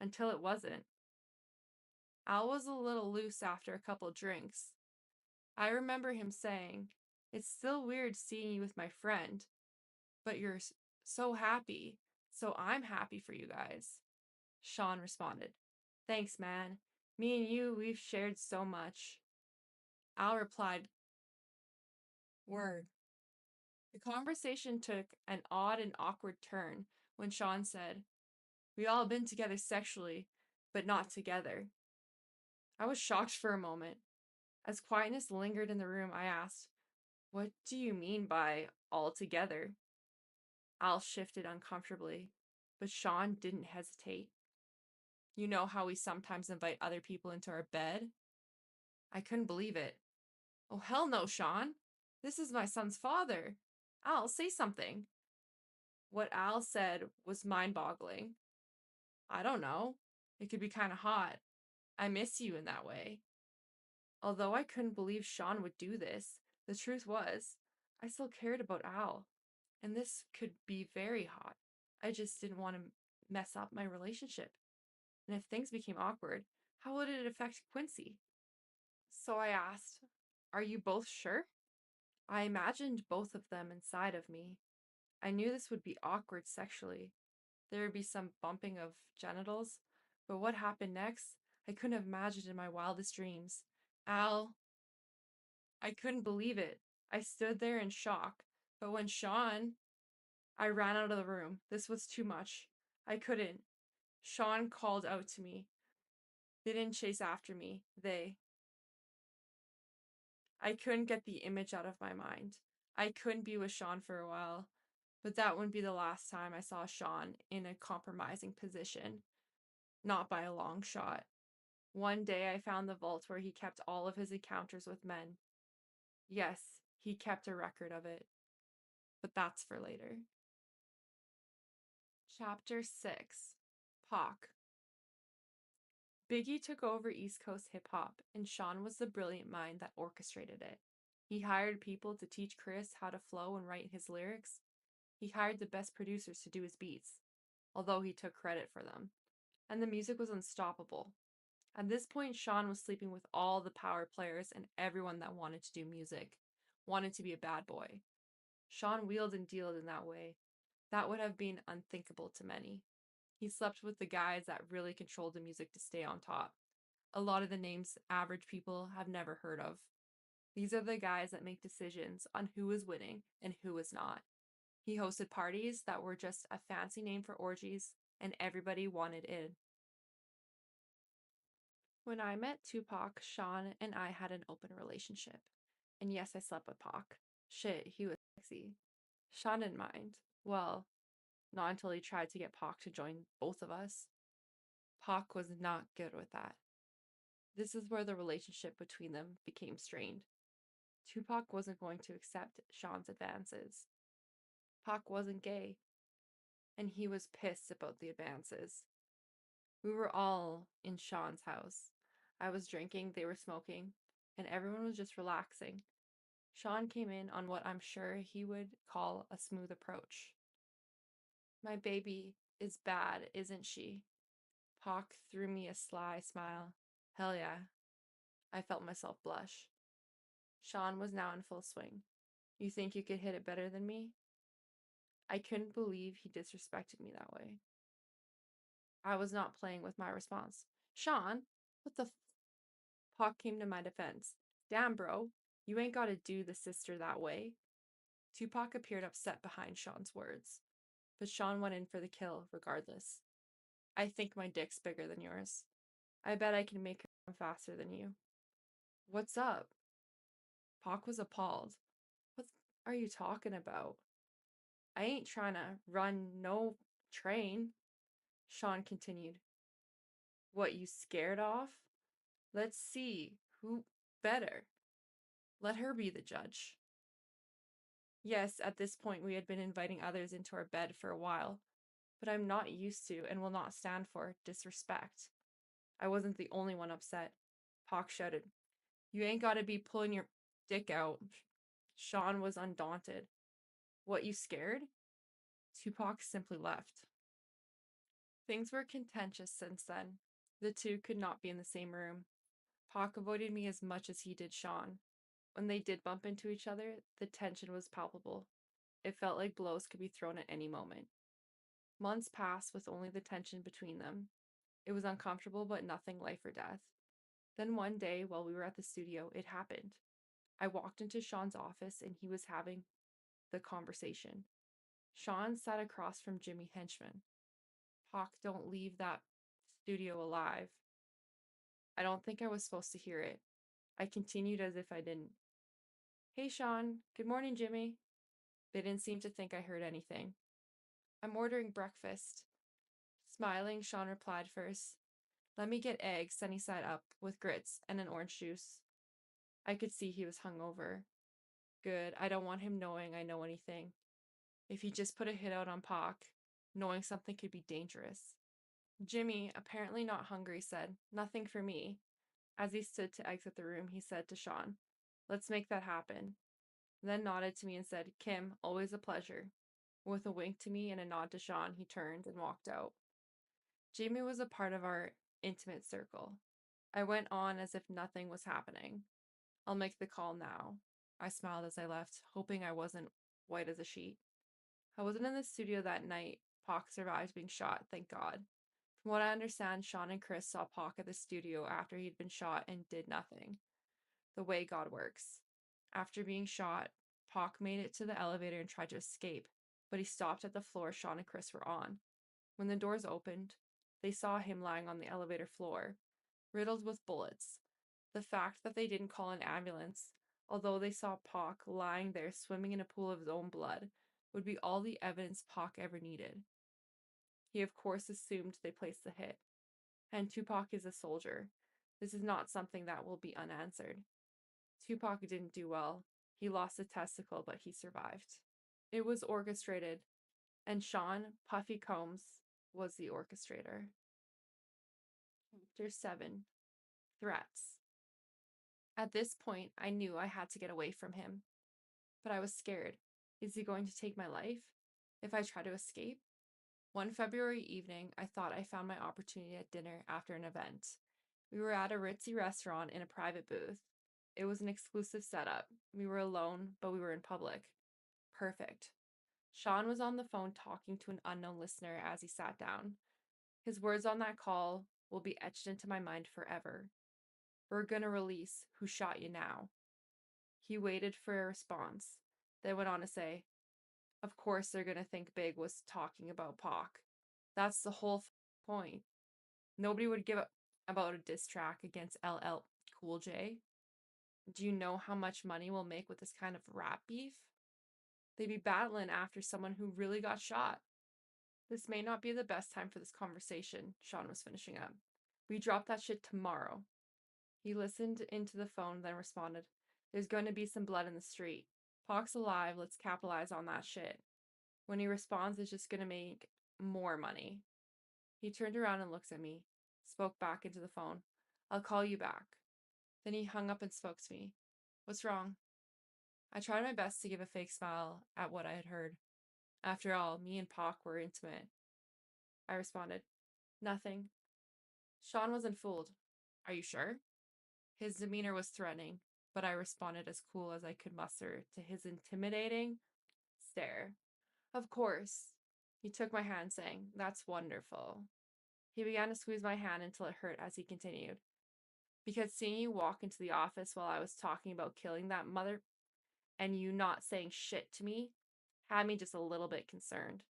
until it wasn't. Al was a little loose after a couple drinks. I remember him saying, "It's still weird seeing you with my friend, but you're so happy, so I'm happy for you guys." Sean responded, "Thanks, man. Me and you, we've shared so much." Al replied, "Word." The conversation took an odd and awkward turn when Sean said, "We all been together sexually, but not together." I was shocked for a moment. As quietness lingered in the room, I asked, "What do you mean by all together?" Al shifted uncomfortably, but Sean didn't hesitate. "You know how we sometimes invite other people into our bed?" I couldn't believe it. "Oh, hell no, Sean. This is my son's father. Al, say something." What Al said was mind-boggling. "I don't know. It could be kind of hot. I miss you in that way." Although I couldn't believe Sean would do this, the truth was, I still cared about Al, and this could be very hot. I just didn't want to mess up my relationship. And if things became awkward, how would it affect Quincy? So I asked, "Are you both sure?" I imagined both of them inside of me. I knew this would be awkward sexually. There would be some bumping of genitals, but what happened next, I couldn't have imagined in my wildest dreams. Al, I couldn't believe it. I stood there in shock, but when I ran out of the room. This was too much. I couldn't. Sean called out to me. They didn't chase after me. I couldn't get the image out of my mind. I couldn't be with Sean for a while, but that wouldn't be the last time I saw Sean in a compromising position. Not by a long shot. One day I found the vault where he kept all of his encounters with men. Yes, he kept a record of it. But that's for later. Chapter 6. Pac. Biggie took over East Coast hip hop, and Sean was the brilliant mind that orchestrated it. He hired people to teach Chris how to flow and write his lyrics. He hired the best producers to do his beats, although he took credit for them. And the music was unstoppable. At this point, Sean was sleeping with all the power players and everyone that wanted to do music, wanted to be a bad boy. Sean wheeled and dealed in that way. That would have been unthinkable to many. He slept with the guys that really controlled the music to stay on top. A lot of the names average people have never heard of. These are the guys that make decisions on who is winning and who is not. He hosted parties that were just a fancy name for orgies, and everybody wanted in. When I met Tupac, Sean and I had an open relationship. And yes, I slept with Pac. Shit, he was sexy. Sean didn't mind. Well, not until he tried to get Pac to join both of us. Pac was not good with that. This is where the relationship between them became strained. Tupac wasn't going to accept Sean's advances. Pac wasn't gay, and he was pissed about the advances. We were all in Sean's house. I was drinking, they were smoking, and everyone was just relaxing. Sean came in on what I'm sure he would call a smooth approach. My baby is bad, isn't she? Pac threw me a sly smile. Hell yeah. I felt myself blush. Sean was now in full swing. You think you could hit it better than me? I couldn't believe he disrespected me that way. I was not playing with my response. Sean, what the f? Pac came to my defense. Damn, bro, you ain't gotta do the sister that way. Tupac appeared upset behind Sean's words, but Sean went in for the kill regardless. I think my dick's bigger than yours. I bet I can make her run faster than you. What's up? Pac was appalled. What are you talking about? I ain't trying to run no train, Sean continued. What, you scared off? Let's see, who better? Let her be the judge. Yes, at this point we had been inviting others into our bed for a while, but I'm not used to and will not stand for disrespect. I wasn't the only one upset. Pac shouted, You ain't gotta be pulling your dick out. Sean was undaunted. What, you scared? Tupac simply left. Things were contentious since then. The two could not be in the same room. Pac avoided me as much as he did Sean. When they did bump into each other, the tension was palpable. It felt like blows could be thrown at any moment. Months passed with only the tension between them. It was uncomfortable, but nothing life or death. Then one day, while we were at the studio, it happened. I walked into Sean's office and he was having the conversation. Sean sat across from Jimmy Henchman. Pac, don't leave that studio alive. I don't think I was supposed to hear it. I continued as if I didn't. Hey, Sean. Good morning, Jimmy. They didn't seem to think I heard anything. I'm ordering breakfast. Smiling, Sean replied first. Let me get eggs sunny side up with grits and an orange juice. I could see he was hungover. Good, I don't want him knowing I know anything. If he just put a hit out on Pac, knowing something could be dangerous. Jimmy, apparently not hungry, said, Nothing for me. As he stood to exit the room, he said to Sean, Let's make that happen. Then nodded to me and said, Kim, always a pleasure. With a wink to me and a nod to Sean, he turned and walked out. Jimmy was a part of our intimate circle. I went on as if nothing was happening. I'll make the call now. I smiled as I left, hoping I wasn't white as a sheet. I wasn't in the studio that night. Pac survived being shot, thank God. From what I understand, Sean and Chris saw Pac at the studio after he'd been shot and did nothing. The way God works. After being shot, Pac made it to the elevator and tried to escape, but he stopped at the floor Sean and Chris were on. When the doors opened, they saw him lying on the elevator floor, riddled with bullets. The fact that they didn't call an ambulance, although they saw Pac lying there swimming in a pool of his own blood, would be all the evidence Pac ever needed. He of course assumed they placed the hit. And Tupac is a soldier. This is not something that will be unanswered. Tupac didn't do well. He lost a testicle, but he survived. It was orchestrated, and Sean Puffy Combs was the orchestrator. Chapter 7. Threats. At this point, I knew I had to get away from him. But I was scared. Is he going to take my life if I try to escape? One February evening, I thought I found my opportunity at dinner after an event. We were at a ritzy restaurant in a private booth. It was an exclusive setup. We were alone, but we were in public. Perfect. Sean was on the phone talking to an unknown listener as he sat down. His words on that call will be etched into my mind forever. We're gonna release Who Shot You Now. He waited for a response, then went on to say, of course they're gonna think Big was talking about Pac. That's the whole point. Nobody would give up about a diss track against LL Cool J. Do you know how much money we'll make with this kind of rap beef? They'd be battling after someone who really got shot. This may not be the best time for this conversation, Sean was finishing up. We drop that shit tomorrow. He listened into the phone, then responded, there's going to be some blood in the street. Pac's alive, let's capitalize on that shit. When he responds, it's just going to make more money. He turned around and looked at me, spoke back into the phone. I'll call you back. Then he hung up and spoke to me. What's wrong? I tried my best to give a fake smile at what I had heard. After all, me and Pac were intimate. I responded, nothing. Sean wasn't fooled. Are you sure? His demeanor was threatening, but I responded as cool as I could muster to his intimidating stare. Of course. He took my hand, saying, that's wonderful. He began to squeeze my hand until it hurt as he continued. Because seeing you walk into the office while I was talking about killing that mother and you not saying shit to me had me just a little bit concerned.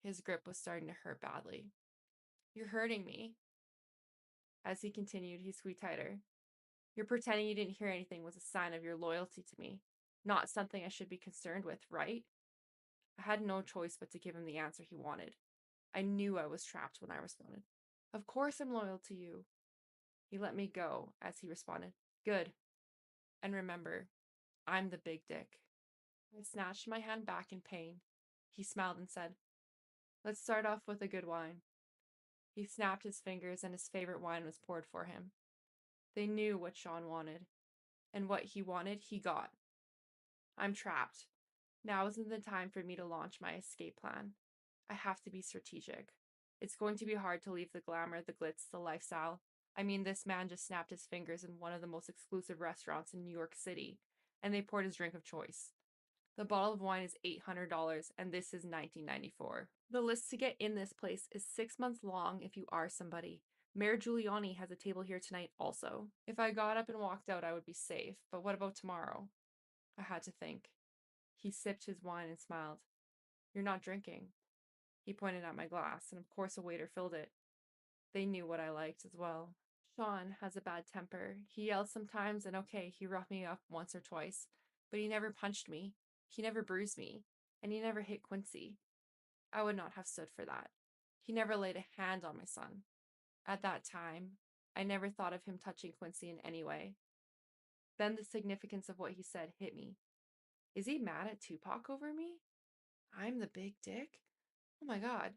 His grip was starting to hurt badly. You're hurting me. As he continued, he squeezed tighter. You're pretending you didn't hear anything was a sign of your loyalty to me, not something I should be concerned with, right? I had no choice but to give him the answer he wanted. I knew I was trapped when I responded. Of course I'm loyal to you. He let me go as he responded, good. And remember, I'm the big dick. I snatched my hand back in pain. He smiled and said, let's start off with a good wine. He snapped his fingers and his favorite wine was poured for him. They knew what Sean wanted, and what he wanted, he got. I'm trapped. Now isn't the time for me to launch my escape plan. I have to be strategic. It's going to be hard to leave the glamour, the glitz, the lifestyle. I mean, this man just snapped his fingers in one of the most exclusive restaurants in New York City, and they poured his drink of choice. The bottle of wine is $800, and this is 1994. The list to get in this place is 6 months long if you are somebody. Mayor Giuliani has a table here tonight also. If I got up and walked out, I would be safe, but what about tomorrow? I had to think. He sipped his wine and smiled. You're not drinking. He pointed at my glass, and of course a waiter filled it. They knew what I liked as well. Sean has a bad temper. He yells sometimes, and okay, he roughed me up once or twice, but he never punched me. He never bruised me, and he never hit Quincy. I would not have stood for that. He never laid a hand on my son. At that time, I never thought of him touching Quincy in any way. Then the significance of what he said hit me. Is he mad at Tupac over me? I'm the big dick? Oh my god.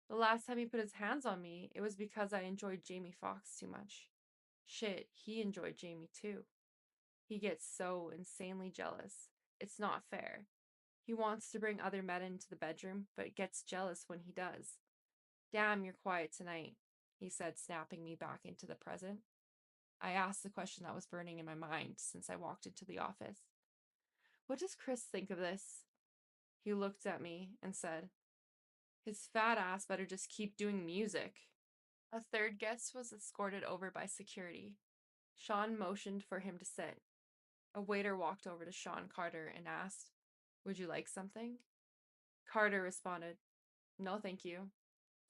The last time he put his hands on me, it was because I enjoyed Jamie Foxx too much. Shit, he enjoyed Jamie too. He gets so insanely jealous. It's not fair. He wants to bring other men into the bedroom, but gets jealous when he does. Damn, you're quiet tonight, he said, snapping me back into the present. I asked the question that was burning in my mind since I walked into the office. What does Chris think of this? He looked at me and said, his fat ass better just keep doing music. A third guest was escorted over by security. Sean motioned for him to sit. A waiter walked over to Sean Carter and asked, would you like something? Carter responded, no thank you,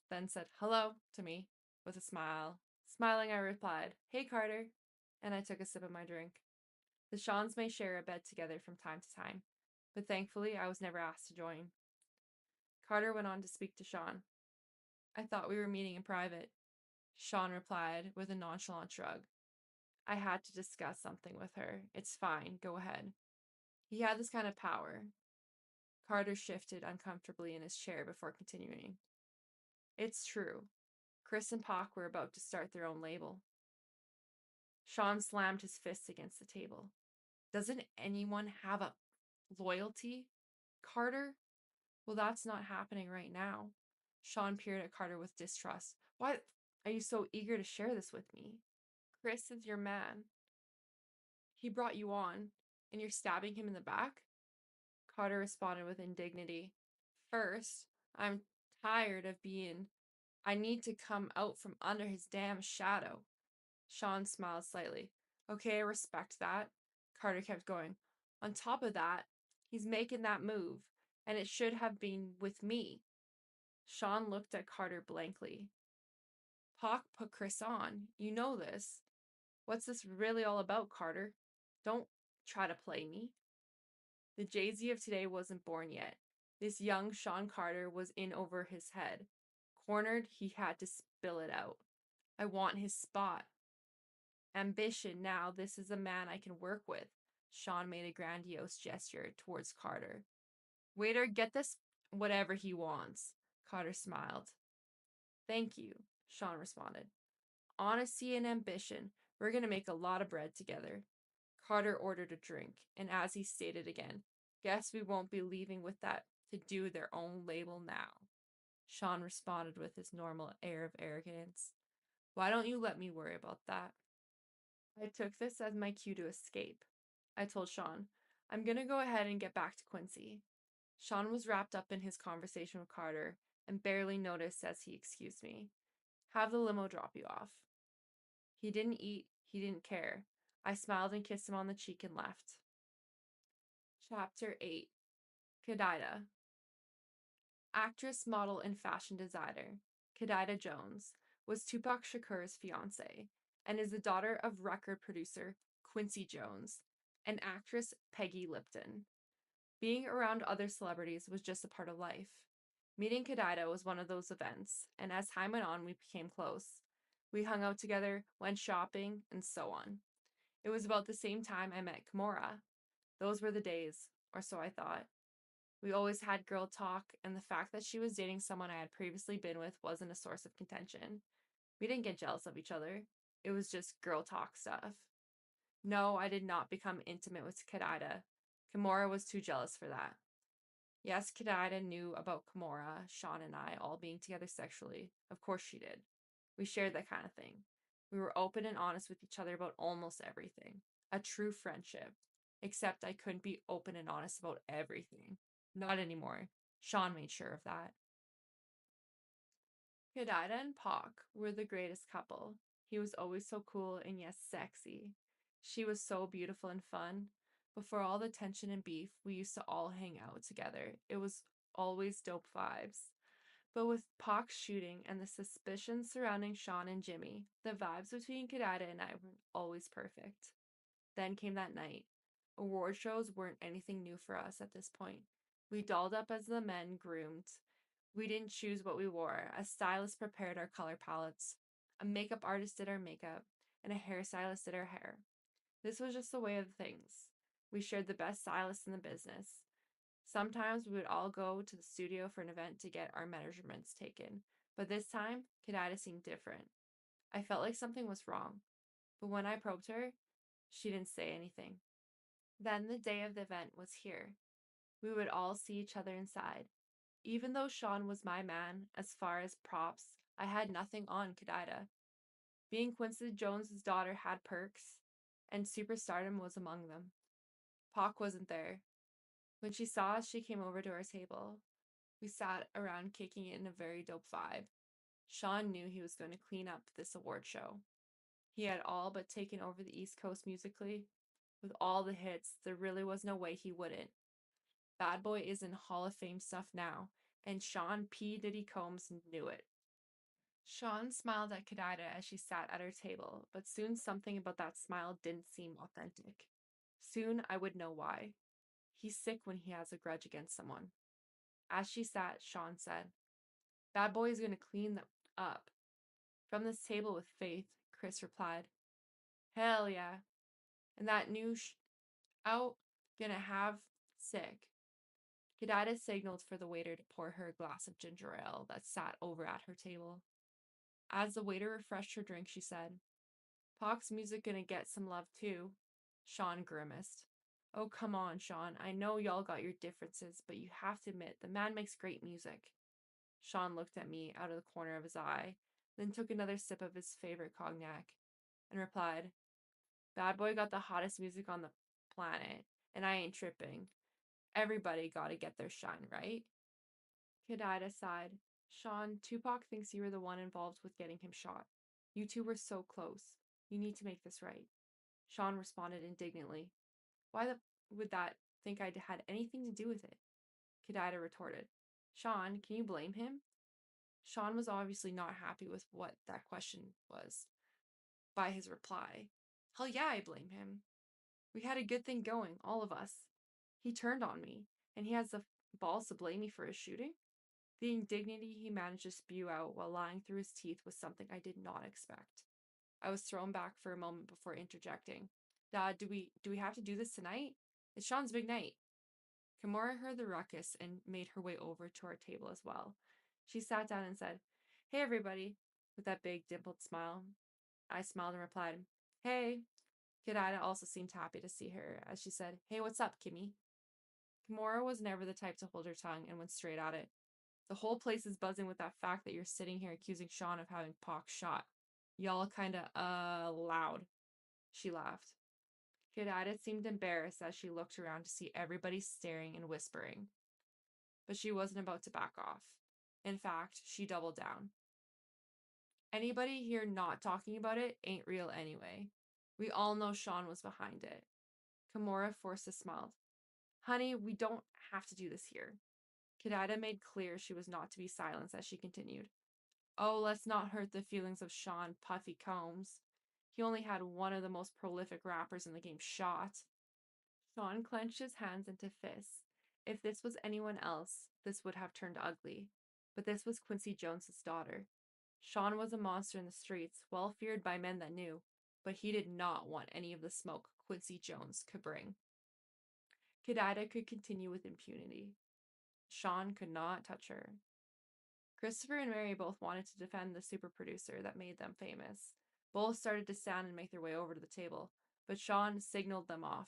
then said hello to me with a smile. Smiling, I replied, hey Carter, and I took a sip of my drink. The Seans may share a bed together from time to time, but thankfully I was never asked to join. Carter went on to speak to Sean. I thought we were meeting in private. Sean replied with a nonchalant shrug. I had to discuss something with her. It's fine, go ahead. He had this kind of power. Carter shifted uncomfortably in his chair before continuing. It's true. Chris and Pac were about to start their own label. Sean slammed his fist against the table. Doesn't anyone have a loyalty, Carter? Well, that's not happening right now. Sean peered at Carter with distrust. Why are you so eager to share this with me? Chris is your man. He brought you on, and you're stabbing him in the back? Carter responded with indignity. First, I'm tired of being. I need to come out from under his damn shadow. Sean smiled slightly. Okay, I respect that. Carter kept going. On top of that, he's making that move, and it should have been with me. Sean looked at Carter blankly. Pac put Chris on. You know this. What's this really all about, Carter? Don't try to play me. The Jay-Z of today wasn't born yet. This young Sean Carter was in over his head. Cornered, he had to spill it out. I want his spot. Ambition, now this is a man I can work with. Sean made a grandiose gesture towards Carter. Waiter, get this whatever he wants. Carter smiled. Thank you, Sean responded. Honesty and ambition. We're going to make a lot of bread together. Carter ordered a drink, and as he stated again, guess we won't be leaving with that to do their own label now. Sean responded with his normal air of arrogance. Why don't you let me worry about that? I took this as my cue to escape. I told Sean, I'm going to go ahead and get back to Quincy. Sean was wrapped up in his conversation with Carter and barely noticed as he excused me. Have the limo drop you off. He didn't eat, he didn't care. I smiled and kissed him on the cheek and left. Chapter 8. Kadida. Actress, model, and fashion designer, Kadida Jones, was Tupac Shakur's fiancée and is the daughter of record producer Quincy Jones and actress Peggy Lipton. Being around other celebrities was just a part of life. Meeting Kadida was one of those events, and as time went on, we became close. We hung out together, went shopping, and so on. It was about the same time I met Kimura. Those were the days, or so I thought. We always had girl talk, and the fact that she was dating someone I had previously been with wasn't a source of contention. We didn't get jealous of each other. It was just girl talk stuff. No, I did not become intimate with Kadida. Kimura was too jealous for that. Yes, Kadida knew about Kimura, Sean, and I all being together sexually. Of course she did. We shared that kind of thing. We were open and honest with each other about almost everything. A true friendship. Except I couldn't be open and honest about everything. Not anymore. Sean made sure of that. Kadida and Pac were the greatest couple. He was always so cool and yes, sexy. She was so beautiful and fun. Before all the tension and beef, we used to all hang out together. It was always dope vibes. But with Pac's shooting and the suspicions surrounding Sean and Jimmy, the vibes between Kadida and I were always perfect. Then came that night. Award shows weren't anything new for us at this point. We dolled up as the men groomed. We didn't choose what we wore. A stylist prepared our color palettes. A makeup artist did our makeup. And a hairstylist did our hair. This was just the way of things. We shared the best stylist in the business. Sometimes we would all go to the studio for an event to get our measurements taken. But this time, Kadida seemed different. I felt like something was wrong. But when I probed her, she didn't say anything. Then the day of the event was here. We would all see each other inside. Even though Sean was my man, as far as props, I had nothing on Kadida. Being Quincy Jones' daughter had perks, and superstardom was among them. Pac wasn't there. When she saw us, she came over to our table. We sat around kicking it in a very dope vibe. Sean knew he was going to clean up this award show. He had all but taken over the East Coast musically. With all the hits, there really was no way he wouldn't. Bad Boy is in Hall of Fame stuff now, and Sean P. Diddy Combs knew it. Sean smiled at Kadida as she sat at her table, but soon something about that smile didn't seem authentic. Soon I would know why. He's sick when he has a grudge against someone. As she sat, Sean said, Bad Boy is going to clean them up. From this table with Faith, Chris replied, Hell yeah. And that new out gonna have sick. Kadida signaled for the waiter to pour her a glass of ginger ale that sat over at her table. As the waiter refreshed her drink, she said, Pac's music gonna get some love too. Sean grimaced. Oh, come on, Sean. I know y'all got your differences, but you have to admit, the man makes great music. Sean looked at me out of the corner of his eye, then took another sip of his favorite cognac, and replied, Bad Boy got the hottest music on the planet, and I ain't tripping. Everybody gotta get their shine, right? Kid Ida sighed. Sean, Tupac thinks you were the one involved with getting him shot. You two were so close. You need to make this right. Sean responded indignantly. Would that think I had anything to do with it? Kid Ida retorted. Sean, can you blame him? Sean was obviously not happy with what that question was by his reply. Hell yeah, I blame him. We had a good thing going, all of us. He turned on me, and he has the balls to blame me for his shooting? The indignity he managed to spew out while lying through his teeth was something I did not expect. I was thrown back for a moment before interjecting. Dad, do we have to do this tonight? It's Sean's big night. Kimura heard the ruckus and made her way over to our table as well. She sat down and said, Hey everybody, with that big dimpled smile. I smiled and replied, Hey. Kid Ida also seemed happy to see her as she said, Hey, what's up, Kimmy? Kimura was never the type to hold her tongue and went straight at it. The whole place is buzzing with that fact that you're sitting here accusing Sean of having Pac shot. Y'all kinda, loud. She laughed. Kid Ida seemed embarrassed as she looked around to see everybody staring and whispering. But she wasn't about to back off. In fact, she doubled down. Anybody here not talking about it ain't real anyway. We all know Sean was behind it. Kimura forced a smile. Honey, we don't have to do this here. Kid Ida made clear she was not to be silenced as she continued. Oh, let's not hurt the feelings of Sean Puffy Combs. He only had one of the most prolific rappers in the game shot. Sean clenched his hands into fists. If this was anyone else, this would have turned ugly. But this was Quincy Jones's daughter. Sean was a monster in the streets, well feared by men that knew, but he did not want any of the smoke Quincy Jones could bring. Kid Ida could continue with impunity. Sean could not touch her. Christopher and Mary both wanted to defend the super producer that made them famous. Both started to stand and make their way over to the table, but Sean signaled them off.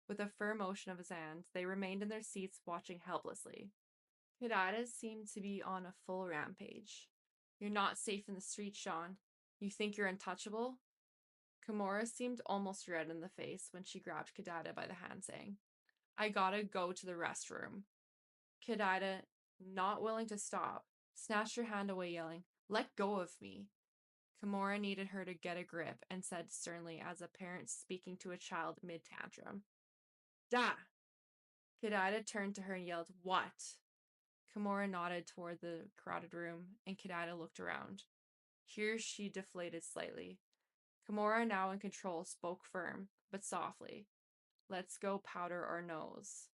With a firm motion of his hand, they remained in their seats watching helplessly. Kid Ida seemed to be on a full rampage. You're not safe in the street, Sean. You think you're untouchable? Kimura seemed almost red in the face when she grabbed Kid Ida by the hand, saying, I gotta go to the restroom. Kid Ida, not willing to stop, snatched her hand away, yelling, Let go of me. Kimura needed her to get a grip and said sternly as a parent speaking to a child mid-tantrum, Da! Kid Ida turned to her and yelled, What? Kimura nodded toward the crowded room, and Kid Ida looked around. Here she deflated slightly. Kimura, now in control, spoke firm, but softly. Let's go powder our nose.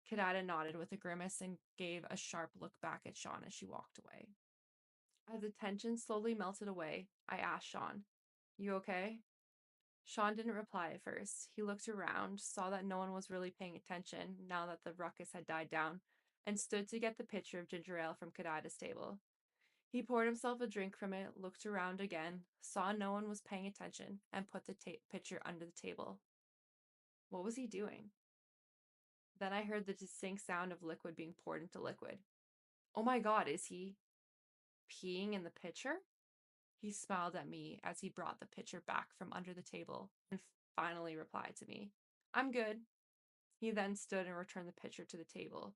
Kid Ida nodded with a grimace and gave a sharp look back at Sean as she walked away. As the tension slowly melted away, I asked Sean, You okay? Sean didn't reply at first. He looked around, saw that no one was really paying attention now that the ruckus had died down, and stood to get the pitcher of ginger ale from Kid Ida's table. He poured himself a drink from it, looked around again, saw no one was paying attention, and put the pitcher under the table. What was he doing? Then I heard the distinct sound of liquid being poured into liquid. Oh my God, is he peeing in the pitcher? He smiled at me as he brought the pitcher back from under the table and finally replied to me, I'm good. He then stood and returned the pitcher to the table.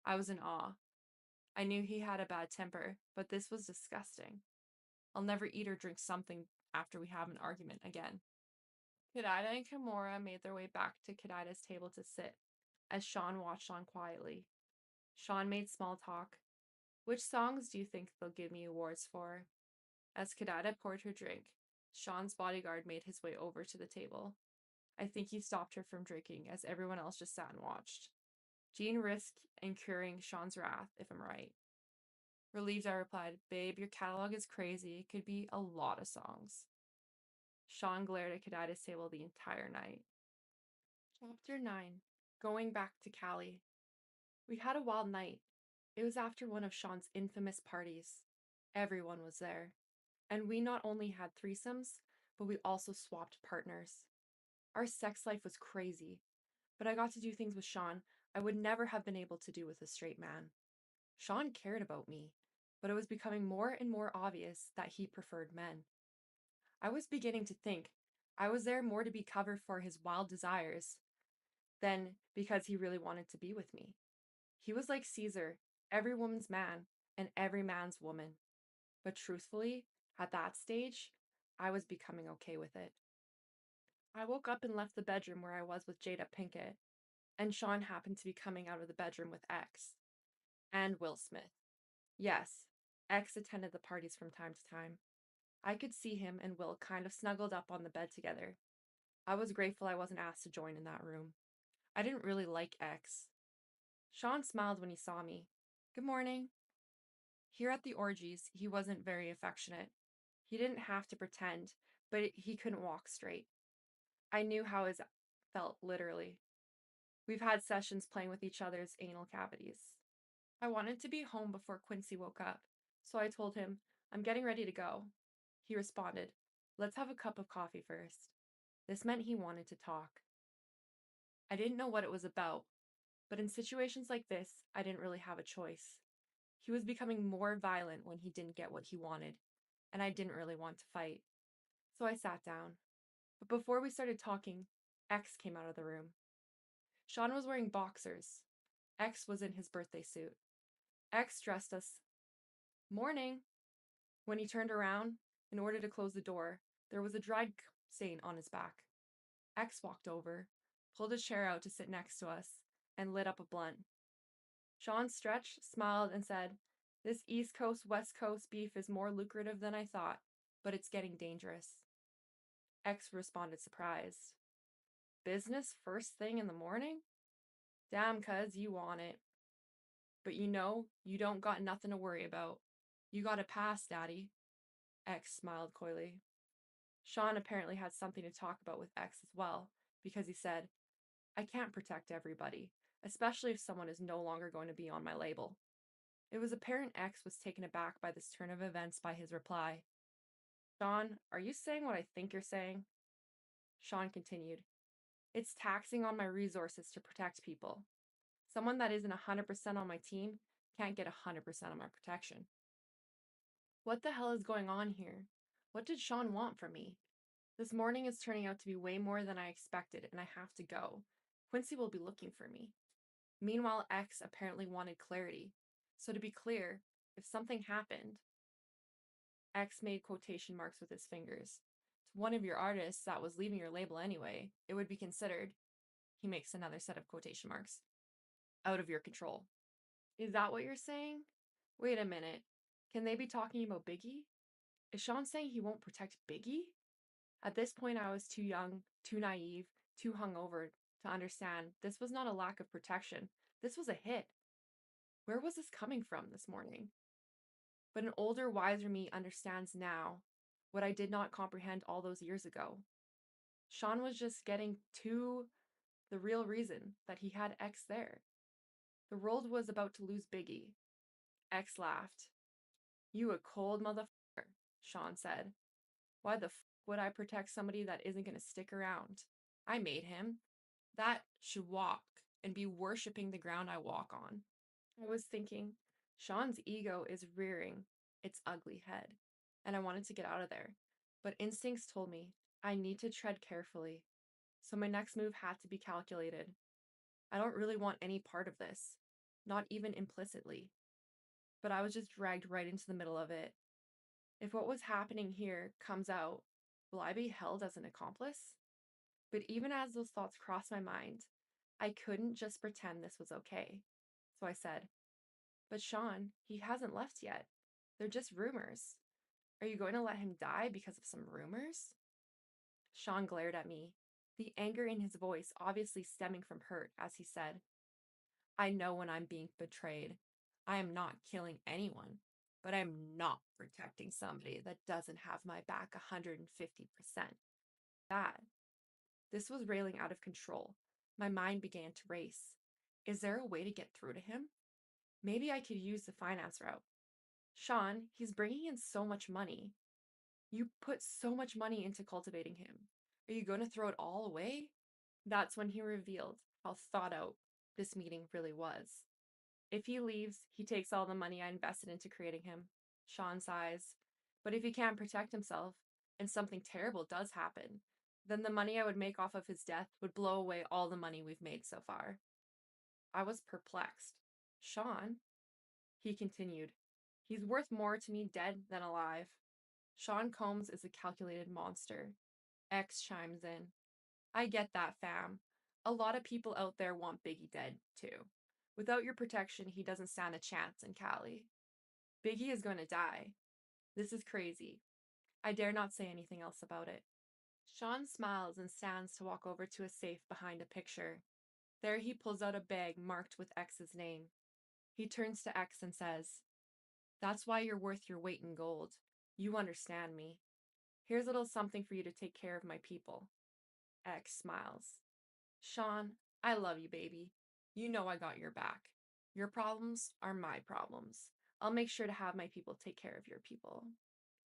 I was in awe. I knew he had a bad temper, but this was disgusting. I'll never eat or drink something after we have an argument again. Kid Ida and Kimura made their way back to Kid Ida's table to sit, as Sean watched on quietly. Sean made small talk. Which songs do you think they'll give me awards for? As Kid Ida poured her drink, Sean's bodyguard made his way over to the table. I think he stopped her from drinking, as everyone else just sat and watched. Jean risked incurring Sean's wrath, if I'm right. Relieved, I replied, Babe, your catalog is crazy. It could be a lot of songs. Sean glared at Kid Ida's table the entire night. Chapter 9. Going back to Cali. We had a wild night. It was after one of Sean's infamous parties. Everyone was there. And we not only had threesomes, but we also swapped partners. Our sex life was crazy, but I got to do things with Sean I would never have been able to do with a straight man. Sean cared about me, but it was becoming more and more obvious that he preferred men. I was beginning to think I was there more to be covered for his wild desires than because he really wanted to be with me. He was like Caesar, every woman's man and every man's woman. But truthfully, at that stage, I was becoming okay with it. I woke up and left the bedroom where I was with Jada Pinkett, and Sean happened to be coming out of the bedroom with X and Will Smith. Yes, X attended the parties from time to time. I could see him and Will kind of snuggled up on the bed together. I was grateful I wasn't asked to join in that room. I didn't really like X. Sean smiled when he saw me. Good morning. Here at the orgies, he wasn't very affectionate. He didn't have to pretend, but he couldn't walk straight. I knew how his felt, literally. We've had sessions playing with each other's anal cavities. I wanted to be home before Quincy woke up, so I told him, I'm getting ready to go. He responded, let's have a cup of coffee first. This meant he wanted to talk. I didn't know what it was about, but in situations like this, I didn't really have a choice. He was becoming more violent when he didn't get what he wanted, and I didn't really want to fight. So I sat down. But before we started talking, X came out of the room. Sean was wearing boxers. X was in his birthday suit. X dressed us. Morning. When he turned around, in order to close the door, there was a dried stain on his back. X walked over, pulled a chair out to sit next to us, and lit up a blunt. Sean stretched, smiled, and said, this East Coast, West Coast beef is more lucrative than I thought, but it's getting dangerous. X responded surprised. Business first thing in the morning? Damn, cuz, you want it. But you know, you don't got nothing to worry about. You got a pass, Daddy. X smiled coyly. Sean apparently had something to talk about with X as well, because he said, I can't protect everybody, especially if someone is no longer going to be on my label. It was apparent X was taken aback by this turn of events by his reply. Sean, are you saying what I think you're saying? Sean continued, it's taxing on my resources to protect people. Someone that isn't 100% on my team can't get 100% of my protection. What the hell is going on here? What did Sean want from me? This morning is turning out to be way more than I expected, and I have to go. Quincy will be looking for me. Meanwhile, X apparently wanted clarity. So to be clear, if something happened, X made quotation marks with his fingers. To one of your artists that was leaving your label anyway, it would be considered, he makes another set of quotation marks, out of your control. Is that what you're saying? Wait a minute. Can they be talking about Biggie? Is Sean saying he won't protect Biggie? At this point, I was too young, too naive, too hungover to understand this was not a lack of protection. This was a hit. Where was this coming from this morning? But an older, wiser me understands now what I did not comprehend all those years ago. Sean was just getting to the real reason that he had X there. The world was about to lose Biggie. X laughed. You a cold motherfucker, Sean said. Why the would I protect somebody that isn't going to stick around? I made him. That should walk and be worshipping the ground I walk on. I was thinking, Sean's ego is rearing its ugly head, and I wanted to get out of there. But instincts told me I need to tread carefully, so my next move had to be calculated. I don't really want any part of this, not even implicitly. But I was just dragged right into the middle of it. If what was happening here comes out, will I be held as an accomplice? But even as those thoughts crossed my mind, I couldn't just pretend this was okay. So I said, but Sean, he hasn't left yet. They're just rumors. Are you going to let him die because of some rumors? Sean glared at me, the anger in his voice obviously stemming from hurt as he said, I know when I'm being betrayed. I am not killing anyone, but I'm not protecting somebody that doesn't have my back 150%. This was railing out of control. My mind began to race. Is there a way to get through to him? Maybe I could use the finance route. Sean, he's bringing in so much money. You put so much money into cultivating him. Are you going to throw it all away? That's when he revealed how thought out this meeting really was. If he leaves, he takes all the money I invested into creating him. Sean sighs. But if he can't protect himself, and something terrible does happen, then the money I would make off of his death would blow away all the money we've made so far. I was perplexed. Sean? He continued. He's worth more to me dead than alive. Sean Combs is a calculated monster. X chimes in. I get that, fam. A lot of people out there want Biggie dead, too. Without your protection, he doesn't stand a chance in Cali. Biggie is going to die. This is crazy. I dare not say anything else about it. Sean smiles and stands to walk over to a safe behind a picture. There he pulls out a bag marked with X's name. He turns to X and says, "That's why you're worth your weight in gold. You understand me. Here's a little something for you to take care of my people." X smiles. "Sean, I love you, baby. You know I got your back. Your problems are my problems. I'll make sure to have my people take care of your people.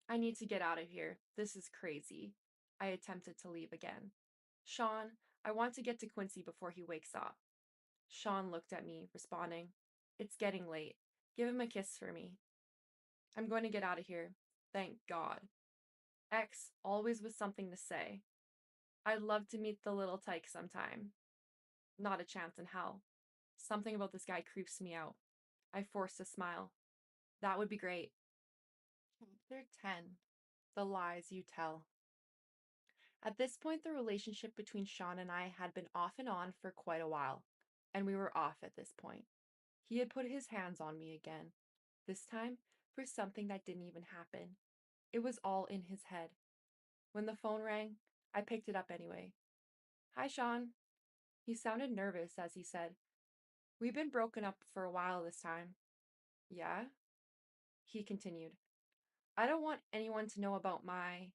I need to get out of here. This is crazy." I attempted to leave again. "Sean, I want to get to Quincy before he wakes up." Sean looked at me, responding, "It's getting late. Give him a kiss for me." "I'm going to get out of here. Thank God." X always with something to say. "I'd love to meet the little tyke sometime." Not a chance in hell. Something about this guy creeps me out. I forced a smile. "That would be great." Chapter 10. The Lies You Tell. At this point, the relationship between Sean and I had been off and on for quite a while, and we were off at this point. He had put his hands on me again, this time for something that didn't even happen. It was all in his head. When the phone rang, I picked it up anyway. "Hi, Sean." He sounded nervous as he said, "We've been broken up for a while this time." "Yeah?" He continued. "I don't want anyone to know about my—"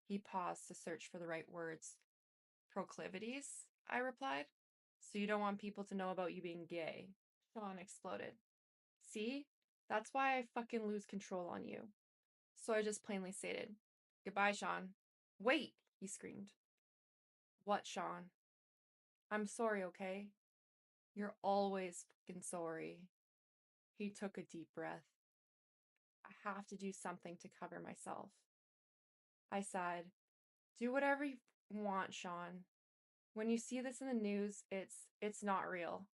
He paused to search for the right words. "Proclivities?" I replied. "So you don't want people to know about you being gay?" Sean exploded. "See? That's why I fucking lose control on you." So I just plainly stated, "Goodbye, Sean." "Wait!" he screamed. "What, Sean?" "I'm sorry, okay? You're always fucking sorry." He took a deep breath. "I have to do something to cover myself." I sighed. "Do whatever you want, Sean. When you see this in the news, it's not real."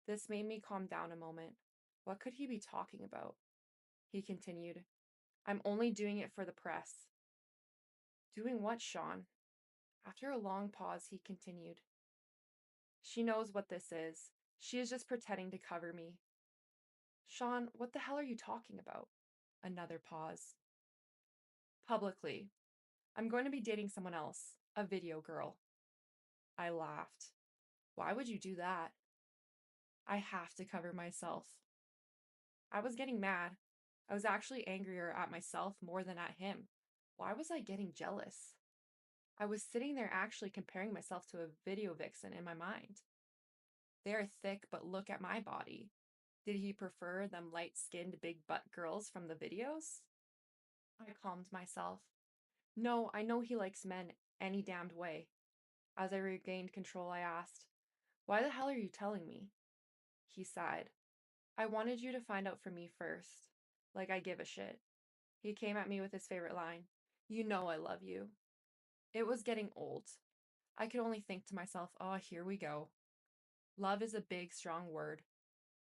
This made me calm down a moment. What could he be talking about? He continued, "I'm only doing it for the press." "Doing what, Sean?" After a long pause, he continued, "She knows what this is. She is just pretending to cover me." "Sean, what the hell are you talking about?" Another pause. "Publicly. I'm going to be dating someone else, a video girl." I laughed. "Why would you do that?" "I have to cover myself." I was getting mad. I was actually angrier at myself more than at him. Why was I getting jealous? I was sitting there actually comparing myself to a video vixen in my mind. They are thick, but look at my body. Did he prefer them light-skinned, big-butt girls from the videos? I calmed myself. No, I know he likes men any damned way. As I regained control, I asked, "Why the hell are you telling me?" He sighed. "I wanted you to find out for me first. Like I give a shit." He came at me with his favorite line, "You know I love you." It was getting old. I could only think to myself, oh, here we go. Love is a big, strong word.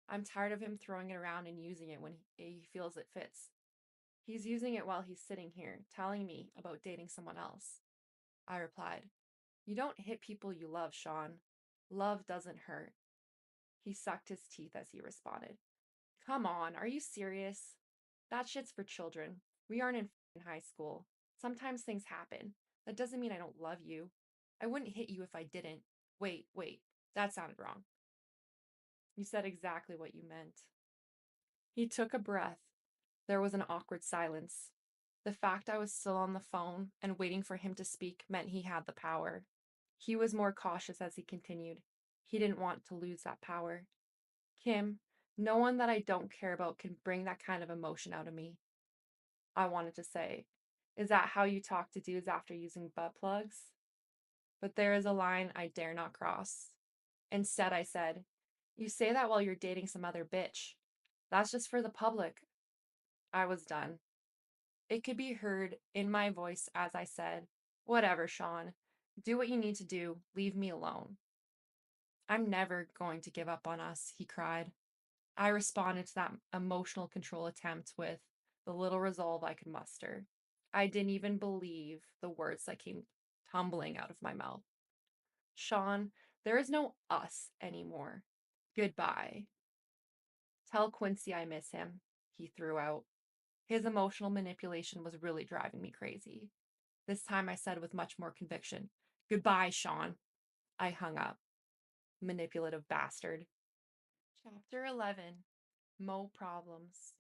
I'm tired of him throwing it around and using it when he feels it fits. He's using it while he's sitting here, telling me about dating someone else. I replied, "You don't hit people you love, Sean. Love doesn't hurt." He sucked his teeth as he responded, "Come on, are you serious? That shit's for children. We aren't in high school. Sometimes things happen. That doesn't mean I don't love you. I wouldn't hit you if I didn't. Wait, that sounded wrong." "You said exactly what you meant." He took a breath. There was an awkward silence. The fact I was still on the phone and waiting for him to speak meant he had the power. He was more cautious as he continued. He didn't want to lose that power. "Kim, no one that I don't care about can bring that kind of emotion out of me." I wanted to say, Is that how you talk to dudes after using butt plugs? But there is a line I dare not cross. Instead, I said, "You say that while you're dating some other bitch. That's just for the public." I was done. It could be heard in my voice as I said, "Whatever, Sean. Do what you need to do. Leave me alone." "I'm never going to give up on us," he cried. I responded to that emotional control attempt with the little resolve I could muster. I didn't even believe the words that came tumbling out of my mouth. "Sean, there is no us anymore. Goodbye." "Tell Quincy I miss him," he threw out. His emotional manipulation was really driving me crazy. This time I said with much more conviction, "Goodbye, Sean." I hung up. Manipulative bastard. Chapter 11. Mo Problems.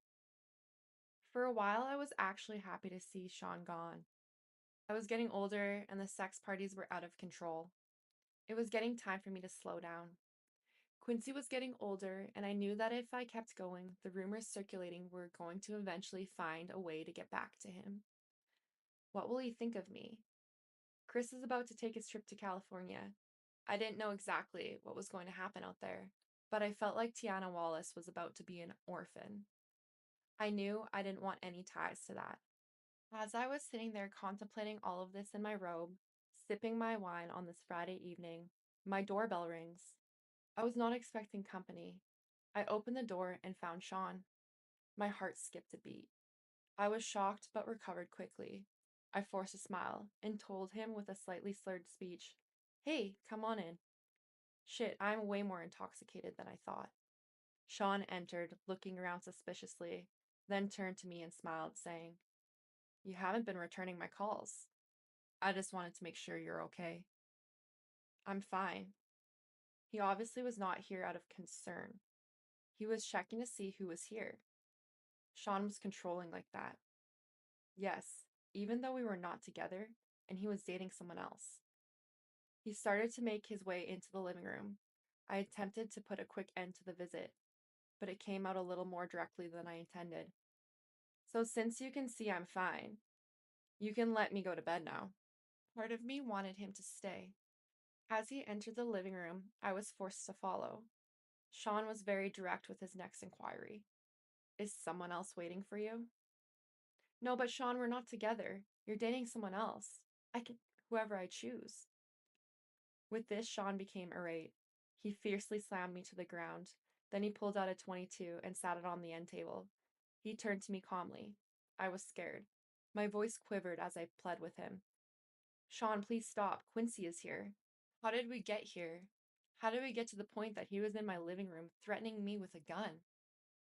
For a while, I was actually happy to see Sean gone. I was getting older, and the sex parties were out of control. It was getting time for me to slow down. Quincy was getting older, and I knew that if I kept going, the rumors circulating were going to eventually find a way to get back to him. What will he think of me? Chris is about to take his trip to California. I didn't know exactly what was going to happen out there, but I felt like Tiana Wallace was about to be an orphan. I knew I didn't want any ties to that. As I was sitting there contemplating all of this in my robe, sipping my wine on this Friday evening, my doorbell rings. I was not expecting company. I opened the door and found Sean. My heart skipped a beat. I was shocked but recovered quickly. I forced a smile and told him with a slightly slurred speech, "Hey, come on in." Shit, I'm way more intoxicated than I thought. Sean entered, looking around suspiciously, then turned to me and smiled, saying, "You haven't been returning my calls. I just wanted to make sure you're okay." "I'm fine." He obviously was not here out of concern. He was checking to see who was here. Sean was controlling like that. Yes, even though we were not together and he was dating someone else. He started to make his way into the living room. I attempted to put a quick end to the visit, but it came out a little more directly than I intended. "So since you can see I'm fine, you can let me go to bed now." Part of me wanted him to stay. As he entered the living room, I was forced to follow. Sean was very direct with his next inquiry. "Is someone else waiting for you?" "No, but Sean, we're not together. You're dating someone else. I can, whoever I choose." With this, Sean became irate. He fiercely slammed me to the ground. Then he pulled out a 22 and sat it on the end table. He turned to me calmly. I was scared. My voice quivered as I pled with him. "Sean, please stop. Quincy is here." "How did we get here? How did we get to the point that he was in my living room threatening me with a gun?"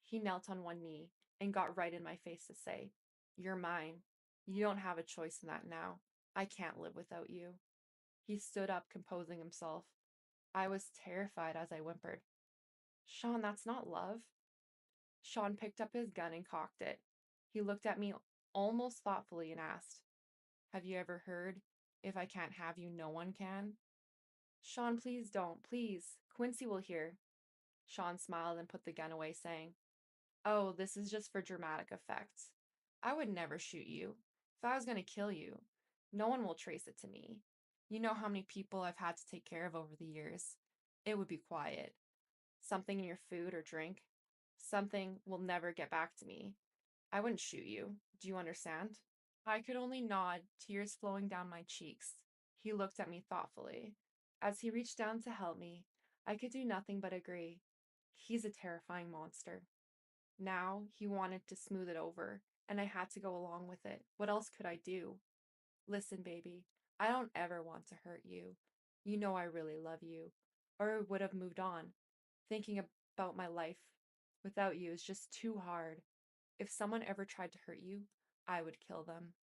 He knelt on one knee and got right in my face to say, "You're mine. You don't have a choice in that now. I can't live without you." He stood up, composing himself. I was terrified as I whimpered, "Sean, that's not love." Sean picked up his gun and cocked it. He looked at me almost thoughtfully and asked, "Have you ever heard, 'If I can't have you, no one can'?" "Sean, please don't. Please. Quincy will hear." Sean smiled and put the gun away, saying, "Oh, this is just for dramatic effect. I would never shoot you. If I was going to kill you, no one will trace it to me. You know how many people I've had to take care of over the years. It would be quiet. Something in your food or drink. Something will never get back to me. I wouldn't shoot you. Do you understand?" I could only nod, tears flowing down my cheeks. He looked at me thoughtfully. As he reached down to help me, I could do nothing but agree. He's a terrifying monster. Now he wanted to smooth it over, and I had to go along with it. What else could I do? "Listen, baby, I don't ever want to hurt you. You know I really love you, or I would have moved on. Thinking about my life without you is just too hard. If someone ever tried to hurt you, I would kill them."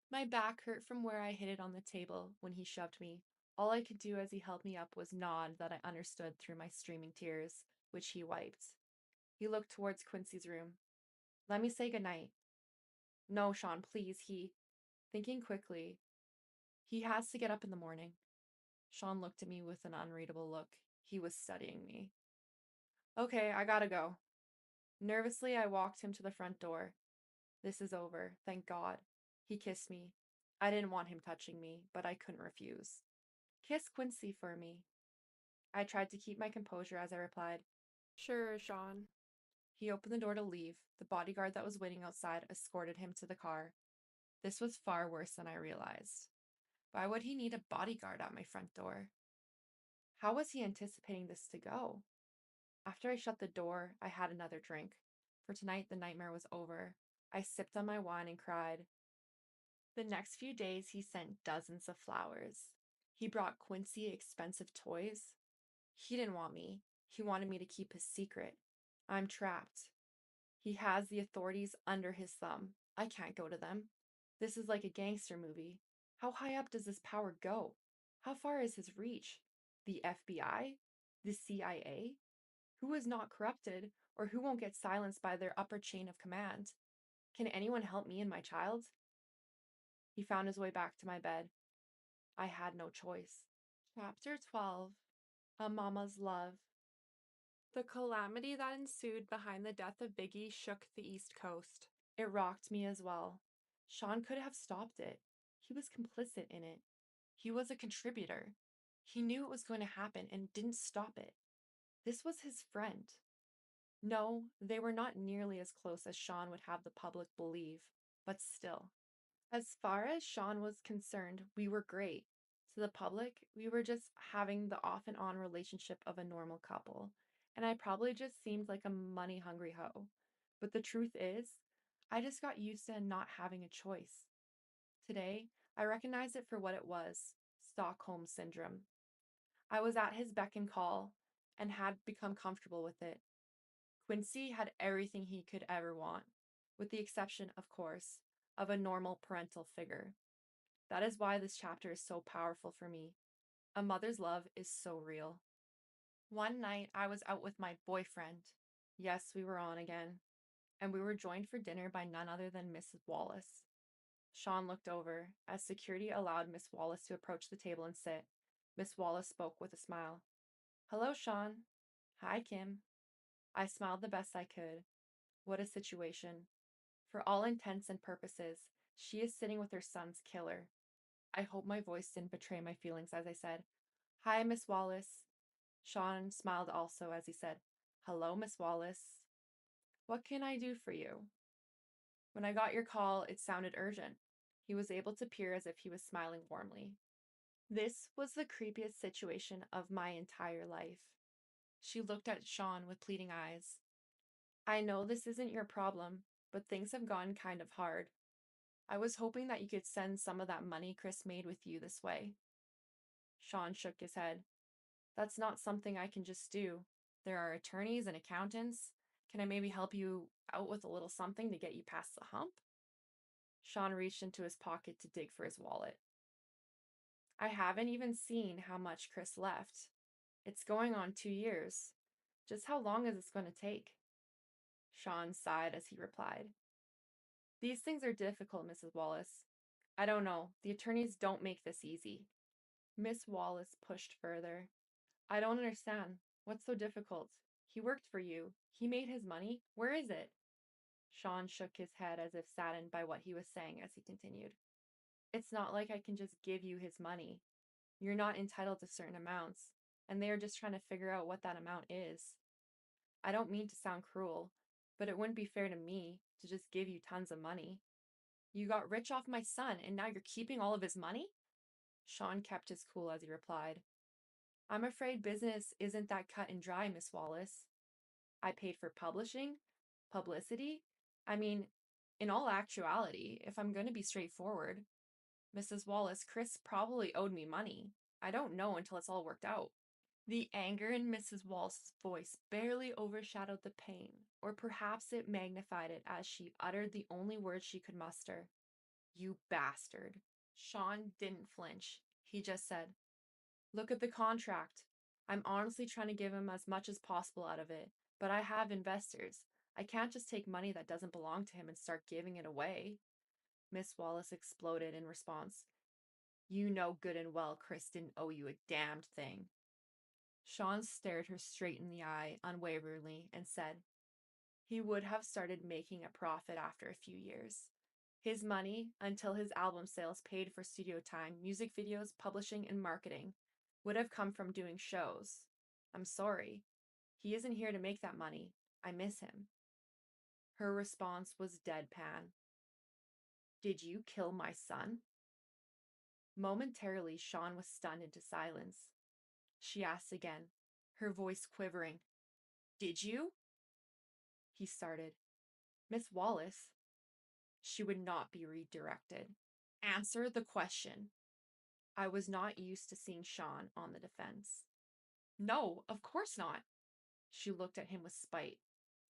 My back hurt from where I hit it on the table when he shoved me. All I could do as he held me up was nod that I understood through my streaming tears, which he wiped. He looked towards Quincy's room. "Let me say goodnight." "No, Sean, please, Thinking quickly, he has to get up in the morning." Sean looked at me with an unreadable look. He was studying me. "Okay, I gotta go." Nervously, I walked him to the front door. "This is over, thank God." He kissed me. I didn't want him touching me, but I couldn't refuse. Kiss Quincy for me. I tried to keep my composure as I replied, Sure, Sean. He opened the door to leave. The bodyguard that was waiting outside escorted him to the car. This was far worse than I realized. Why would he need a bodyguard at my front door? How was he anticipating this to go? After I shut the door, I had another drink. For tonight, the nightmare was over. I sipped on my wine and cried. The next few days, he sent dozens of flowers. He brought Quincy expensive toys. He didn't want me. He wanted me to keep his secret. I'm trapped. He has the authorities under his thumb. I can't go to them. This is like a gangster movie. How high up does this power go? How far is his reach? The FBI? The CIA? Who is not corrupted, or who won't get silenced by their upper chain of command? Can anyone help me and my child? He found his way back to my bed. I had no choice. Chapter 12. A Mama's Love. The calamity that ensued behind the death of Biggie shook the East Coast. It rocked me as well. Sean could have stopped it. He was complicit in it. He was a contributor. He knew it was going to happen and didn't stop it. This was his friend. No, they were not nearly as close as Sean would have the public believe, but still. As far as Sean was concerned, we were great. To the public, we were just having the off and on relationship of a normal couple, and I probably just seemed like a money-hungry hoe. But the truth is, I just got used to not having a choice. Today, I recognized it for what it was, Stockholm Syndrome. I was at his beck and call and had become comfortable with it. Quincy had everything he could ever want, with the exception, of course, of a normal parental figure. That is why this chapter is so powerful for me. A mother's love is so real. One night, I was out with my boyfriend. Yes, we were on again. And we were joined for dinner by none other than Mrs. Wallace. Sean looked over. As security allowed Miss Wallace to approach the table and sit, Miss Wallace spoke with a smile. Hello, Sean. Hi, Kim. I smiled the best I could. What a situation. For all intents and purposes, she is sitting with her son's killer. I hope my voice didn't betray my feelings as I said, Hi, Miss Wallace. Sean smiled also as he said, Hello, Miss Wallace. What can I do for you? When I got your call, it sounded urgent. He was able to peer as if he was smiling warmly. This was the creepiest situation of my entire life. She looked at Sean with pleading eyes. I know this isn't your problem, but things have gone kind of hard. I was hoping that you could send some of that money Chris made with you this way. Sean shook his head. That's not something I can just do. There are attorneys and accountants. Can I maybe help you out with a little something to get you past the hump? Sean reached into his pocket to dig for his wallet. I haven't even seen how much Chris left. It's going on 2 years. Just how long is this going to take? Sean sighed as he replied. These things are difficult, Mrs. Wallace. I don't know. The attorneys don't make this easy. Miss Wallace pushed further. I don't understand. What's so difficult? He worked for you. He made his money. Where is it? Sean shook his head as if saddened by what he was saying as he continued. It's not like I can just give you his money. You're not entitled to certain amounts, and they are just trying to figure out what that amount is. I don't mean to sound cruel, but it wouldn't be fair to me to just give you tons of money. You got rich off my son, and now you're keeping all of his money? Sean kept his cool as he replied. I'm afraid business isn't that cut and dry, Miss Wallace. I paid for publishing, publicity. I mean, in all actuality, if I'm going to be straightforward, Mrs. Wallace, Chris probably owed me money. I don't know until it's all worked out. The anger in Mrs. Wallace's voice barely overshadowed the pain, or perhaps it magnified it as she uttered the only words she could muster. You bastard. Sean didn't flinch. He just said, Look at the contract. I'm honestly trying to give him as much as possible out of it, but I have investors. I can't just take money that doesn't belong to him and start giving it away. Miss Wallace exploded in response. You know good and well Chris didn't owe you a damned thing. Sean stared her straight in the eye unwaveringly and said, He would have started making a profit after a few years. His money, until his album sales paid for studio time, music videos, publishing, and marketing, would have come from doing shows. I'm sorry. He isn't here to make that money. I miss him. Her response was deadpan. Did you kill my son? Momentarily, Sean was stunned into silence. She asked again, her voice quivering. Did you? He started. Miss Wallace. She would not be redirected. Answer the question. I was not used to seeing Sean on the defense. No, of course not. She looked at him with spite,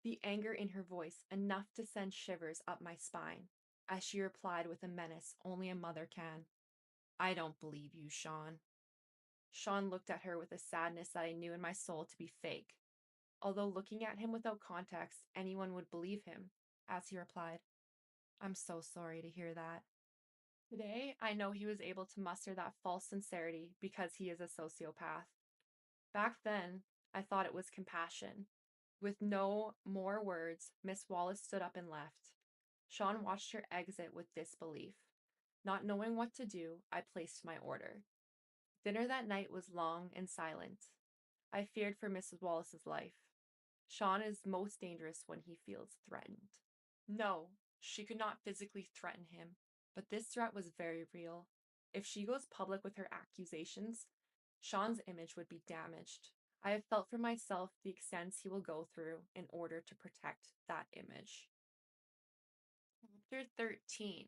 the anger in her voice enough to send shivers up my spine, as she replied with a menace only a mother can. I don't believe you, Sean. Sean looked at her with a sadness that I knew in my soul to be fake. Although looking at him without context, anyone would believe him, as he replied, I'm so sorry to hear that. Today, I know he was able to muster that false sincerity because he is a sociopath. Back then, I thought it was compassion. With no more words, Miss Wallace stood up and left. Sean watched her exit with disbelief. Not knowing what to do, I placed my order. Dinner that night was long and silent. I feared for Mrs. Wallace's life. Sean is most dangerous when he feels threatened. No, she could not physically threaten him, but this threat was very real. If she goes public with her accusations, Sean's image would be damaged. I have felt for myself the extents he will go through in order to protect that image. Chapter 13.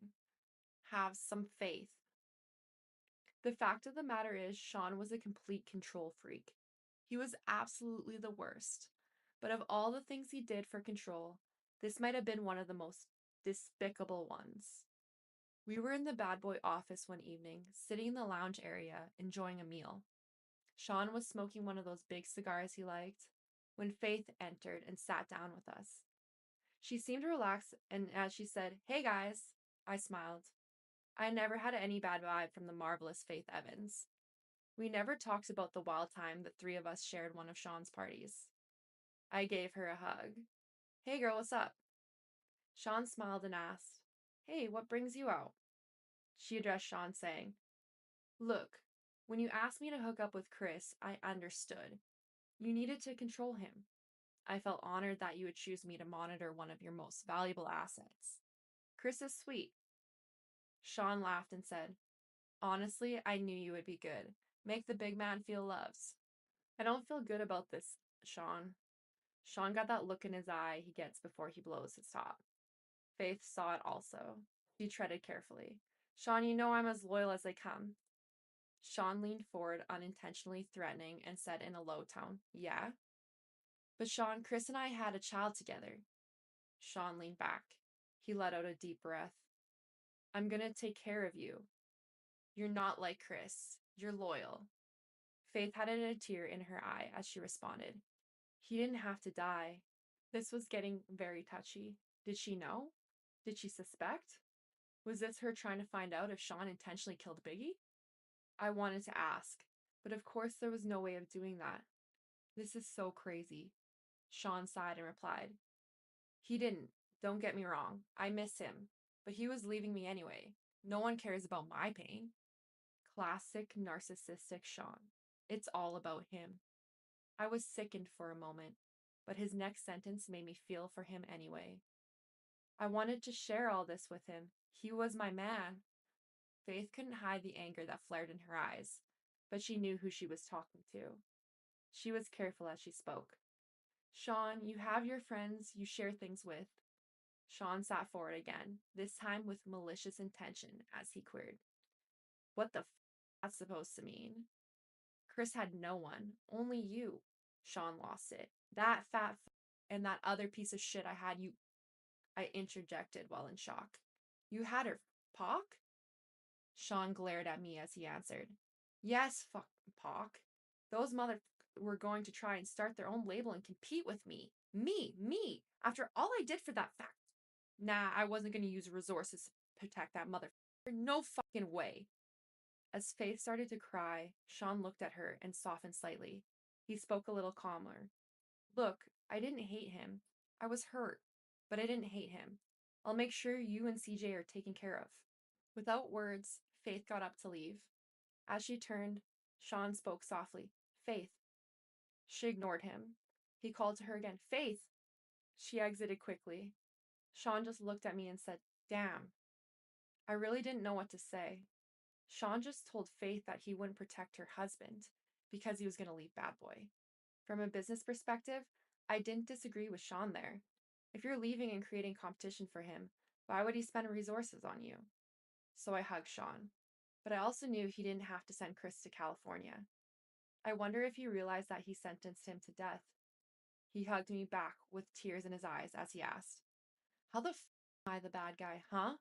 Have some faith. The fact of the matter is, Sean was a complete control freak. He was absolutely the worst. But of all the things he did for control, this might have been one of the most despicable ones. We were in the bad boy office one evening, sitting in the lounge area, enjoying a meal. Sean was smoking one of those big cigars he liked, when Faith entered and sat down with us. She seemed relaxed, and as she said, "Hey guys," I smiled. I never had any bad vibe from the marvelous Faith Evans. We never talked about the wild time that three of us shared one of Sean's parties. I gave her a hug. "Hey girl, what's up?" Sean smiled and asked, "Hey, what brings you out?" She addressed Sean, saying, "Look, when you asked me to hook up with Chris, I understood. You needed to control him. I felt honored that you would choose me to monitor one of your most valuable assets. Chris is sweet." Sean laughed and said, "Honestly, I knew you would be good. Make the big man feel loves." I don't feel good about this, Sean. Sean got that look in his eye he gets before he blows his top. Faith saw it also. She treaded carefully. "Sean, you know I'm as loyal as they come." Sean leaned forward, unintentionally threatening, and said in a low tone, "Yeah?" "But Sean, Chris and I had a child together." Sean leaned back. He let out a deep breath. "I'm gonna take care of you. You're not like Chris. You're loyal." Faith had a tear in her eye as she responded, "He didn't have to die." This was getting very touchy. Did she know? Did she suspect? Was this her trying to find out if Sean intentionally killed Biggie? I wanted to ask, but of course there was no way of doing that. This is so crazy. Sean sighed and replied, "He didn't. Don't get me wrong. I miss him. But he was leaving me anyway. No one cares about my pain." Classic narcissistic Sean. It's all about him. I was sickened for a moment, but his next sentence made me feel for him anyway. I wanted to share all this with him. He was my man. Faith couldn't hide the anger that flared in her eyes, but she knew who she was talking to. She was careful as she spoke. "Sean, you have your friends you share things with." Sean sat forward again, this time with malicious intention, as he queried, "What the that's supposed to mean?" Chris had no one, only you. Sean lost it. "That fat and that other piece of shit I had you," I interjected while in shock. "You had her, Pac?" Sean glared at me as he answered, "Yes, Pac. Those were going to try and start their own label and compete with me. Me, after all I did for that fact. Nah, I wasn't going to use resources to protect that motherfucker. No fucking way." As Faith started to cry, Sean looked at her and softened slightly. He spoke a little calmer. "Look, I didn't hate him. I was hurt, but I didn't hate him. I'll make sure you and CJ are taken care of. Without words, Faith got up to leave. As she turned, Sean spoke softly. Faith. She ignored him. He called to her again. Faith! She exited quickly. Sean just looked at me and said, damn. I really didn't know what to say. Sean just told Faith that he wouldn't protect her husband because he was going to leave Bad Boy. From a business perspective, I didn't disagree with Sean there. If you're leaving and creating competition for him, why would he spend resources on you? So I hugged Sean. But I also knew he didn't have to send Chris to California. I wonder if he realized that he sentenced him to death. He hugged me back with tears in his eyes as he asked, how the f am I the bad guy, huh?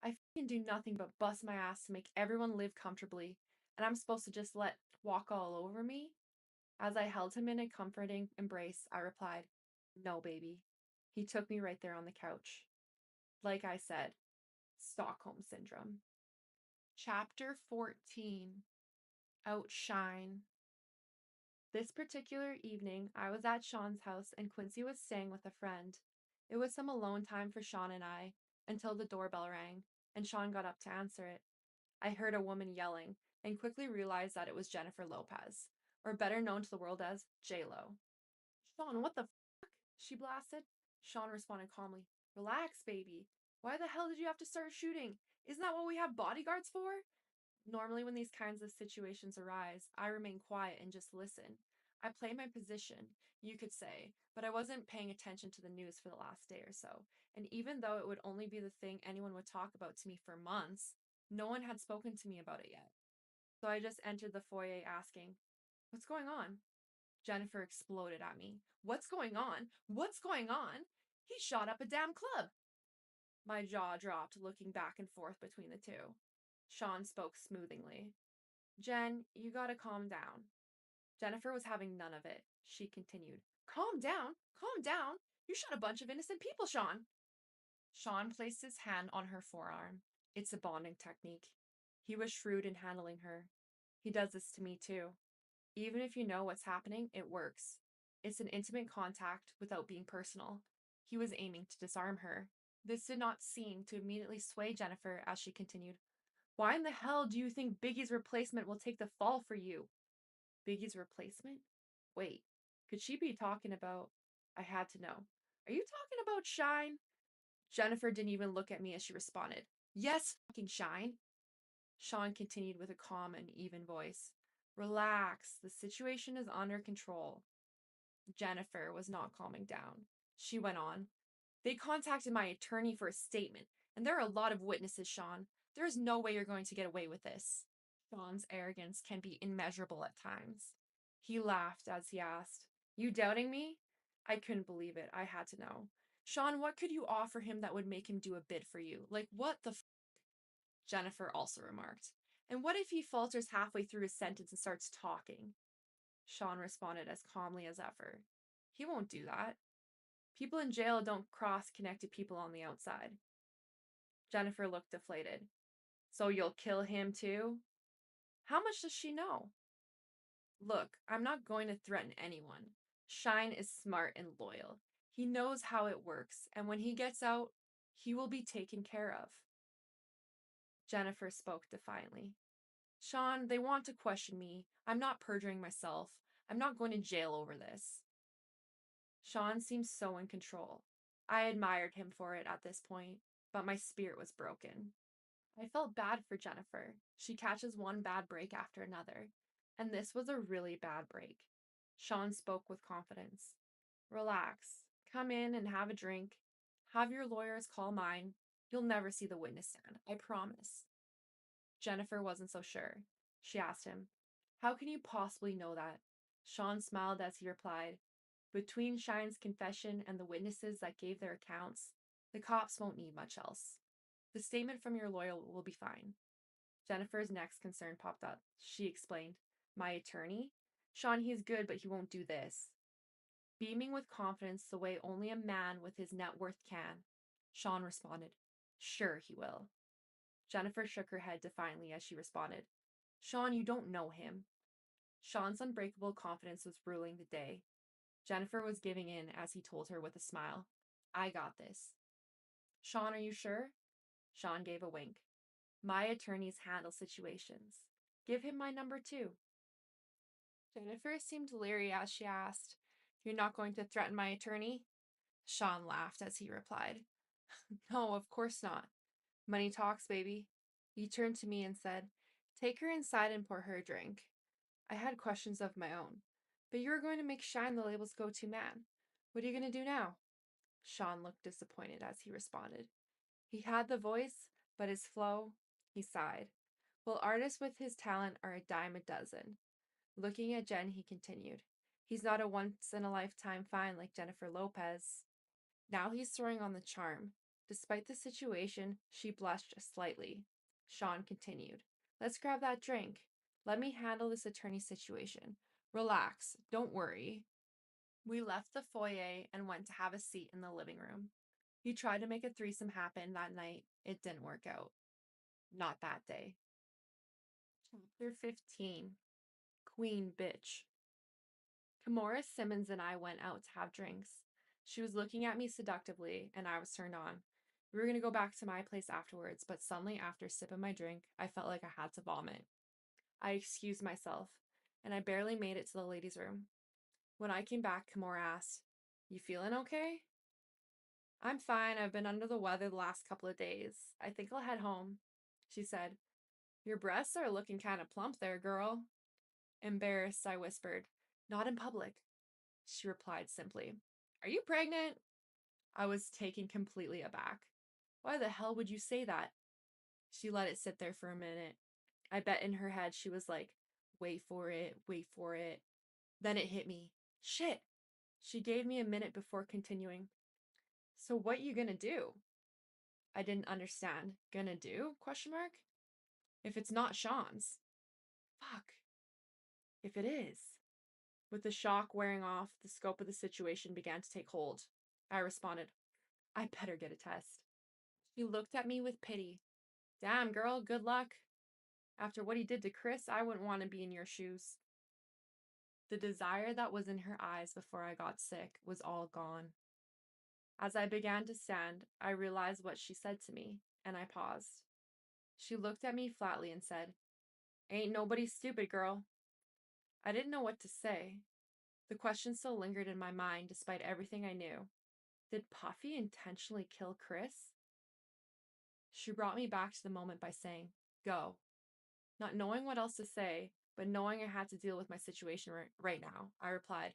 I can do nothing but bust my ass to make everyone live comfortably, and I'm supposed to just let walk all over me? As I held him in a comforting embrace, I replied, no, baby. He took me right there on the couch. Like I said, Stockholm Syndrome. Chapter 14. Outshine. This particular evening, I was at Sean's house and Quincy was staying with a friend. It was some alone time for Sean and I, until the doorbell rang, and Sean got up to answer it. I heard a woman yelling, and quickly realized that it was Jennifer Lopez, or better known to the world as J-Lo. Sean, what the fuck? She blasted. Sean responded calmly, relax, baby. Why the hell did you have to start shooting? Isn't that what we have bodyguards for? Normally, when these kinds of situations arise, I remain quiet and just listen. I play my position, you could say, but I wasn't paying attention to the news for the last day or so, and even though it would only be the thing anyone would talk about to me for months, no one had spoken to me about it yet. So I just entered the foyer asking, what's going on? Jennifer exploded at me. What's going on? What's going on? He shot up a damn club. My jaw dropped, looking back and forth between the two. Sean spoke smoothingly. Jen, you gotta calm down. Jennifer was having none of it. She continued, calm down? Calm down? You shot a bunch of innocent people, Sean. Sean placed his hand on her forearm. It's a bonding technique. He was shrewd in handling her. He does this to me too. Even if you know what's happening, it works. It's an intimate contact without being personal. He was aiming to disarm her. This did not seem to immediately sway Jennifer as she continued. Why in the hell do you think Biggie's replacement will take the fall for you? Biggie's replacement? Wait, could she be talking about... I had to know. Are you talking about Shine? Jennifer didn't even look at me as she responded. Yes, fucking Shine. Sean continued with a calm and even voice. Relax, the situation is under control. Jennifer was not calming down. She went on. They contacted my attorney for a statement, and there are a lot of witnesses, Sean. There is no way you're going to get away with this. Sean's arrogance can be immeasurable at times. He laughed as he asked, you doubting me? I couldn't believe it. I had to know. Sean, what could you offer him that would make him do a bid for you? Like, what the f? Jennifer also remarked. And what if he falters halfway through his sentence and starts talking? Sean responded as calmly as ever. He won't do that. People in jail don't cross-connect to people on the outside. Jennifer looked deflated. So you'll kill him too? How much does she know? Look, I'm not going to threaten anyone. Shine is smart and loyal. He knows how it works, and when he gets out, he will be taken care of. Jennifer spoke defiantly. Sean, they want to question me. I'm not perjuring myself. I'm not going to jail over this. Sean seemed so in control. I admired him for it at this point, but my spirit was broken. I felt bad for Jennifer. She catches one bad break after another, and this was a really bad break. Sean spoke with confidence. Relax. Come in and have a drink. Have your lawyers call mine. You'll never see the witness stand, I promise. Jennifer wasn't so sure. She asked him, how can you possibly know that? Sean smiled as he replied, between Shine's confession and the witnesses that gave their accounts, the cops won't need much else. The statement from your lawyer will be fine. Jennifer's next concern popped up. She explained, my attorney? Sean, he's good, but he won't do this. Beaming with confidence the way only a man with his net worth can, Sean responded, sure he will. Jennifer shook her head defiantly as she responded, Sean, you don't know him. Sean's unbreakable confidence was ruling the day. Jennifer was giving in as he told her with a smile, I got this. Sean, are you sure? Sean gave a wink. My attorneys handle situations. Give him my number too. Jennifer seemed leery as she asked, You're not going to threaten my attorney? Sean laughed as he replied, No, of course not. Money talks, baby. He turned to me and said, Take her inside and pour her a drink. I had questions of my own. But you were going to make Shine the label's go-to man. What are you going to do now? Sean looked disappointed as he responded. He had the voice, but his flow, he sighed. Well, artists with his talent are a dime a dozen. Looking at Jen, he continued. He's not a once-in-a-lifetime find like Jennifer Lopez. Now he's throwing on the charm. Despite the situation, she blushed slightly. Sean continued. Let's grab that drink. Let me handle this attorney situation. Relax. Don't worry. We left the foyer and went to have a seat in the living room. He tried to make a threesome happen that night. It didn't work out. Not that day. Chapter 15. Queen Bitch. Kimora Simmons and I went out to have drinks. She was looking at me seductively, and I was turned on. We were going to go back to my place afterwards, but suddenly after sipping my drink, I felt like I had to vomit. I excused myself, and I barely made it to the ladies' room. When I came back, Kimora asked, You feeling okay? I'm fine. I've been under the weather the last couple of days. I think I'll head home. She said, Your breasts are looking kind of plump there, girl. Embarrassed, I whispered, Not in public. She replied simply, Are you pregnant? I was taken completely aback. Why the hell would you say that? She let it sit there for a minute. I bet in her head she was like, Wait for it, wait for it. Then it hit me. Shit. She gave me a minute before continuing. So what you gonna do? I didn't understand. Gonna do? Question mark. If it's not Sean's. Fuck. If it is. With the shock wearing off, the scope of the situation began to take hold. I responded, I better get a test. She looked at me with pity. Damn, girl, good luck. After what he did to Chris, I wouldn't want to be in your shoes. The desire that was in her eyes before I got sick was all gone. As I began to stand, I realized what she said to me, and I paused. She looked at me flatly and said, Ain't nobody stupid, girl. I didn't know what to say. The question still lingered in my mind despite everything I knew. Did Puffy intentionally kill Chris? She brought me back to the moment by saying, Go. Not knowing what else to say, but knowing I had to deal with my situation right now, I replied,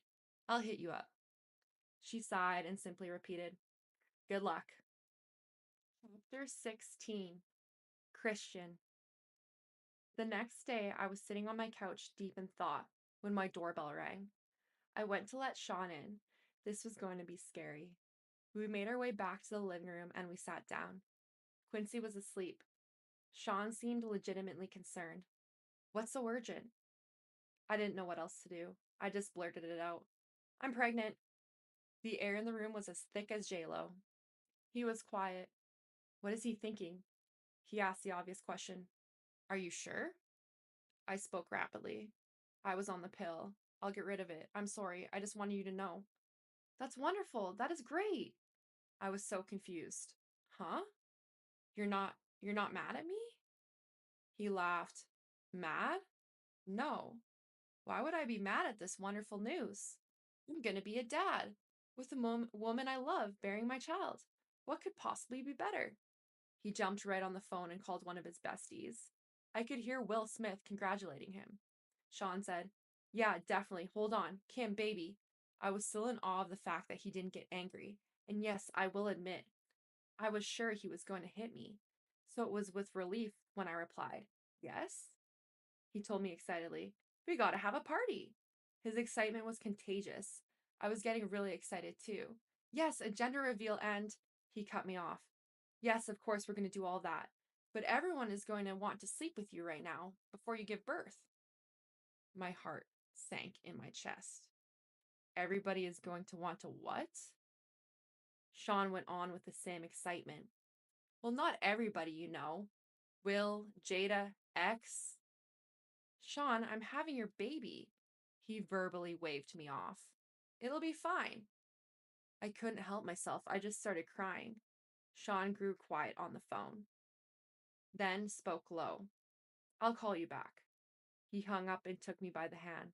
I'll hit you up. She sighed and simply repeated, Good luck. Chapter 16. Christian. The next day, I was sitting on my couch deep in thought when my doorbell rang. I went to let Sean in. This was going to be scary. We made our way back to the living room and we sat down. Quincy was asleep. Sean seemed legitimately concerned. What's so urgent? I didn't know what else to do. I just blurted it out. I'm pregnant. The air in the room was as thick as J-Lo. He was quiet. What is he thinking? He asked the obvious question. Are you sure? I spoke rapidly. I was on the pill. I'll get rid of it. I'm sorry. I just wanted you to know. That's wonderful. That is great. I was so confused. Huh? You're not mad at me? He laughed. Mad? No. Why would I be mad at this wonderful news? I'm gonna be a dad, with the woman I love bearing my child. What could possibly be better? He jumped right on the phone and called one of his besties. I could hear Will Smith congratulating him. Sean said, Yeah, definitely. Hold on. Kim, baby. I was still in awe of the fact that he didn't get angry. And yes, I will admit, I was sure he was going to hit me. So it was with relief when I replied, Yes? He told me excitedly, We gotta have a party. His excitement was contagious. I was getting really excited too. Yes, a gender reveal and... He cut me off. Yes, of course we're going to do all that. But everyone is going to want to sleep with you right now, before you give birth. My heart sank in my chest. Everybody is going to want to what? Sean went on with the same excitement. Well, not everybody, you know. Will, Jada, X. Sean, I'm having your baby. He verbally waved me off. It'll be fine. I couldn't help myself. I just started crying. Sean grew quiet on the phone, then spoke low. I'll call you back. He hung up and took me by the hand.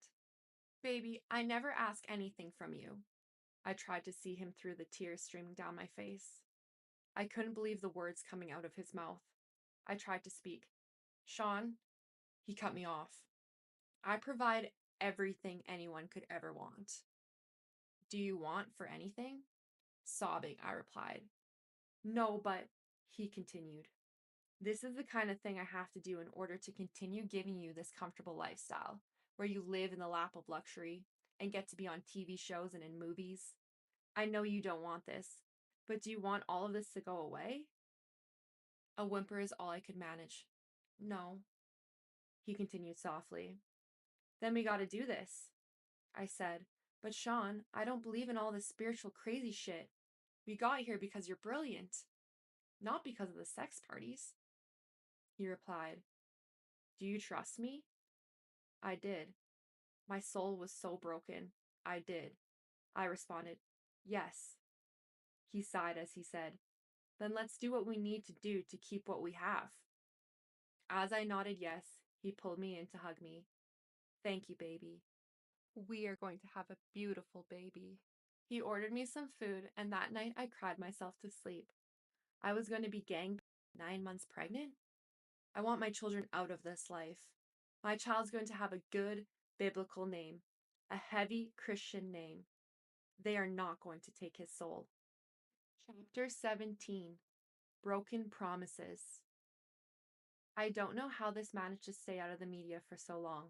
Baby, I never ask anything from you. I tried to see him through the tears streaming down my face. I couldn't believe the words coming out of his mouth. I tried to speak. Sean, he cut me off. I provide everything anyone could ever want. Do you want for anything? Sobbing, I replied. No, but, he continued. This is the kind of thing I have to do in order to continue giving you this comfortable lifestyle, where you live in the lap of luxury and get to be on TV shows and in movies. I know you don't want this, but do you want all of this to go away? A whimper is all I could manage. No, he continued softly. Then we gotta do this, I said. But Sean, I don't believe in all this spiritual crazy shit. We got here because you're brilliant, not because of the sex parties. He replied, Do you trust me? I did. My soul was so broken. I did. I responded, Yes. He sighed as he said, Then let's do what we need to do to keep what we have. As I nodded yes, he pulled me in to hug me. Thank you, baby. We are going to have a beautiful baby. He ordered me some food, and that night I cried myself to sleep. I was going to be 9 months pregnant? I want my children out of this life. My child's going to have a good biblical name, a heavy Christian name. They are not going to take his soul. Chapter 17, Broken Promises. I don't know how this managed to stay out of the media for so long,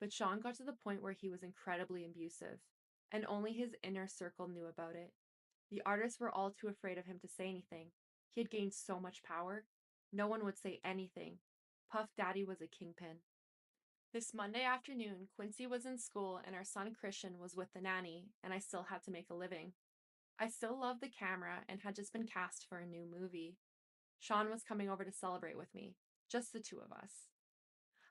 but Sean got to the point where he was incredibly abusive, and only his inner circle knew about it. The artists were all too afraid of him to say anything. He had gained so much power. No one would say anything. Puff Daddy was a kingpin. This Monday afternoon, Quincy was in school and our son Christian was with the nanny, and I still had to make a living. I still loved the camera and had just been cast for a new movie. Sean was coming over to celebrate with me, just the two of us.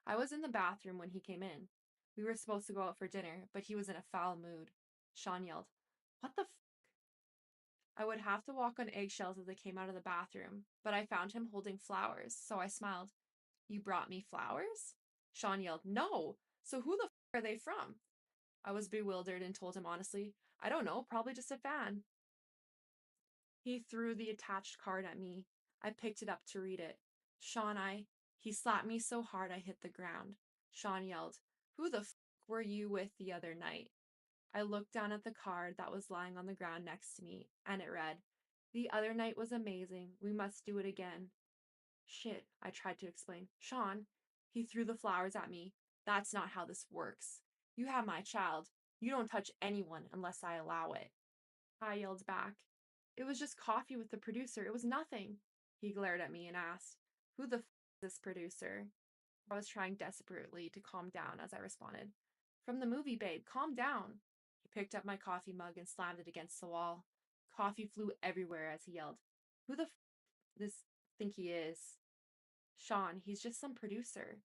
I was in the bathroom when he came in. We were supposed to go out for dinner, but he was in a foul mood. Sean yelled, What the f? I would have to walk on eggshells as I came out of the bathroom, but I found him holding flowers, so I smiled. You brought me flowers? Sean yelled, No! So who the f are they from? I was bewildered and told him honestly, I don't know, probably just a fan. He threw the attached card at me. I picked it up to read it. Sean, he slapped me so hard I hit the ground. Sean yelled, Who the f were you with the other night? I looked down at the card that was lying on the ground next to me, and it read, The other night was amazing. We must do it again. Shit, I tried to explain. Sean, he threw the flowers at me. That's not how this works. You have my child. You don't touch anyone unless I allow it. I yelled back. It was just coffee with the producer. It was nothing. He glared at me and asked, Who the f is this producer? I was trying desperately to calm down as I responded, From the movie, babe, calm down. He picked up my coffee mug and slammed it against the wall. Coffee flew everywhere as he yelled, Who the f this think he is? Sean, he's just some producer.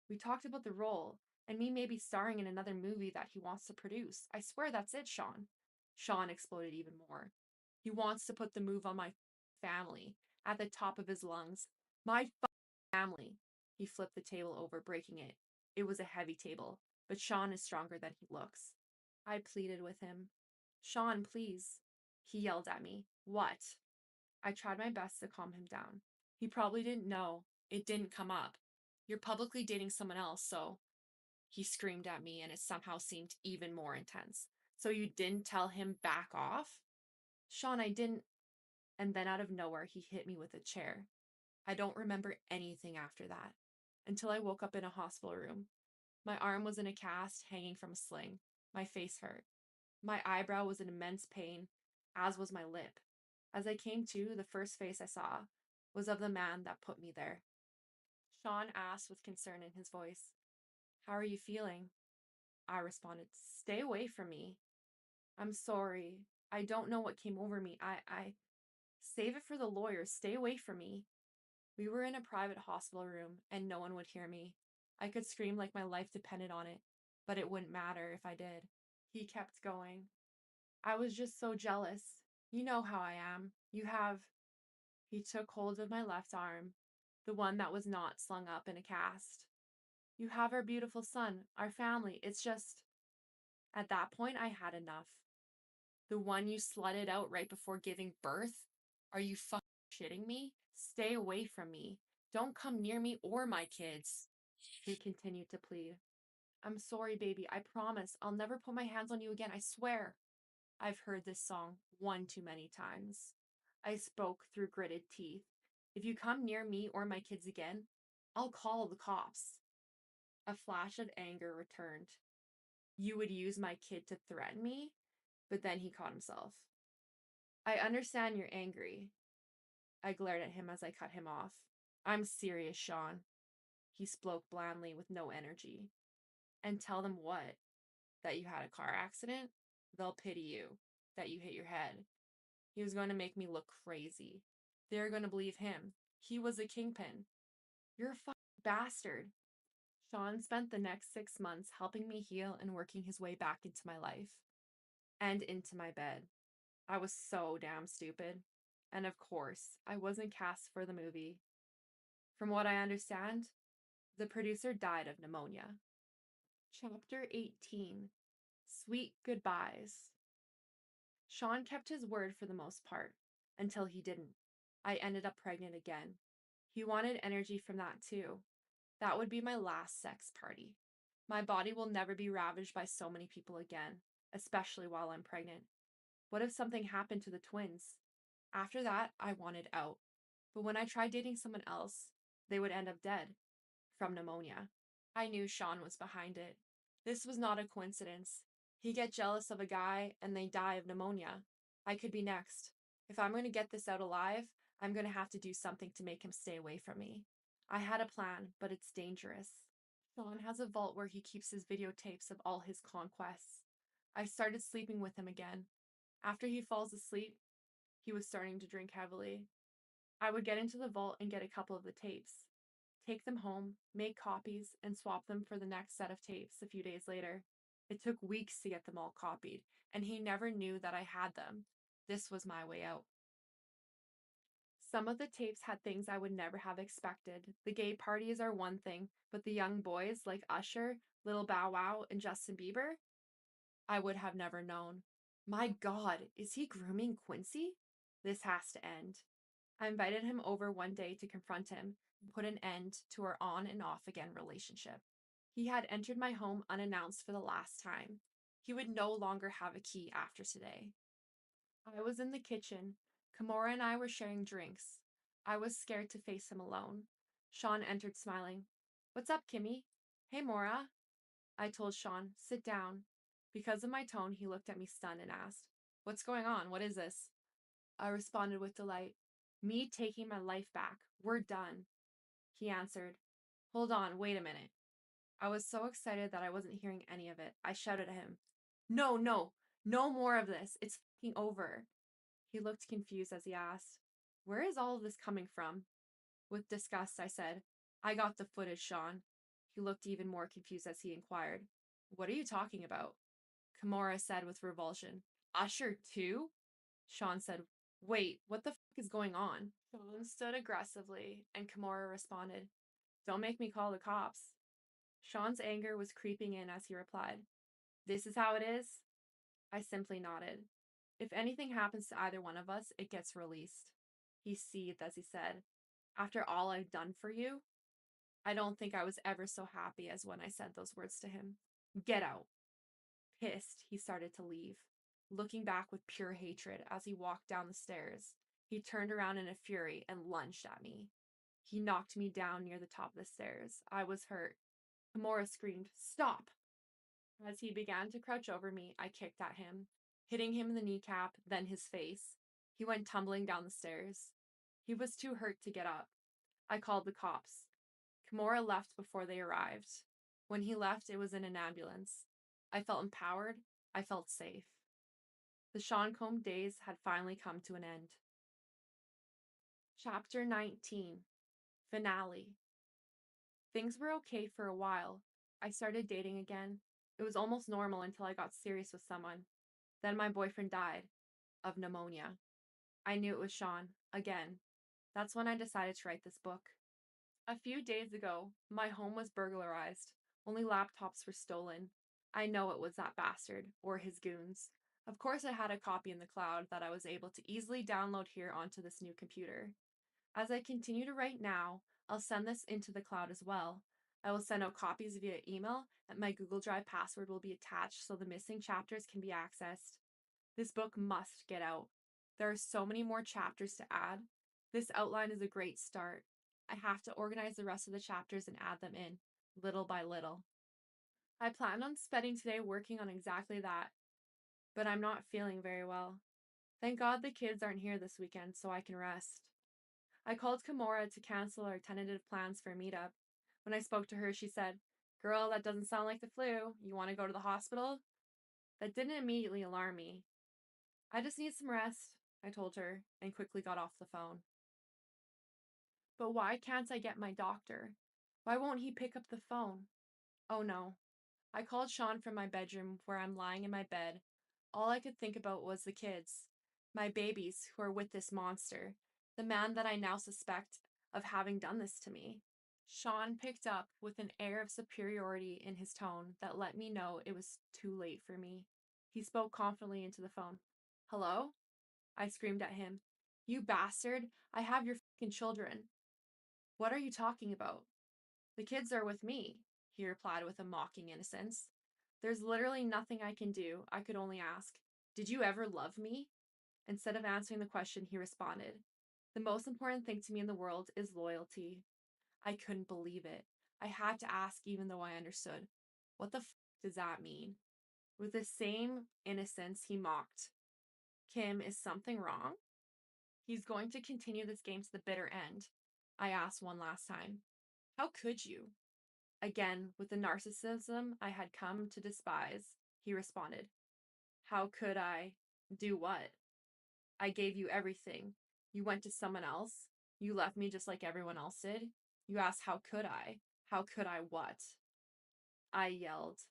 We talked about the role, and me maybe starring in another movie that he wants to produce. I swear that's it, Sean. Sean exploded even more. He wants to put the move on my family at the top of his lungs. My family. He flipped the table over, breaking it. It was a heavy table, but Sean is stronger than he looks. I pleaded with him. Sean, please. He yelled at me. What? I tried my best to calm him down. He probably didn't know. It didn't come up. You're publicly dating someone else, so... He screamed at me, and it somehow seemed even more intense. So you didn't tell him back off? Sean, I didn't... And then out of nowhere, he hit me with a chair. I don't remember anything after that, until I woke up in a hospital room. My arm was in a cast, hanging from a sling. My face hurt. My eyebrow was in immense pain, as was my lip. As I came to, the first face I saw was of the man that put me there. Sean asked with concern in his voice, How are you feeling? I responded, Stay away from me. I'm sorry. I don't know what came over me. I save it for the lawyers. Stay away from me. We were in a private hospital room, and no one would hear me. I could scream like my life depended on it, but it wouldn't matter if I did. He kept going. I was just so jealous. You know how I am. You have He took hold of my left arm, the one that was not slung up in a cast. You have our beautiful son, our family. It's just. At that point, I had enough. The one you slutted out right before giving birth? Are you fucking shitting me? Stay away from me. Don't come near me or my kids. He continued to plead. I'm sorry, baby. I promise. I'll never put my hands on you again. I swear. I've heard this song one too many times. I spoke through gritted teeth. If you come near me or my kids again, I'll call the cops. A flash of anger returned. You would use my kid to threaten me? But then he caught himself. I understand you're angry. I glared at him as I cut him off. I'm serious, Sean. He spoke blandly with no energy. And tell them what? That you had a car accident? They'll pity you. That you hit your head. He was going to make me look crazy. They were going to believe him. He was a kingpin. You're a fucking bastard. Sean spent the next 6 months helping me heal and working his way back into my life. And into my bed. I was so damn stupid. And of course, I wasn't cast for the movie. From what I understand, the producer died of pneumonia. Chapter 18. Sweet Goodbyes. Sean kept his word for the most part, until he didn't. I ended up pregnant again. He wanted energy from that too. That would be my last sex party. My body will never be ravaged by so many people again, especially while I'm pregnant. What if something happened to the twins? After that, I wanted out. But when I tried dating someone else, they would end up dead from pneumonia. I knew Sean was behind it. This was not a coincidence. He'd get jealous of a guy and they die of pneumonia. I could be next. If I'm going to get this out alive, I'm going to have to do something to make him stay away from me. I had a plan, but it's dangerous. Sean has a vault where he keeps his videotapes of all his conquests. I started sleeping with him again. After he falls asleep, he was starting to drink heavily. I would get into the vault and get a couple of the tapes, take them home, make copies, and swap them for the next set of tapes a few days later. It took weeks to get them all copied, and he never knew that I had them. This was my way out. Some of the tapes had things I would never have expected. The gay parties are one thing, but the young boys like Usher, Lil Bow Wow, and Justin Bieber? I would have never known. My God, is he grooming Quincy? This has to end. I invited him over one day to confront him and put an end to our on and off again relationship. He had entered my home unannounced for the last time. He would no longer have a key after today. I was in the kitchen. Kimora and I were sharing drinks. I was scared to face him alone. Sean entered smiling. What's up, Kimmy? Hey, Mora. I told Sean, sit down. Because of my tone, he looked at me stunned and asked, what's going on? What is this? I responded with delight. Me taking my life back. We're done. He answered, hold on, wait a minute. I was so excited that I wasn't hearing any of it. I shouted at him, no more of this. It's fucking over. He looked confused as he asked, where is all of this coming from? With disgust, I said, I got the footage, Sean. He looked even more confused as he inquired, what are you talking about? Kimora said with revulsion, Usher too? Sean said, wait, what the fuck is going on? Sean stood aggressively, and Kimora responded, don't make me call the cops. Sean's anger was creeping in as he replied, this is how it is? I simply nodded. If anything happens to either one of us, it gets released. He seethed as he said, after all I've done for you? I don't think I was ever so happy as when I said those words to him. Get out. Pissed, he started to leave, looking back with pure hatred as he walked down the stairs. He turned around in a fury and lunged at me. He knocked me down near the top of the stairs. I was hurt. Kimora screamed, stop! As he began to crouch over me, I kicked at him, hitting him in the kneecap, then his face. He went tumbling down the stairs. He was too hurt to get up. I called the cops. Kimora left before they arrived. When he left, it was in an ambulance. I felt empowered. I felt safe. The Sean Combe days had finally come to an end. Chapter 19. Finale. Things were okay for a while. I started dating again. It was almost normal until I got serious with someone. Then my boyfriend died of pneumonia. I knew it was Sean, again. That's when I decided to write this book. A few days ago, my home was burglarized. Only laptops were stolen. I know it was that bastard, or his goons. Of course, I had a copy in the cloud that I was able to easily download here onto this new computer. As I continue to write now, I'll send this into the cloud as well. I will send out copies via email, and my Google Drive password will be attached so the missing chapters can be accessed. This book must get out. There are so many more chapters to add. This outline is a great start. I have to organize the rest of the chapters and add them in, little by little. I planned on spending today working on exactly that, but I'm not feeling very well. Thank God the kids aren't here this weekend so I can rest. I called Kimura to cancel our tentative plans for a meetup. When I spoke to her, she said, "Girl, that doesn't sound like the flu. You want to go to the hospital?" That didn't immediately alarm me. "I just need some rest," I told her, and quickly got off the phone. But why can't I get my doctor? Why won't he pick up the phone? Oh no. I called Sean from my bedroom where I'm lying in my bed. All I could think about was the kids, my babies who are with this monster, the man that I now suspect of having done this to me. Sean picked up with an air of superiority in his tone that let me know it was too late for me. He spoke confidently into the phone. "Hello?" I screamed at him. "You bastard, I have your fucking children." "What are you talking about?" "The kids are with me," he replied with a mocking innocence. "There's literally nothing I can do. I could only ask, did you ever love me?" Instead of answering the question, he responded, "The most important thing to me in the world is loyalty." I couldn't believe it. I had to ask even though I understood. What the does that mean? With the same innocence, he mocked. "Kim, is something wrong?" "He's going to continue this game to the bitter end," I asked one last time. "How could you?" Again, with the narcissism I had come to despise, he responded, "How could I? Do what? I gave you everything. You went to someone else. You left me just like everyone else did. You asked, how could I? How could I what?" I yelled,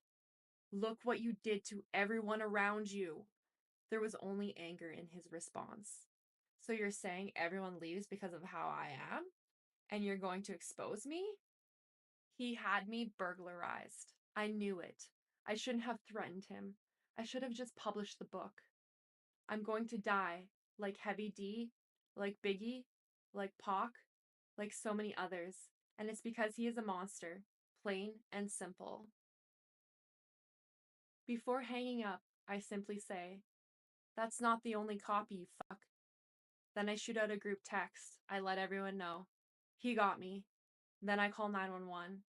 "Look what you did to everyone around you." There was only anger in his response. "So you're saying everyone leaves because of how I am? And you're going to expose me?" He had me burglarized. I knew it. I shouldn't have threatened him. I should have just published the book. I'm going to die, like Heavy D, like Biggie, like Pac, like so many others. And it's because he is a monster, plain and simple. Before hanging up, I simply say, "That's not the only copy, you fuck." Then I shoot out a group text. I let everyone know. He got me. Then I call 911.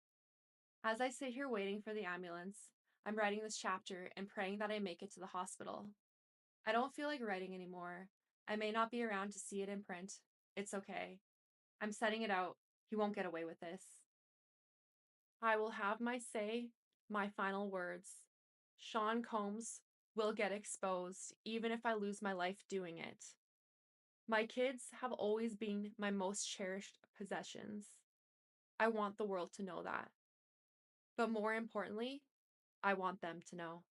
As I sit here waiting for the ambulance, I'm writing this chapter and praying that I make it to the hospital. I don't feel like writing anymore. I may not be around to see it in print. It's okay. I'm setting it out. He won't get away with this. I will have my say, my final words. Sean Combs will get exposed, even if I lose my life doing it. My kids have always been my most cherished possessions. I want the world to know that. But more importantly, I want them to know.